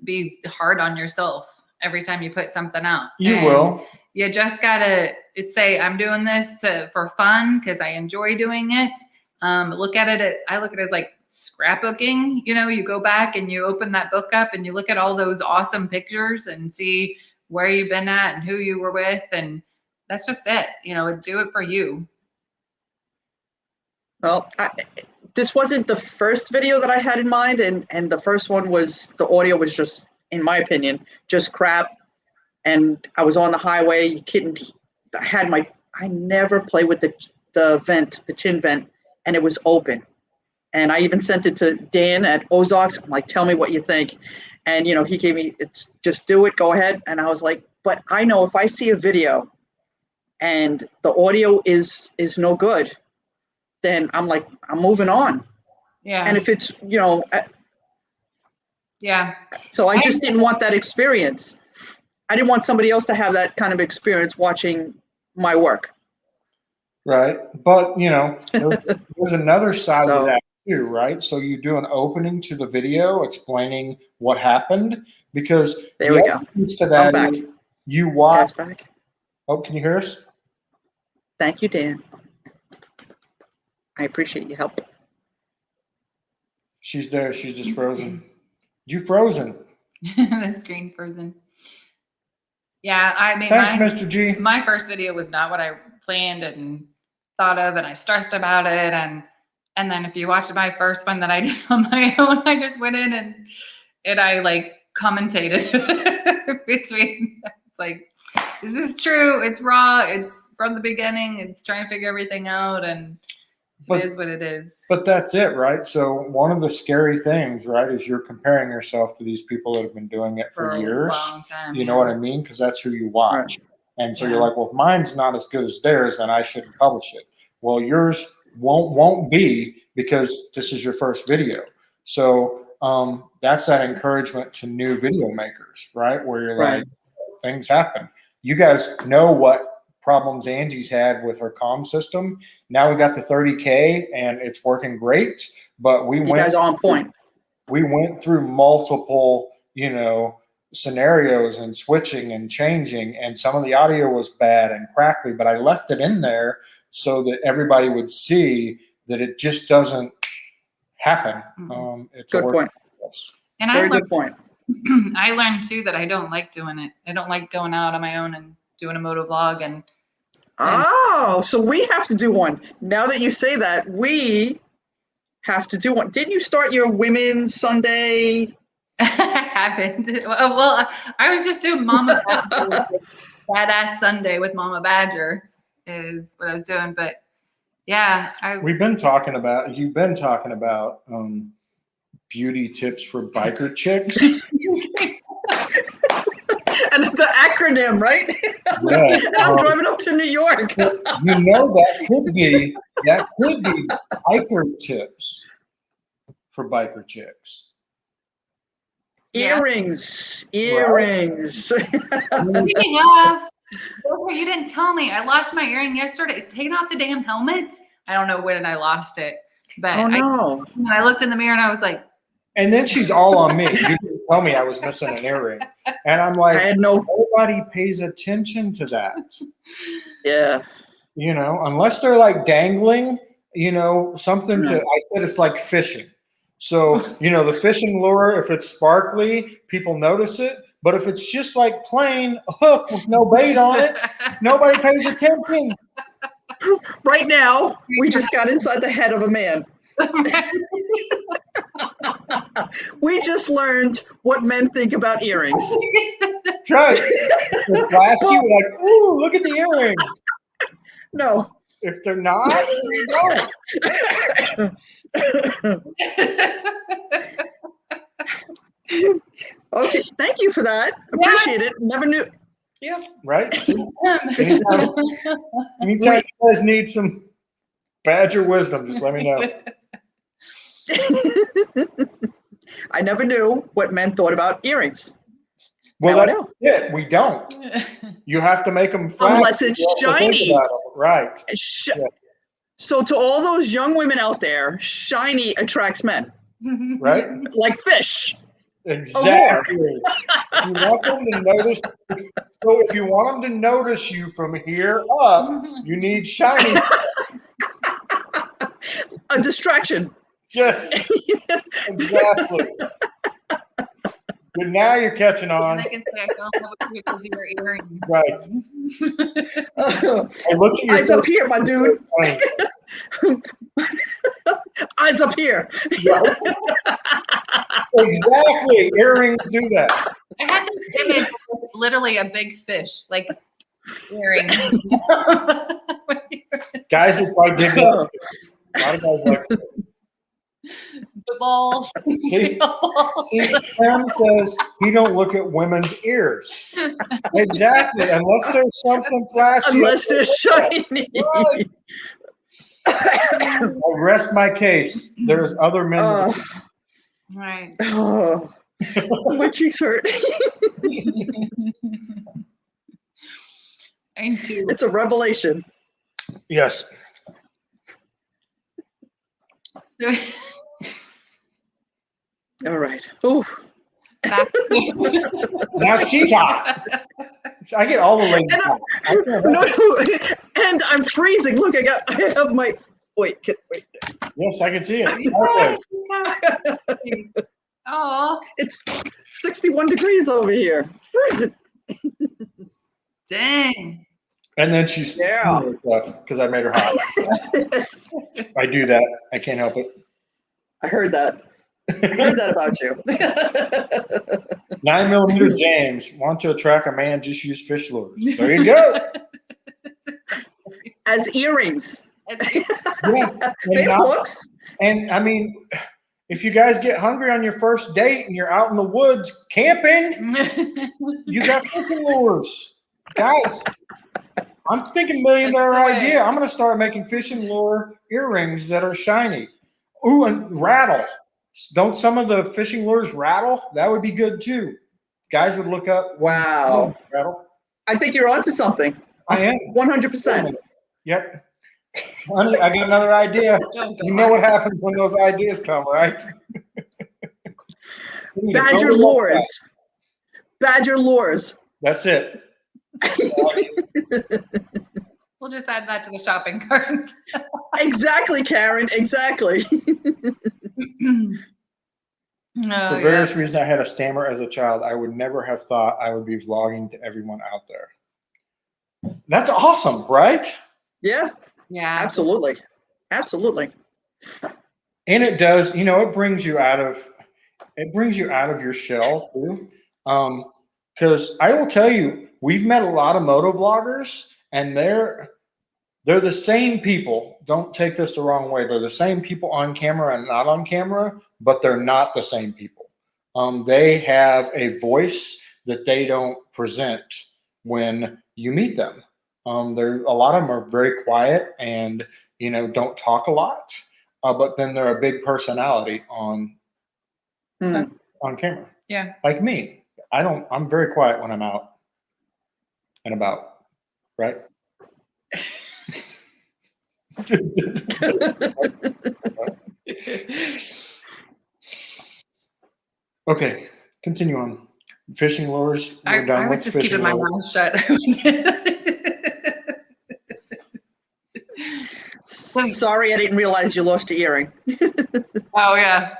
Speaker 2: be hard on yourself every time you put something out.
Speaker 1: You will.
Speaker 2: You just got to say, I'm doing this for fun because I enjoy doing it. I look at it as like scrapbooking. You go back and you open that book up and you look at all those awesome pictures and see where you've been at and who you were with. And that's just it. Do it for you.
Speaker 3: Well, this wasn't the first video that I had in mind. And the first one the audio was just, in my opinion, just crap. And I was on the highway. You kidding? I never play with the chin vent, and it was open. And I even sent it to Dan at Ozarks. I'm like, tell me what you think. And, he gave me, it's just do it, go ahead. And I was like, but I know if I see a video and the audio is no good, then I'm like, I'm moving on.
Speaker 2: Yeah.
Speaker 3: And if it's,
Speaker 2: yeah.
Speaker 3: So I just didn't want that experience. I didn't want somebody else to have that kind of experience watching my work.
Speaker 1: Right. But, there's another side of that too, right? So you do an opening to the video explaining what happened, because
Speaker 3: there we go.
Speaker 1: To that,
Speaker 3: I'm back.
Speaker 1: You watch.
Speaker 3: Back.
Speaker 1: Oh, can you hear us?
Speaker 3: Thank you, Dan. I appreciate your help.
Speaker 1: She's there. She's just frozen. You frozen?
Speaker 2: The screen's frozen. Yeah, I mean,
Speaker 1: thanks, Mr. G.
Speaker 2: My first video was not what I planned and thought of, and I stressed about it. And then if you watch my first one that I did on my own, I just went in and I like commentated between. It's like, This is true. It's raw. It's from the beginning. It's trying to figure everything out, and it is what it is.
Speaker 1: But that's it, right? So one of the scary things, right, is you're comparing yourself to these people that have been doing it for years.
Speaker 2: A long time,
Speaker 1: you know what I mean? Because that's who you watch.
Speaker 3: Right.
Speaker 1: And so you're like, well, if mine's not as good as theirs, then I shouldn't publish it. Well, yours won't be because this is your first video. So that's that encouragement to new video makers, right? Where you're like, things happen. You guys know what problems Angie's had with her comm system. Now we got the 30K and it's working great. But you
Speaker 3: guys are on point.
Speaker 1: We went through multiple, scenarios and switching and changing, and some of the audio was bad and crackly, but I left it in there so that everybody would see that it just doesn't happen. It's
Speaker 3: good point.
Speaker 2: And
Speaker 3: very good point.
Speaker 2: I learned too that I don't like doing it. I don't like going out on my own and doing a moto vlog. And
Speaker 3: so we have to do one. Now that you say that, we have to do one. Didn't you start your Women's Sunday?
Speaker 2: Happened. Well, I was just doing Mama Badger, Badass Sunday with Mama Badger is what I was doing. But yeah,
Speaker 1: you've been talking about beauty tips for biker chicks.
Speaker 3: And the acronym, right?
Speaker 1: Yeah.
Speaker 3: I'm driving up to New York.
Speaker 1: that could be biker tips for biker chicks.
Speaker 3: Earrings.
Speaker 2: Speaking of, you didn't tell me. I lost my earring yesterday. Taking off the damn helmet. I don't know when I lost it, but I looked in the mirror and I was like.
Speaker 1: And then she's all on me. You didn't tell me I was missing an earring, and I'm like, nobody pays attention to that.
Speaker 3: Yeah.
Speaker 1: Unless they're like dangling, something to. I said it's like fishing. So, the fishing lure, if it's sparkly, people notice it. But if it's just like plain hook with no bait on it, nobody pays attention.
Speaker 3: Right now, we just got inside the head of a man. We just learned what men think about earrings.
Speaker 1: Try it. Classy, like, ooh, look at the earrings.
Speaker 3: No.
Speaker 1: If they're not, they don't.
Speaker 3: Okay, thank you for that. Appreciate it. Never knew.
Speaker 2: Yeah.
Speaker 1: Right? See? Anytime you guys need some badger wisdom, just let me know.
Speaker 3: I never knew what men thought about earrings.
Speaker 1: Well, that's it. We don't. You have to make them flat.
Speaker 3: Unless it's shiny.
Speaker 1: Right.
Speaker 3: So to all those young women out there, shiny attracts men.
Speaker 1: Right?
Speaker 3: Like fish.
Speaker 1: Exactly. You want them to notice. So if you want them to notice you from here up, you need shiny.
Speaker 3: A distraction.
Speaker 1: Yes. Exactly. But now you're catching on.
Speaker 2: I can say I don't have a because your earrings.
Speaker 1: Right.
Speaker 3: Eyes up here, my dude. Eyes up here.
Speaker 1: Yeah. Exactly. Earrings do that.
Speaker 2: I had this image of literally a big fish, like earrings.
Speaker 1: Guys are quite big. A lot of guys like it.
Speaker 2: Football.
Speaker 1: See, Sam says he don't look at women's ears. Exactly, unless there's something flashy.
Speaker 3: Unless they're shiny.
Speaker 1: I rest my case. There's other men.
Speaker 2: Right.
Speaker 3: Oh, my cheeks hurt. It's a revelation.
Speaker 1: Yes.
Speaker 3: All right. Ooh.
Speaker 1: Now she's hot. I get all the ladies hot.
Speaker 3: And I'm freezing. Look, I have my wait.
Speaker 1: Yes, I can see it. Okay.
Speaker 2: Oh,
Speaker 3: it's 61 degrees over here. Freezing.
Speaker 2: Dang.
Speaker 1: And then she's because I made her hot. I do that. I can't help it.
Speaker 3: I heard that. I heard that about you.
Speaker 1: 9mm James, want to attract a man, just use fish lures. There you go.
Speaker 3: As earrings.
Speaker 1: Yeah.
Speaker 3: They have hooks.
Speaker 1: And I mean, if you guys get hungry on your first date and you're out in the woods camping, you got fishing lures. Guys, I'm thinking $1 million idea. I'm going to start making fishing lure earrings that are shiny. Ooh, and rattle. Don't some of the fishing lures rattle? That would be good too. Guys would look up.
Speaker 3: Wow.
Speaker 1: Rattle.
Speaker 3: I think you're onto something.
Speaker 1: I am.
Speaker 3: 100%.
Speaker 1: Yep. Honey, I got another idea. You know what happens when those ideas come, right?
Speaker 3: Badger lures. Badger lures.
Speaker 1: That's it.
Speaker 2: We'll just add that to the shopping cart.
Speaker 3: Exactly, Karen. Exactly.
Speaker 1: For various reasons, I had a stammer as a child. I would never have thought I would be vlogging to everyone out there. That's awesome, right?
Speaker 3: Yeah.
Speaker 2: Yeah.
Speaker 3: Absolutely. Absolutely.
Speaker 1: And it does, you know, it brings you out of your shell too. Because I will tell you, we've met a lot of moto vloggers, and they're the same people. Don't take this the wrong way. They're the same people on camera and not on camera, but they're not the same people. They have a voice that they don't present when you meet them. A lot of them are very quiet and, you know, don't talk a lot, but then they're a big personality on camera.
Speaker 2: Yeah.
Speaker 1: Like me. I'm very quiet when I'm out and about, right? Okay, continue on. Fishing lures. We're done
Speaker 2: I was
Speaker 1: with
Speaker 2: just
Speaker 1: fishing
Speaker 2: keeping my
Speaker 1: lures.
Speaker 2: mouth shut.
Speaker 3: Sorry, I didn't realize you lost your earring.
Speaker 2: Oh yeah,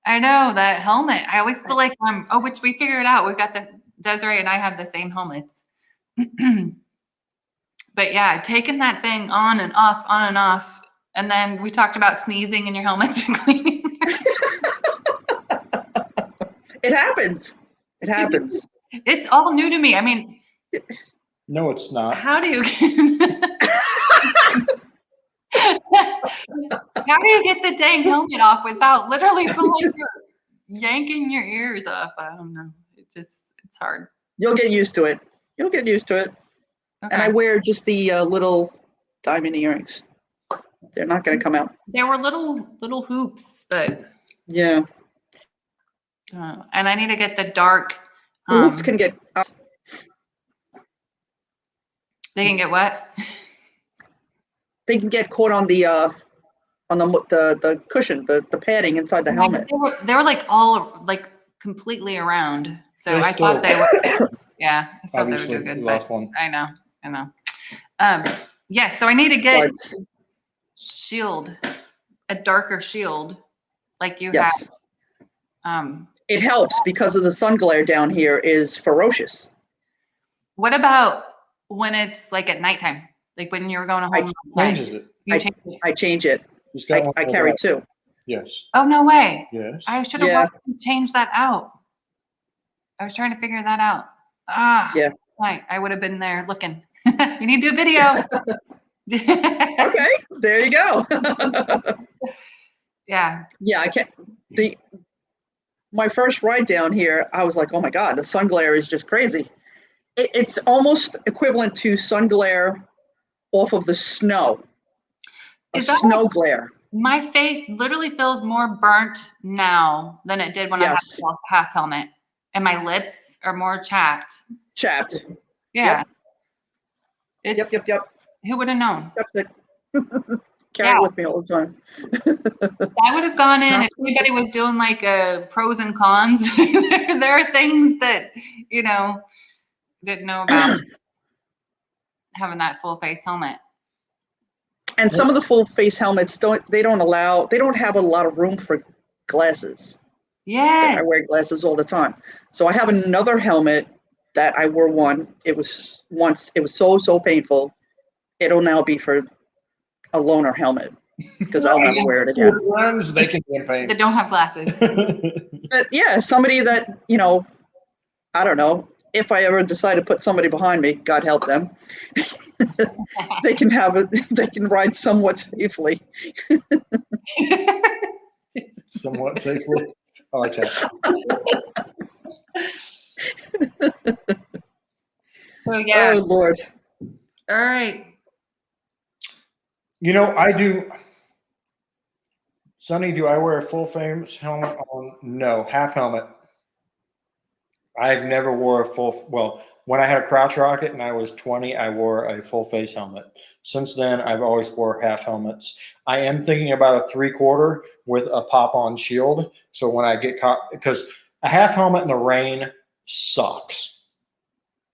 Speaker 2: I know that helmet. I always feel like which we figured out. We've got Desiree and I have the same helmets. But yeah, taking that thing on and off, and then we talked about sneezing in your helmets and cleaning.
Speaker 3: It happens. It happens.
Speaker 2: It's all new to me. I mean,
Speaker 1: No, it's not.
Speaker 2: how do you get the dang helmet off without literally feeling like you're yanking your ears off? I don't know. It's hard.
Speaker 3: You'll get used to it. You'll get used to it.
Speaker 2: Okay.
Speaker 3: And I wear just the little diamond earrings. They're not going to come out.
Speaker 2: There were little hoops, but
Speaker 3: yeah.
Speaker 2: And I need to get the dark.
Speaker 3: Hoops can get.
Speaker 2: They can get what?
Speaker 3: They can get caught on the cushion, the padding inside the helmet.
Speaker 2: They were like all like completely around. So I thought they were. Yeah, I thought
Speaker 1: Obviously,
Speaker 2: they were good.
Speaker 1: last one.
Speaker 2: I know. Yeah, so I need to get shield, a darker shield, like you have.
Speaker 3: It helps because of the sun glare down here is ferocious.
Speaker 2: What about when it's like at nighttime? Like when you're going home?
Speaker 1: Changes it.
Speaker 3: I change it. I carry two.
Speaker 1: Yes.
Speaker 2: Oh, no way.
Speaker 1: Yes.
Speaker 2: I should have changed that out. I was trying to figure that out.
Speaker 3: Yeah.
Speaker 2: Right. I would have been there looking. You need to do a video.
Speaker 3: Okay. There you go.
Speaker 2: Yeah.
Speaker 3: Yeah. I can't. My first ride down here, I was like, oh my God, the sun glare is just crazy. It's almost equivalent to sun glare off of the snow. Snow glare.
Speaker 2: My face literally feels more burnt now than it did when I had the half helmet. And my lips are more chapped.
Speaker 3: Chapped.
Speaker 2: Yeah.
Speaker 3: Yep.
Speaker 2: Who would have known?
Speaker 3: That's it. Carry it with me all the time.
Speaker 2: I would have gone in if anybody was doing like pros and cons. There are things that, didn't know about having that full face helmet.
Speaker 3: And some of the full face helmets don't have a lot of room for glasses.
Speaker 2: Yeah.
Speaker 3: So I wear glasses all the time. So I have another helmet that I wore it was so painful. It'll now be for a loaner helmet. because I'll never wear it again.
Speaker 1: Your friends, they can campaign.
Speaker 2: They don't have glasses.
Speaker 3: But yeah, somebody that, I don't know, if I ever decide to put somebody behind me, God help them, they can ride somewhat safely.
Speaker 1: Somewhat safely. I like that.
Speaker 2: So yeah.
Speaker 3: Oh Lord.
Speaker 2: All right.
Speaker 1: I do. Sonny, do I wear a full face helmet on? No, half helmet. I've never wore a well, when I had a crotch rocket and I was 20, I wore a full face helmet. Since then, I've always wore half helmets. I am thinking about a 3/4 with a pop-on shield. So when I get caught, because a half helmet in the rain sucks.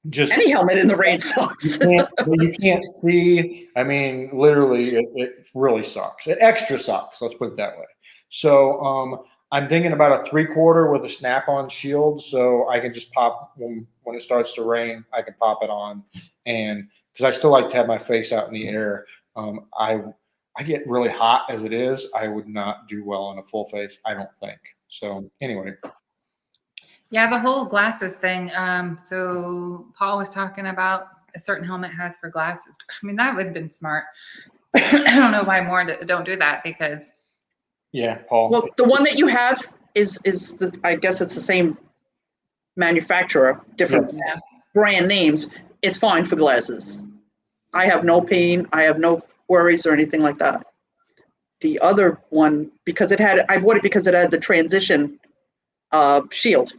Speaker 1: Just
Speaker 3: any helmet in the rain sucks.
Speaker 1: you can't see. I mean, literally, it really sucks. It extra sucks. Let's put it that way. So I'm thinking about a 3/4 with a snap-on shield, so I can just pop when it starts to rain. I can pop it on, and because I still like to have my face out in the air. I get really hot as it is. I would not do well in a full face, I don't think. So anyway.
Speaker 2: Yeah, the whole glasses thing. So Paul was talking about a certain helmet has for glasses. I mean, that would have been smart. I don't know why more don't do that because.
Speaker 1: Yeah, Paul.
Speaker 3: Well, the one that you have is I guess it's the same manufacturer, different brand names. It's fine for glasses. I have no pain. I have no worries or anything like that. The other one, I bought it because it had the transition shield.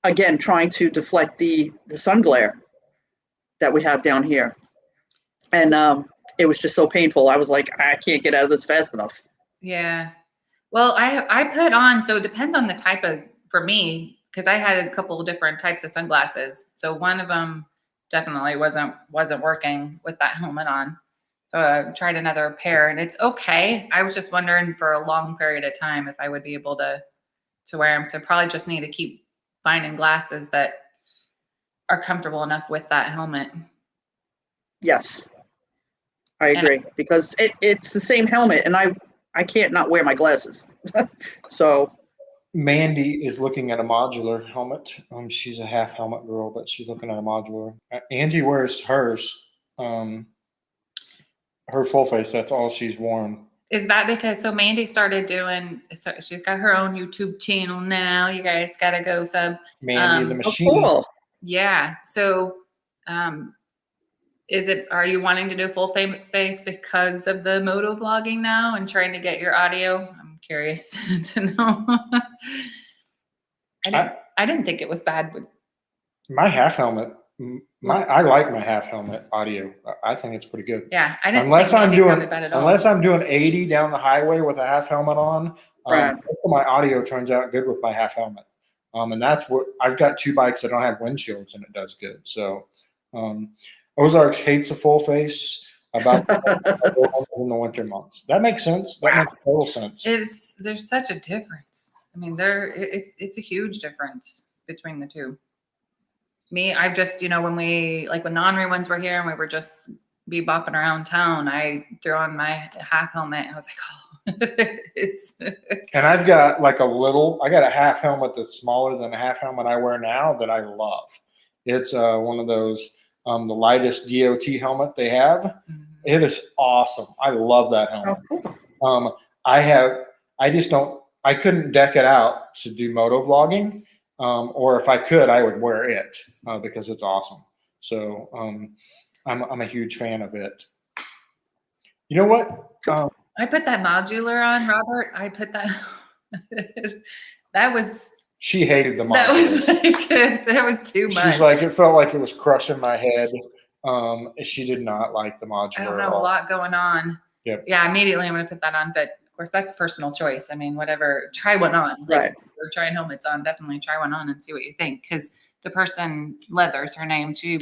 Speaker 3: Again, trying to deflect the sun glare that we have down here. And it was just so painful. I was like, I can't get out of this fast enough.
Speaker 2: Yeah. Well, I put on, so it depends on the type of, for me, because I had a couple of different types of sunglasses. So one of them definitely wasn't working with that helmet on. So I tried another pair and it's okay. I was just wondering for a long period of time if I would be able to wear them. So probably just need to keep finding glasses that are comfortable enough with that helmet.
Speaker 3: Yes, I agree, because it's the same helmet and I can't not wear my glasses. So
Speaker 1: Mandy is looking at a modular helmet. She's a half helmet girl, but she's looking at a modular. Angie wears hers, her full face. That's all she's worn.
Speaker 2: Is that because, so Mandy started doing, so she's got her own YouTube channel now. You guys got to go sub.
Speaker 1: Mandy the Machine.
Speaker 3: Oh, cool.
Speaker 2: Yeah. So are you wanting to do full face because of the moto vlogging now and trying to get your audio? I'm curious to know. I didn't think it was bad.
Speaker 1: My half helmet. I like my half helmet audio. I think it's pretty good.
Speaker 2: Yeah, I didn't.
Speaker 1: Unless I'm doing 80 down the highway with a half helmet on,
Speaker 3: right.
Speaker 1: My audio turns out good with my half helmet. And that's what I've got 2 bikes that don't have windshields, and it does good. So, Ozarks hates a full face about in the winter months. That makes sense. That makes total sense.
Speaker 2: There's such a difference. I mean, it's a huge difference between the two. Me, I've just, when when the Henri ones were here and we were just bopping around town, I threw on my half helmet. I was like, oh, it's.
Speaker 1: And I've got I got a half helmet that's smaller than the half helmet I wear now that I love. It's one of those, the lightest DOT helmet they have. Mm-hmm. It is awesome. I love that helmet. Oh, cool. I couldn't deck it out to do moto vlogging. Or if I could, I would wear it because it's awesome. So I'm a huge fan of it. You know what?
Speaker 2: I put that modular on, Robert. I put that. That was.
Speaker 1: She hated the modular.
Speaker 2: That was too much.
Speaker 1: She's like, it felt like it was crushing my head. She did not like the modular.
Speaker 2: I don't know, a lot going on.
Speaker 1: Yep.
Speaker 2: Yeah, immediately I'm going to put that on, but of course that's personal choice. I mean, whatever. Try one on.
Speaker 3: Right.
Speaker 2: We're trying helmets on. Definitely try one on and see what you think. Because the person, Leather's her name, she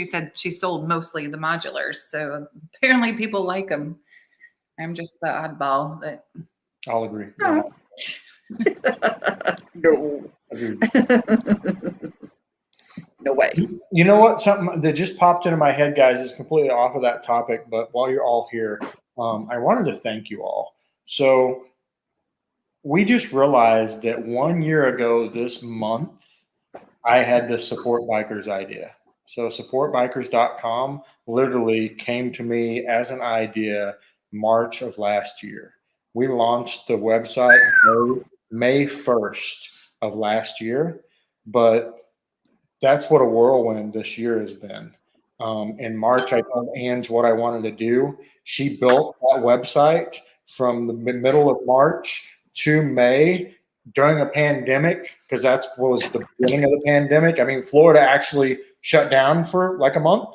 Speaker 2: said she sold mostly the modulars. So apparently people like them. I'm just the oddball. But
Speaker 1: I'll agree.
Speaker 3: No. No. No way.
Speaker 1: You know what? Something that just popped into my head, guys, is completely off of that topic. But while you're all here, I wanted to thank you all. So we just realized that 1 year ago this month, I had the Support Bikers idea. So supportbikers.com literally came to me as an idea March of last year. We launched the website May 1st of last year, but that's what a whirlwind this year has been. In March, I told Ange what I wanted to do. She built that website from the middle of March to May during a pandemic, because that was the beginning of the pandemic. I mean, Florida actually shut down for like a month.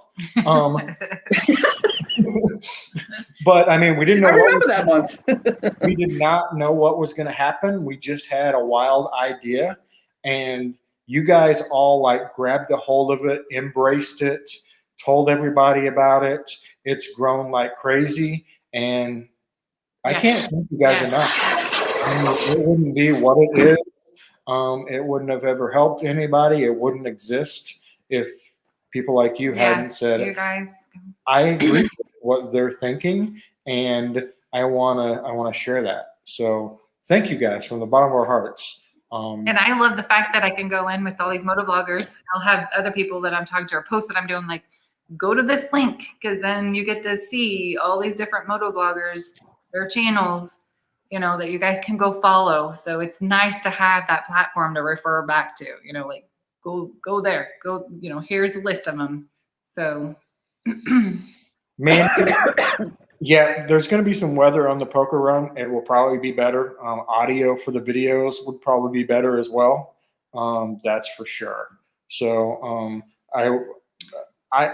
Speaker 1: But I mean, we didn't know.
Speaker 3: I remember that month.
Speaker 1: We did not know what was going to happen. We just had a wild idea, and you guys all like grabbed the hold of it, embraced it, told everybody about it. It's grown like crazy, and I can't thank you guys enough. It wouldn't be what it is. It wouldn't have ever helped anybody. It wouldn't exist if people like you hadn't said,
Speaker 2: you guys.
Speaker 1: I agree with what they're thinking, and I wanna share that. So thank you guys from the bottom of our hearts.
Speaker 2: And I love the fact that I can go in with all these motovloggers. I'll have other people that I'm talking to or posts that I'm doing, like, go to this link, because then you get to see all these different motovloggers, their channels, you know, that you guys can go follow. So it's nice to have that platform to refer back to, you know, like go there, go, you know, here's a list of them. So
Speaker 1: man, yeah, there's going to be some weather on the poker run. It will probably be better. Audio for the videos would probably be better as well. That's for sure. So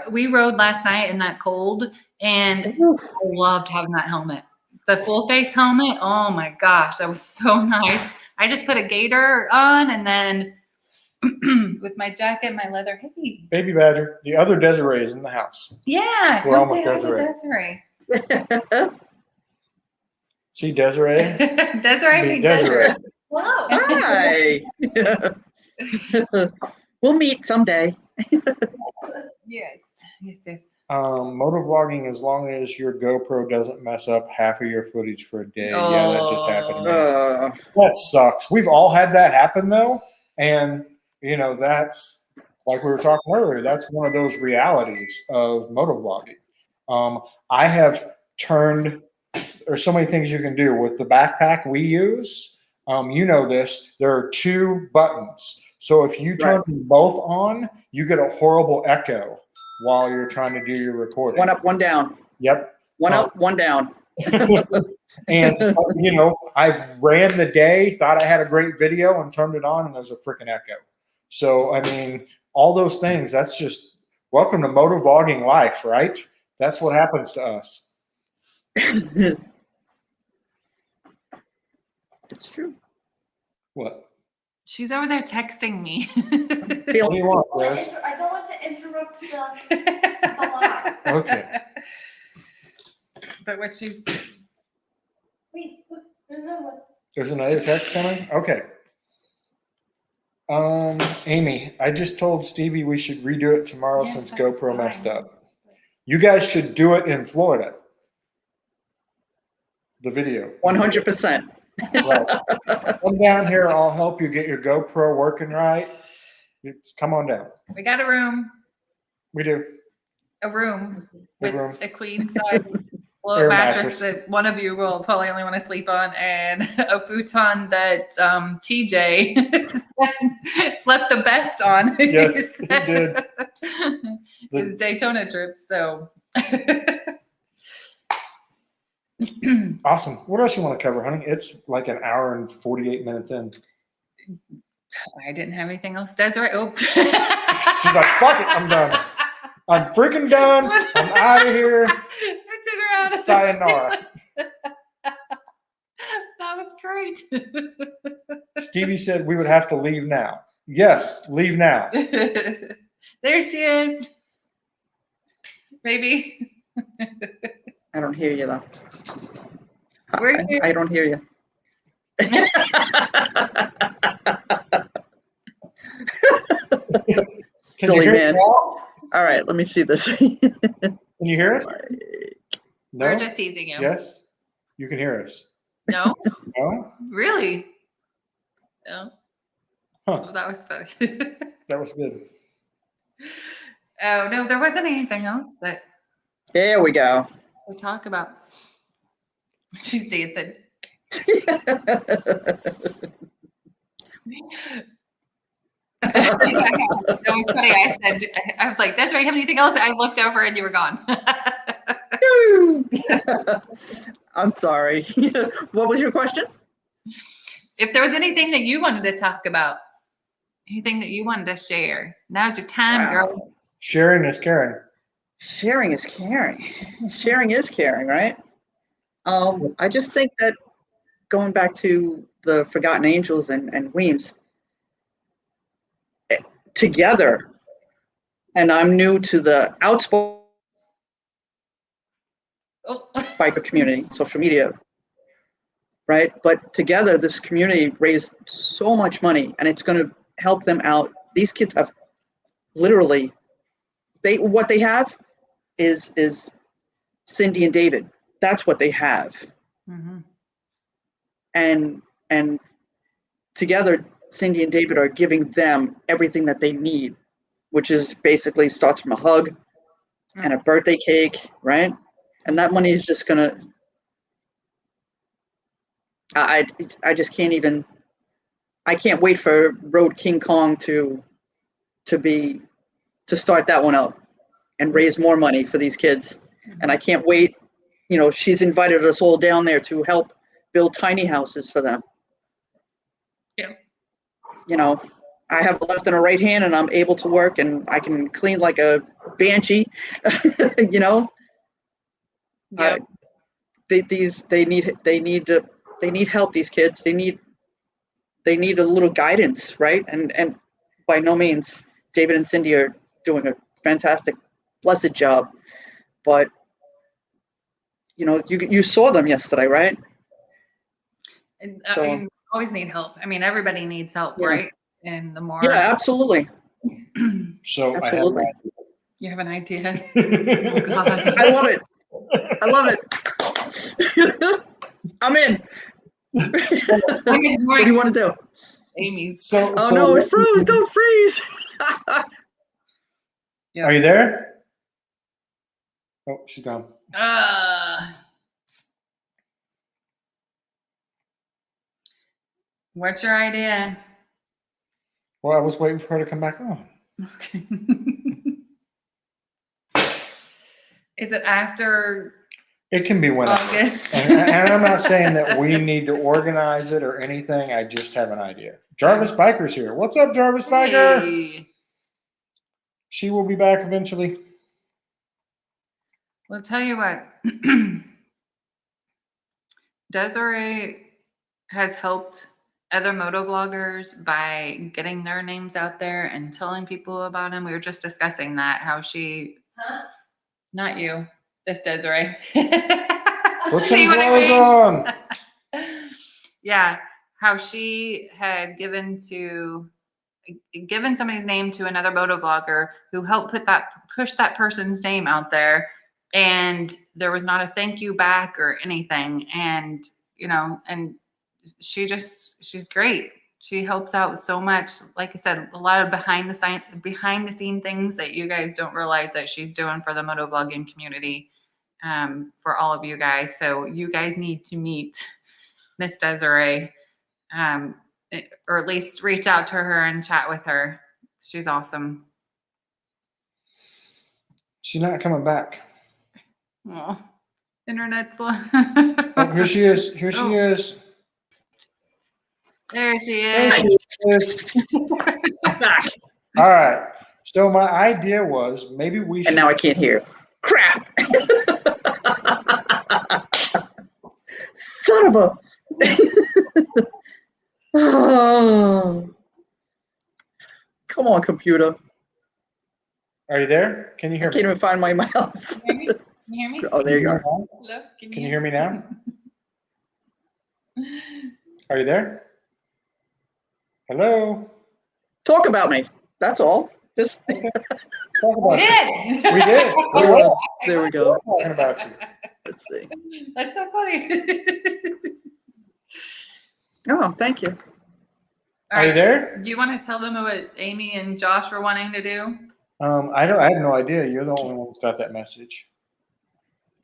Speaker 2: we rode last night in that cold, and I loved having that helmet. The full face helmet, oh my gosh, that was so nice. I just put a gator on, and then with my jacket, my leather hoodie.
Speaker 1: Baby Badger, the other Desiree is in the house.
Speaker 2: Yeah,
Speaker 1: We're
Speaker 2: come
Speaker 1: all
Speaker 2: say
Speaker 1: with
Speaker 2: hi to Desiree.
Speaker 1: See Desiree?
Speaker 2: Desiree, Desiree.
Speaker 4: Hello.
Speaker 3: Hi. We'll meet someday.
Speaker 2: Yes.
Speaker 1: Motovlogging, as long as your GoPro doesn't mess up half of your footage for a day. Yeah, that just happened to me. That sucks. We've all had that happen though. And you know, that's like we were talking earlier, that's one of those realities of motovlogging. I have turned, there's so many things you can do with the backpack we use. You know this, there are 2 buttons. So if you turn them both on, you get a horrible echo while you're trying to do your recording.
Speaker 3: 1 up, 1 down.
Speaker 1: Yep.
Speaker 3: 1 up, 1 down.
Speaker 1: And you know, I've ran the day, thought I had a great video, and turned it on, and there's a freaking echo. So I mean, all those things. That's just welcome to motovlogging life, right? That's what happens to us.
Speaker 3: It's true.
Speaker 1: What?
Speaker 2: She's over there texting me.
Speaker 1: What do you want, Liz?
Speaker 4: I don't want to interrupt the live.
Speaker 1: Okay.
Speaker 2: But what she's
Speaker 4: Wait, there's no one.
Speaker 1: There's another text coming? Okay. Amy, I just told Stevie we should redo it tomorrow since GoPro messed up. You guys should do it in Florida. The video.
Speaker 3: 100%.
Speaker 1: Right. Come down here. I'll help you get your GoPro working right. Come on down.
Speaker 2: we got a room.
Speaker 1: We do.
Speaker 2: A room with
Speaker 1: room.
Speaker 2: a queen size
Speaker 1: Air
Speaker 2: mattress
Speaker 1: mattress.
Speaker 2: that one of you will probably only want to sleep on, and a futon that TJ slept the best on.
Speaker 1: Yes, he did.
Speaker 2: His Daytona trip. So
Speaker 1: Awesome. What else you want to cover, honey? It's like an hour and 48 minutes in.
Speaker 2: I didn't have anything else. Desiree, oh.
Speaker 1: She's like, fuck it, I'm done. I'm freaking done. I'm out of here. Sayonara.
Speaker 2: That was great.
Speaker 1: Stevie said we would have to leave now. Yes, leave now.
Speaker 2: There she is. Maybe.
Speaker 3: I don't hear you though.
Speaker 2: We're here.
Speaker 3: I don't hear you.
Speaker 1: Can
Speaker 3: Silly
Speaker 1: you hear
Speaker 3: man.
Speaker 1: me now?
Speaker 3: All right, let me see this.
Speaker 1: Can you hear us? No.
Speaker 2: We're just teasing you.
Speaker 1: Yes. You can hear us.
Speaker 2: No?
Speaker 1: No.
Speaker 2: Really? No.
Speaker 1: Huh.
Speaker 2: Oh, that was funny.
Speaker 1: That was good.
Speaker 2: Oh, no, there wasn't anything else that
Speaker 3: There we go.
Speaker 2: to talk about. She's dancing. That was funny. I was like, Desiree, have anything else? I looked over and you were gone.
Speaker 3: I'm sorry. What was your question?
Speaker 2: If there was anything that you wanted to talk about, anything that you wanted to share, now's your time, girl.
Speaker 1: Sharing is caring.
Speaker 3: Sharing is caring. Sharing is caring, right? I just think that going back to the Forgotten Angels and Weems, together, and I'm new to the outspoken
Speaker 2: Oh.
Speaker 3: biker community, social media, right? But together, this community raised so much money, and it's going to help them out. These kids have literally, what they have is Cindy and David. That's what they have.
Speaker 2: Mm-hmm.
Speaker 3: And together, Cindy and David are giving them everything that they need, which is basically starts from a hug and a birthday cake, right? And that money is just gonna. I just can't even. I can't wait for Road King Kong to start that one out and raise more money for these kids. And I can't wait. You know, she's invited us all down there to help build tiny houses for them.
Speaker 2: Yeah.
Speaker 3: You know, I have a left and a right hand, and I'm able to work, and I can clean like a banshee. You know,
Speaker 2: Yep.
Speaker 3: they need help. These kids, they need a little guidance, right? And by no means, David and Cindy are doing a fantastic, blessed job, but you know, you saw them yesterday, right?
Speaker 2: And,
Speaker 3: So-
Speaker 2: I always need help. I mean, everybody needs help,
Speaker 3: Yeah.
Speaker 2: right? And the more
Speaker 3: Yeah, absolutely.
Speaker 1: So
Speaker 3: Absolutely.
Speaker 2: you have an idea.
Speaker 1: I
Speaker 2: Oh,
Speaker 1: have
Speaker 2: God.
Speaker 3: I love it. I love it. I'm in. What do you want to do?
Speaker 2: Amy's.
Speaker 1: So,
Speaker 3: Oh no, it froze. Don't freeze.
Speaker 2: Yeah.
Speaker 1: Are you there? Oh, she's gone.
Speaker 2: What's your idea?
Speaker 1: Well, I was waiting for her to come back on.
Speaker 2: Okay. Is it after
Speaker 1: It can be whenever.
Speaker 2: August?
Speaker 1: And I'm not saying that we need to organize it or anything. I just have an idea. Jarvis Biker's here. What's up, Jarvis Biker?
Speaker 2: Hey.
Speaker 1: She will be back eventually.
Speaker 2: Well, tell you what. Desiree has helped other motovloggers by getting their names out there and telling people about them. We were just discussing that, how she, not you, this Desiree.
Speaker 1: Put
Speaker 2: See
Speaker 1: some
Speaker 2: what I
Speaker 1: clothes
Speaker 2: mean?
Speaker 1: on.
Speaker 2: Yeah, how she had given somebody's name to another motovlogger who helped push that person's name out there, and there was not a thank you back or anything. And you know, and she's great. She helps out so much. Like I said, a lot of behind the scene things that you guys don't realize that she's doing for the motovlogging community, for all of you guys. So you guys need to meet Miss Desiree, or at least reach out to her and chat with her. She's awesome.
Speaker 1: She's not coming back.
Speaker 2: Oh, internet's low.
Speaker 1: Oh, here she is. Here she
Speaker 2: Oh.
Speaker 1: is.
Speaker 2: There she
Speaker 1: There
Speaker 2: is.
Speaker 1: she is.
Speaker 3: Back.
Speaker 1: All right. So my idea was maybe we should.
Speaker 3: And now I can't hear. Crap. Son of a. Oh. Come on, computer.
Speaker 1: Are you there? Can you
Speaker 3: I
Speaker 1: hear
Speaker 3: can't
Speaker 1: me?
Speaker 3: even find my mouse.
Speaker 2: Can you hear me?
Speaker 3: Oh, there you are.
Speaker 2: Hello?
Speaker 1: Can you hear me now? Are you there? Hello?
Speaker 3: Talk about me. That's all. Just
Speaker 1: Talk
Speaker 2: We
Speaker 1: about you.
Speaker 2: did.
Speaker 1: We did.
Speaker 3: there we go.
Speaker 1: Talking about you.
Speaker 3: Let's see.
Speaker 2: That's so funny.
Speaker 3: Oh, thank you.
Speaker 2: All
Speaker 1: Are you
Speaker 2: right.
Speaker 1: there?
Speaker 2: Do you want to tell them what Amy and Josh were wanting to do?
Speaker 1: I have no idea. You're the only one that's got that message.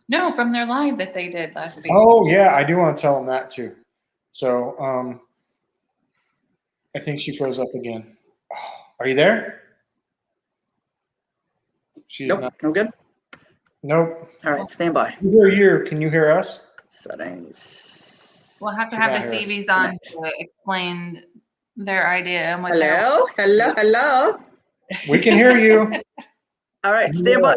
Speaker 2: No, from their live that they did last week.
Speaker 1: Oh yeah, I do want to tell them that too. So I think she froze up again. Are you there? She's
Speaker 3: Nope,
Speaker 1: not.
Speaker 3: no good.
Speaker 1: Nope.
Speaker 3: All right, stand by.
Speaker 1: We're here. Can you hear us?
Speaker 3: Settings.
Speaker 2: We'll have to
Speaker 1: She's
Speaker 2: have
Speaker 1: not
Speaker 2: the
Speaker 1: here.
Speaker 2: Stevies on to explain their idea and what
Speaker 3: Hello, hello, hello.
Speaker 1: We can hear you.
Speaker 3: All right, stand by.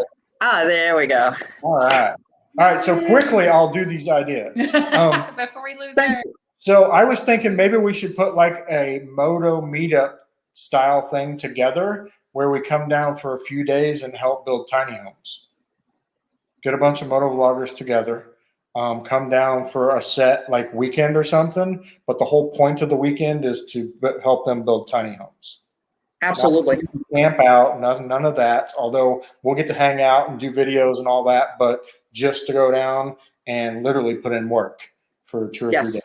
Speaker 3: There we go.
Speaker 1: All right. All right. So quickly, I'll do these ideas.
Speaker 2: before we lose
Speaker 3: Thank
Speaker 2: her.
Speaker 3: you.
Speaker 1: So I was thinking maybe we should put like a moto meetup style thing together where we come down for a few days and help build tiny homes. Get a bunch of moto vloggers together, come down for a set like weekend or something. But the whole point of the weekend is to help them build tiny homes.
Speaker 3: Absolutely.
Speaker 1: Not camp out, none of that. Although we'll get to hang out and do videos and all that, but just to go down and literally put in work for 2 or 3
Speaker 3: Yes.
Speaker 1: days.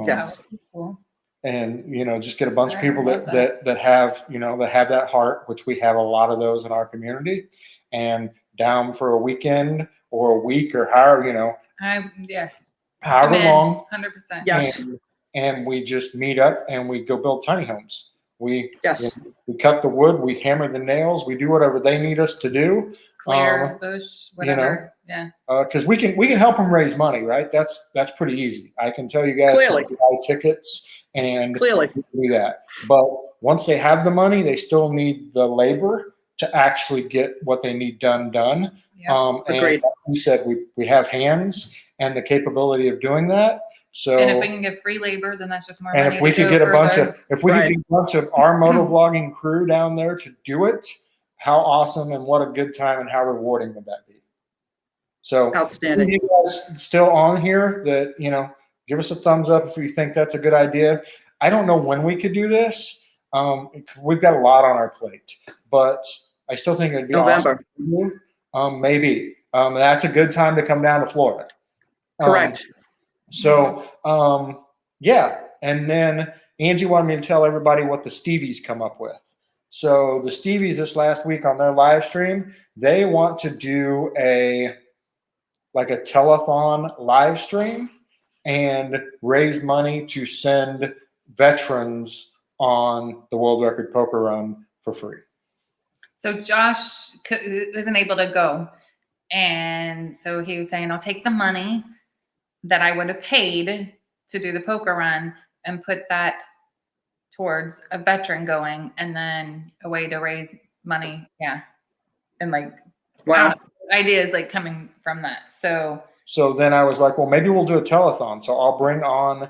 Speaker 3: Yes.
Speaker 2: Cool.
Speaker 1: And just get a bunch of
Speaker 2: I
Speaker 1: people
Speaker 2: love
Speaker 1: that have that have that heart, which we have a lot of those in our community, and down for a weekend or a week or however
Speaker 2: Yes.
Speaker 1: however long.
Speaker 2: 100%.
Speaker 3: Yes.
Speaker 1: And we just meet up and we go build tiny homes. We
Speaker 3: Yes.
Speaker 1: we cut the wood, we hammer the nails, we do whatever they need us to do.
Speaker 2: Clear bush, whatever. Yeah.
Speaker 1: Because we can help them raise money, right? That's pretty easy. I can tell you guys
Speaker 3: Clearly.
Speaker 1: to buy tickets and
Speaker 3: Clearly.
Speaker 1: do that. But once they have the money, they still need the labor to actually get what they need done.
Speaker 2: Yeah.
Speaker 3: Agreed.
Speaker 1: And like we said, we have hands and the capability of doing that. So
Speaker 2: And if we can get free labor, then that's just more
Speaker 1: and
Speaker 2: money.
Speaker 1: if we
Speaker 2: to
Speaker 1: could
Speaker 2: go
Speaker 1: get a
Speaker 2: for
Speaker 1: bunch
Speaker 2: the-
Speaker 1: of if we
Speaker 3: Right.
Speaker 1: could get a bunch of our moto vlogging crew down there to do it, how awesome and what a good time and how rewarding would that be? So
Speaker 3: Outstanding.
Speaker 1: you guys still on here that give us a thumbs up if you think that's a good idea. I don't know when we could do this. We've got a lot on our plate, but I still think it'd be
Speaker 3: November.
Speaker 1: awesome. Maybe that's a good time to come down to Florida.
Speaker 3: Correct.
Speaker 1: Yeah. And then Angie wanted me to tell everybody what the Stevies come up with. So the Stevies this last week on their live stream, they want to do a telethon live stream and raise money to send veterans on the World Record Poker Run for free.
Speaker 2: So Josh isn't able to go. And so he was saying, I'll take the money that I would have paid to do the poker run and put that towards a veteran going and then a way to raise money. Yeah. And
Speaker 3: Wow.
Speaker 2: ideas coming from that. So
Speaker 1: then I was like, well, maybe we'll do a telethon. So I'll bring on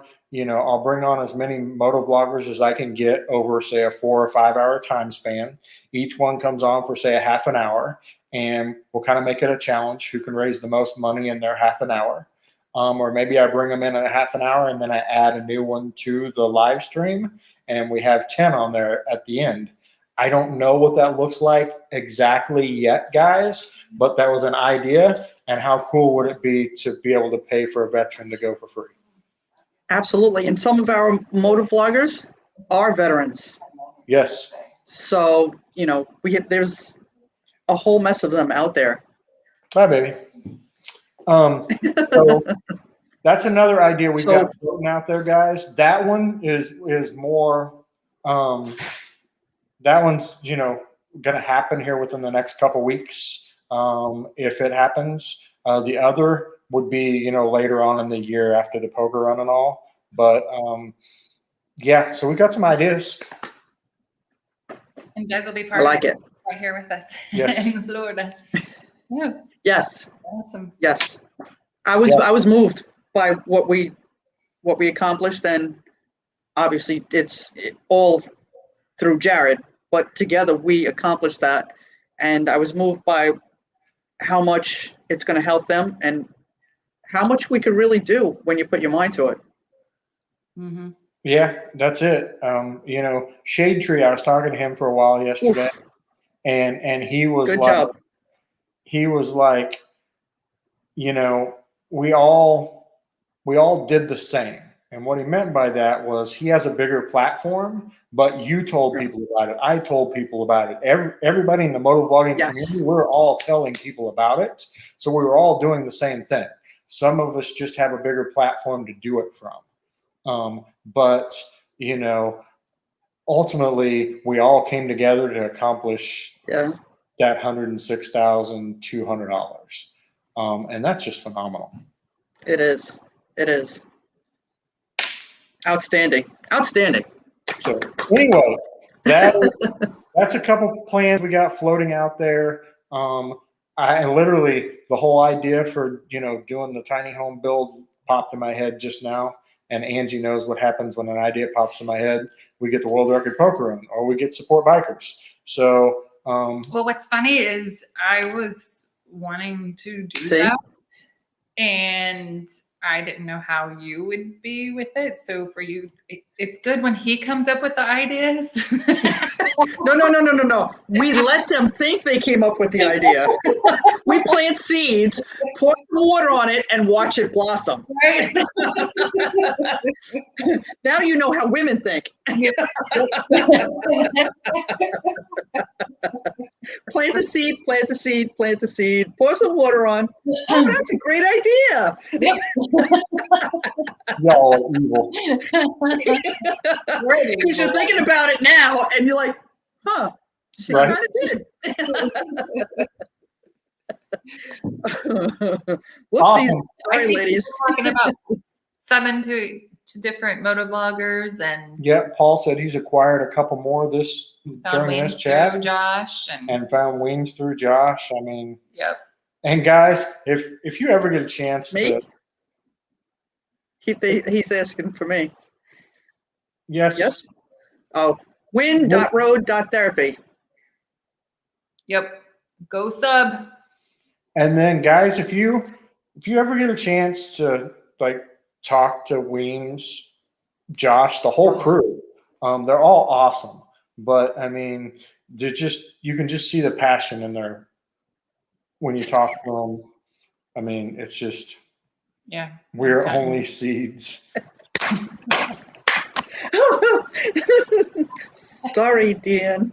Speaker 1: as many moto vloggers as I can get over, say, a 4 or 5 hour time span. Each one comes on for, say, a half an hour, and we'll kind of make it a challenge who can raise the most money in their half an hour. Or maybe I bring them in a half an hour and then I add a new one to the live stream, and we have 10 on there at the end. I don't know what that looks like exactly yet, guys, but that was an idea. And how cool would it be to be able to pay for a veteran to go for free?
Speaker 3: Absolutely. And some of our motor vloggers are veterans.
Speaker 1: Yes.
Speaker 3: So, there's a whole mess of them out there.
Speaker 1: Bye, baby. So that's another idea we've got floating out there, guys. That one is more. That one's going to happen here within the next couple weeks. If it happens, the other would be later on in the year after the poker run and all. But yeah, so we got some ideas.
Speaker 2: and guys will be part
Speaker 3: I like
Speaker 2: of
Speaker 3: it.
Speaker 2: right here with us
Speaker 1: Yes.
Speaker 2: in Florida. Yeah.
Speaker 3: Yes.
Speaker 2: Awesome.
Speaker 3: Yes. I was moved by what we accomplished, and obviously it's all through Jared, but together we accomplished that, and I was moved by how much it's going to help them and how much we could really do when you put your mind to it.
Speaker 2: Mm-hmm.
Speaker 1: Yeah, that's it. Shade Tree, I was talking to him for a while yesterday.
Speaker 3: Oof.
Speaker 1: And he was
Speaker 3: Good
Speaker 1: like,
Speaker 3: job.
Speaker 1: he was like, you know, we all did the same. And what he meant by that was he has a bigger platform, but you told people about it. I told people about it. Everybody in the motovlogging community, we're all telling people about it. So we were all doing the same thing. Some of us just have a bigger platform to do it from. But, you know, ultimately, we all came together to accomplish that $106,200. And that's just phenomenal.
Speaker 3: It is. It is. Outstanding. Outstanding.
Speaker 1: So anyway, that's a couple of plans we got floating out there. And literally the whole idea for, you know, doing the tiny home build popped in my head just now. And Angie knows what happens when an idea pops in my head. We get the world record poker run, or we get support bikers. So,
Speaker 2: well, what's funny is I was wanting to do that, and I didn't know how you would be with it. So for you, it's good when he comes up with the ideas.
Speaker 3: No. We let them think they came up with the idea. We plant seeds, pour some water on it, and watch it blossom.
Speaker 2: Right.
Speaker 3: Now you know how women think. Plant the seed, plant the seed, plant the seed, pour some water on. Oh, that's a great idea.
Speaker 1: y'all are evil.
Speaker 3: Because you're thinking about it now, and you're like, huh, she kind of did. Whoopsies.
Speaker 1: Awesome.
Speaker 3: Sorry, ladies.
Speaker 2: Talking about 7 to different motovloggers, and
Speaker 1: Paul said he's acquired a couple more during this chat.
Speaker 2: Josh
Speaker 1: and found Weems through Josh. I mean,
Speaker 2: yep.
Speaker 1: And guys, if you ever get a chance to,
Speaker 3: he's asking for me.
Speaker 1: Yes.
Speaker 3: Oh, win.road.therapy.
Speaker 2: Yep. Go sub.
Speaker 1: And then guys, if you ever get a chance to like talk to Weems, Josh, the whole crew, they're all awesome. But I mean, you can just see the passion in there when you talk to them. I mean, it's just, we're only seeds.
Speaker 3: Sorry, Dan.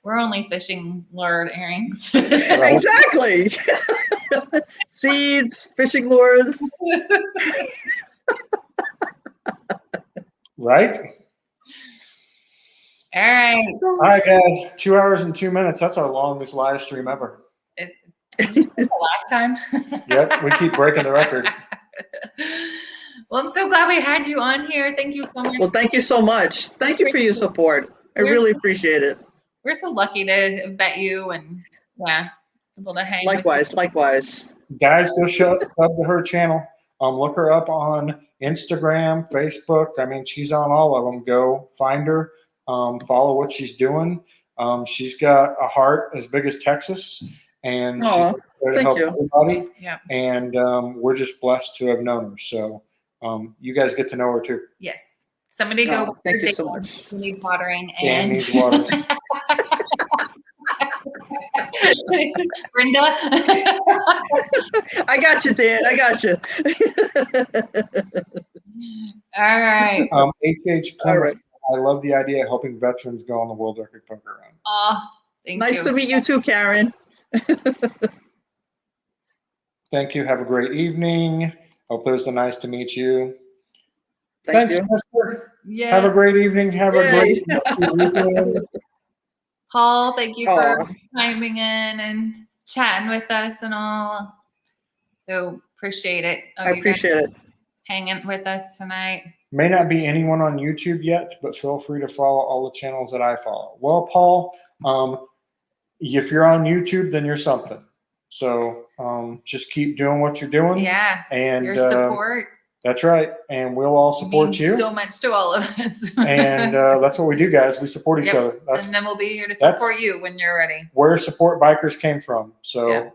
Speaker 2: We're only fishing lure earrings.
Speaker 3: Exactly. Seeds, fishing lures.
Speaker 1: Right? All right, guys. 2 hours and 2 minutes. That's our longest live stream ever.
Speaker 2: The last time.
Speaker 1: Yep, we keep breaking the record.
Speaker 2: Well, I'm so glad we had you on here. Thank you so much.
Speaker 3: Well, thank you so much. Thank you for your support. I really appreciate it.
Speaker 2: We're so lucky to have met you, and able to hang.
Speaker 3: Likewise.
Speaker 1: Guys, go sub to her channel. Look her up on Instagram, Facebook. I mean, she's on all of them. Go find her. Follow what she's doing. She's got a heart as big as Texas, and she's there to help everybody.
Speaker 2: Yeah.
Speaker 1: And we're just blessed to have known her. So you guys get to know her too.
Speaker 2: Yes. Somebody go.
Speaker 3: Thank you so much.
Speaker 2: Who needs watering?
Speaker 1: Dan needs waters.
Speaker 2: Brenda.
Speaker 3: I got you, Dan. I got you.
Speaker 2: All right.
Speaker 1: HH Plymouth, I love the idea of helping veterans go on the world record poker run.
Speaker 2: Oh, thank you.
Speaker 3: Nice to meet you too, Karen.
Speaker 1: Thank you. Have a great evening. Hope Thursday nice to meet you.
Speaker 3: Thanks,
Speaker 1: Esther.
Speaker 2: Yes.
Speaker 1: Have a great evening. Have a great weekend.
Speaker 2: Paul, thank you for chiming in and chatting with us and all. So appreciate it.
Speaker 3: I appreciate it.
Speaker 2: Hanging with us tonight.
Speaker 1: May not be anyone on YouTube yet, but feel free to follow all the channels that I follow. Well, Paul, if you're on YouTube, then you're something. So just keep doing what you're doing.
Speaker 2: Yeah.
Speaker 1: And
Speaker 2: your support.
Speaker 1: That's right. And we'll all support you.
Speaker 2: So much to all of us.
Speaker 1: And that's what we do, guys. We support each other.
Speaker 2: And then we'll be here to support you when you're ready.
Speaker 1: Where support bikers came from. So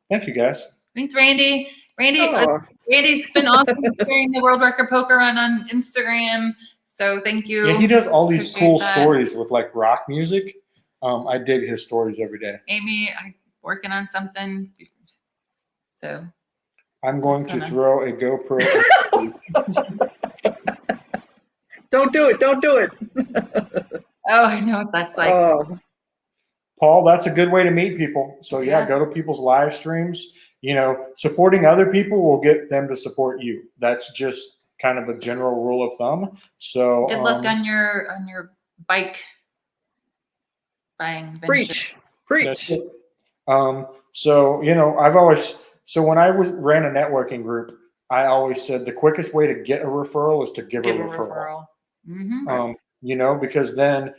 Speaker 1: thank you, guys.
Speaker 2: Thanks, Randy. Randy's been awesome sharing the world record poker run on Instagram. So thank you.
Speaker 1: Yeah, he does all these cool stories with like rock music. I dig his stories every day.
Speaker 2: Amy, I'm working on something. So
Speaker 1: I'm going
Speaker 2: That's
Speaker 1: to
Speaker 2: gonna-
Speaker 1: throw a GoPro.
Speaker 3: Don't do it. Don't do it.
Speaker 2: oh, I know what that's like.
Speaker 3: Oh,
Speaker 1: Paul, that's a good way to meet people. So yeah,
Speaker 2: Yeah.
Speaker 1: go to people's live streams. You know, supporting other people will get them to support you. That's just kind of a general rule of thumb. So
Speaker 2: Good luck on your bike buying venture.
Speaker 3: preach.
Speaker 1: that's
Speaker 3: Preach.
Speaker 1: it. So you know, so when I ran a networking group, I always said the quickest way to get a referral is to give a
Speaker 2: Give a
Speaker 1: referral.
Speaker 2: referral. Mm-hmm.
Speaker 1: You know, because then,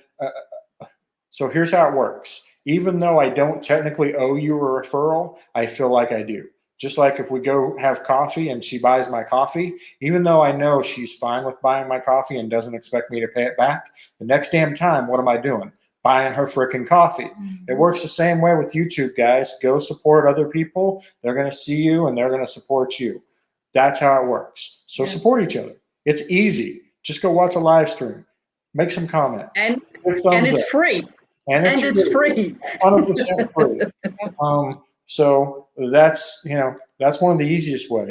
Speaker 1: so here's how it works. Even though I don't technically owe you a referral, I feel like I do. Just like if we go have coffee and she buys my coffee, even though I know she's fine with buying my coffee and doesn't expect me to pay it back, the next damn time, what am I doing? Buying her freaking coffee.
Speaker 2: Mm-hmm.
Speaker 1: It works the same way with YouTube, guys. Go support other people. They're going to see you and they're going to support you. That's how it works. So
Speaker 2: Yeah.
Speaker 1: support each other. It's easy. Just go watch a live stream. Make some comments.
Speaker 3: And
Speaker 1: Give thumbs
Speaker 3: it's
Speaker 1: up.
Speaker 3: free.
Speaker 1: And
Speaker 3: It's free.
Speaker 1: 100% free. So that's one of the easiest way.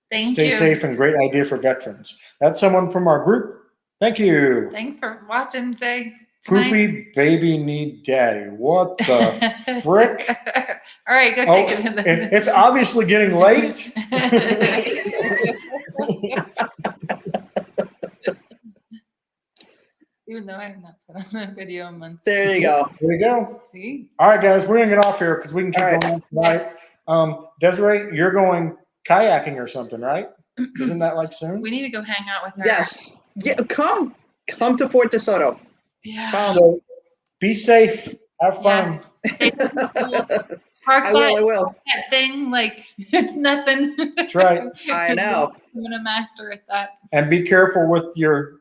Speaker 2: Thank
Speaker 1: Stay
Speaker 2: you.
Speaker 1: safe and great idea for veterans. That's someone from our group. Thank you.
Speaker 2: Thanks for watching today.
Speaker 1: Poopy baby need daddy. What the frick?
Speaker 2: All right, go
Speaker 1: Oh,
Speaker 2: take it.
Speaker 1: it's obviously getting late.
Speaker 2: Even though I have not put on a video in months.
Speaker 3: There you go.
Speaker 1: There we go.
Speaker 2: See?
Speaker 1: All right, guys, we're gonna get off here because we can keep
Speaker 3: All right.
Speaker 1: going tonight.
Speaker 2: Yes.
Speaker 1: Desiree, you're going kayaking or something, right? Isn't that like soon?
Speaker 2: We need to go hang out with her.
Speaker 3: Yes. Yeah. Come to Fort DeSoto.
Speaker 2: Yeah.
Speaker 1: So be safe. Have fun.
Speaker 2: Park
Speaker 3: I will. I
Speaker 2: that,
Speaker 3: will.
Speaker 2: that thing like it's nothing.
Speaker 1: That's right.
Speaker 3: I know.
Speaker 2: I'm gonna master at that.
Speaker 1: And be careful with your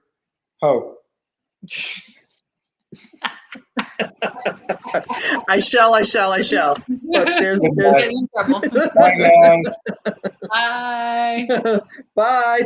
Speaker 1: hoe.
Speaker 3: I shall. Look, there's
Speaker 2: Get in trouble.
Speaker 1: Bye, guys.
Speaker 2: Bye.
Speaker 3: Bye.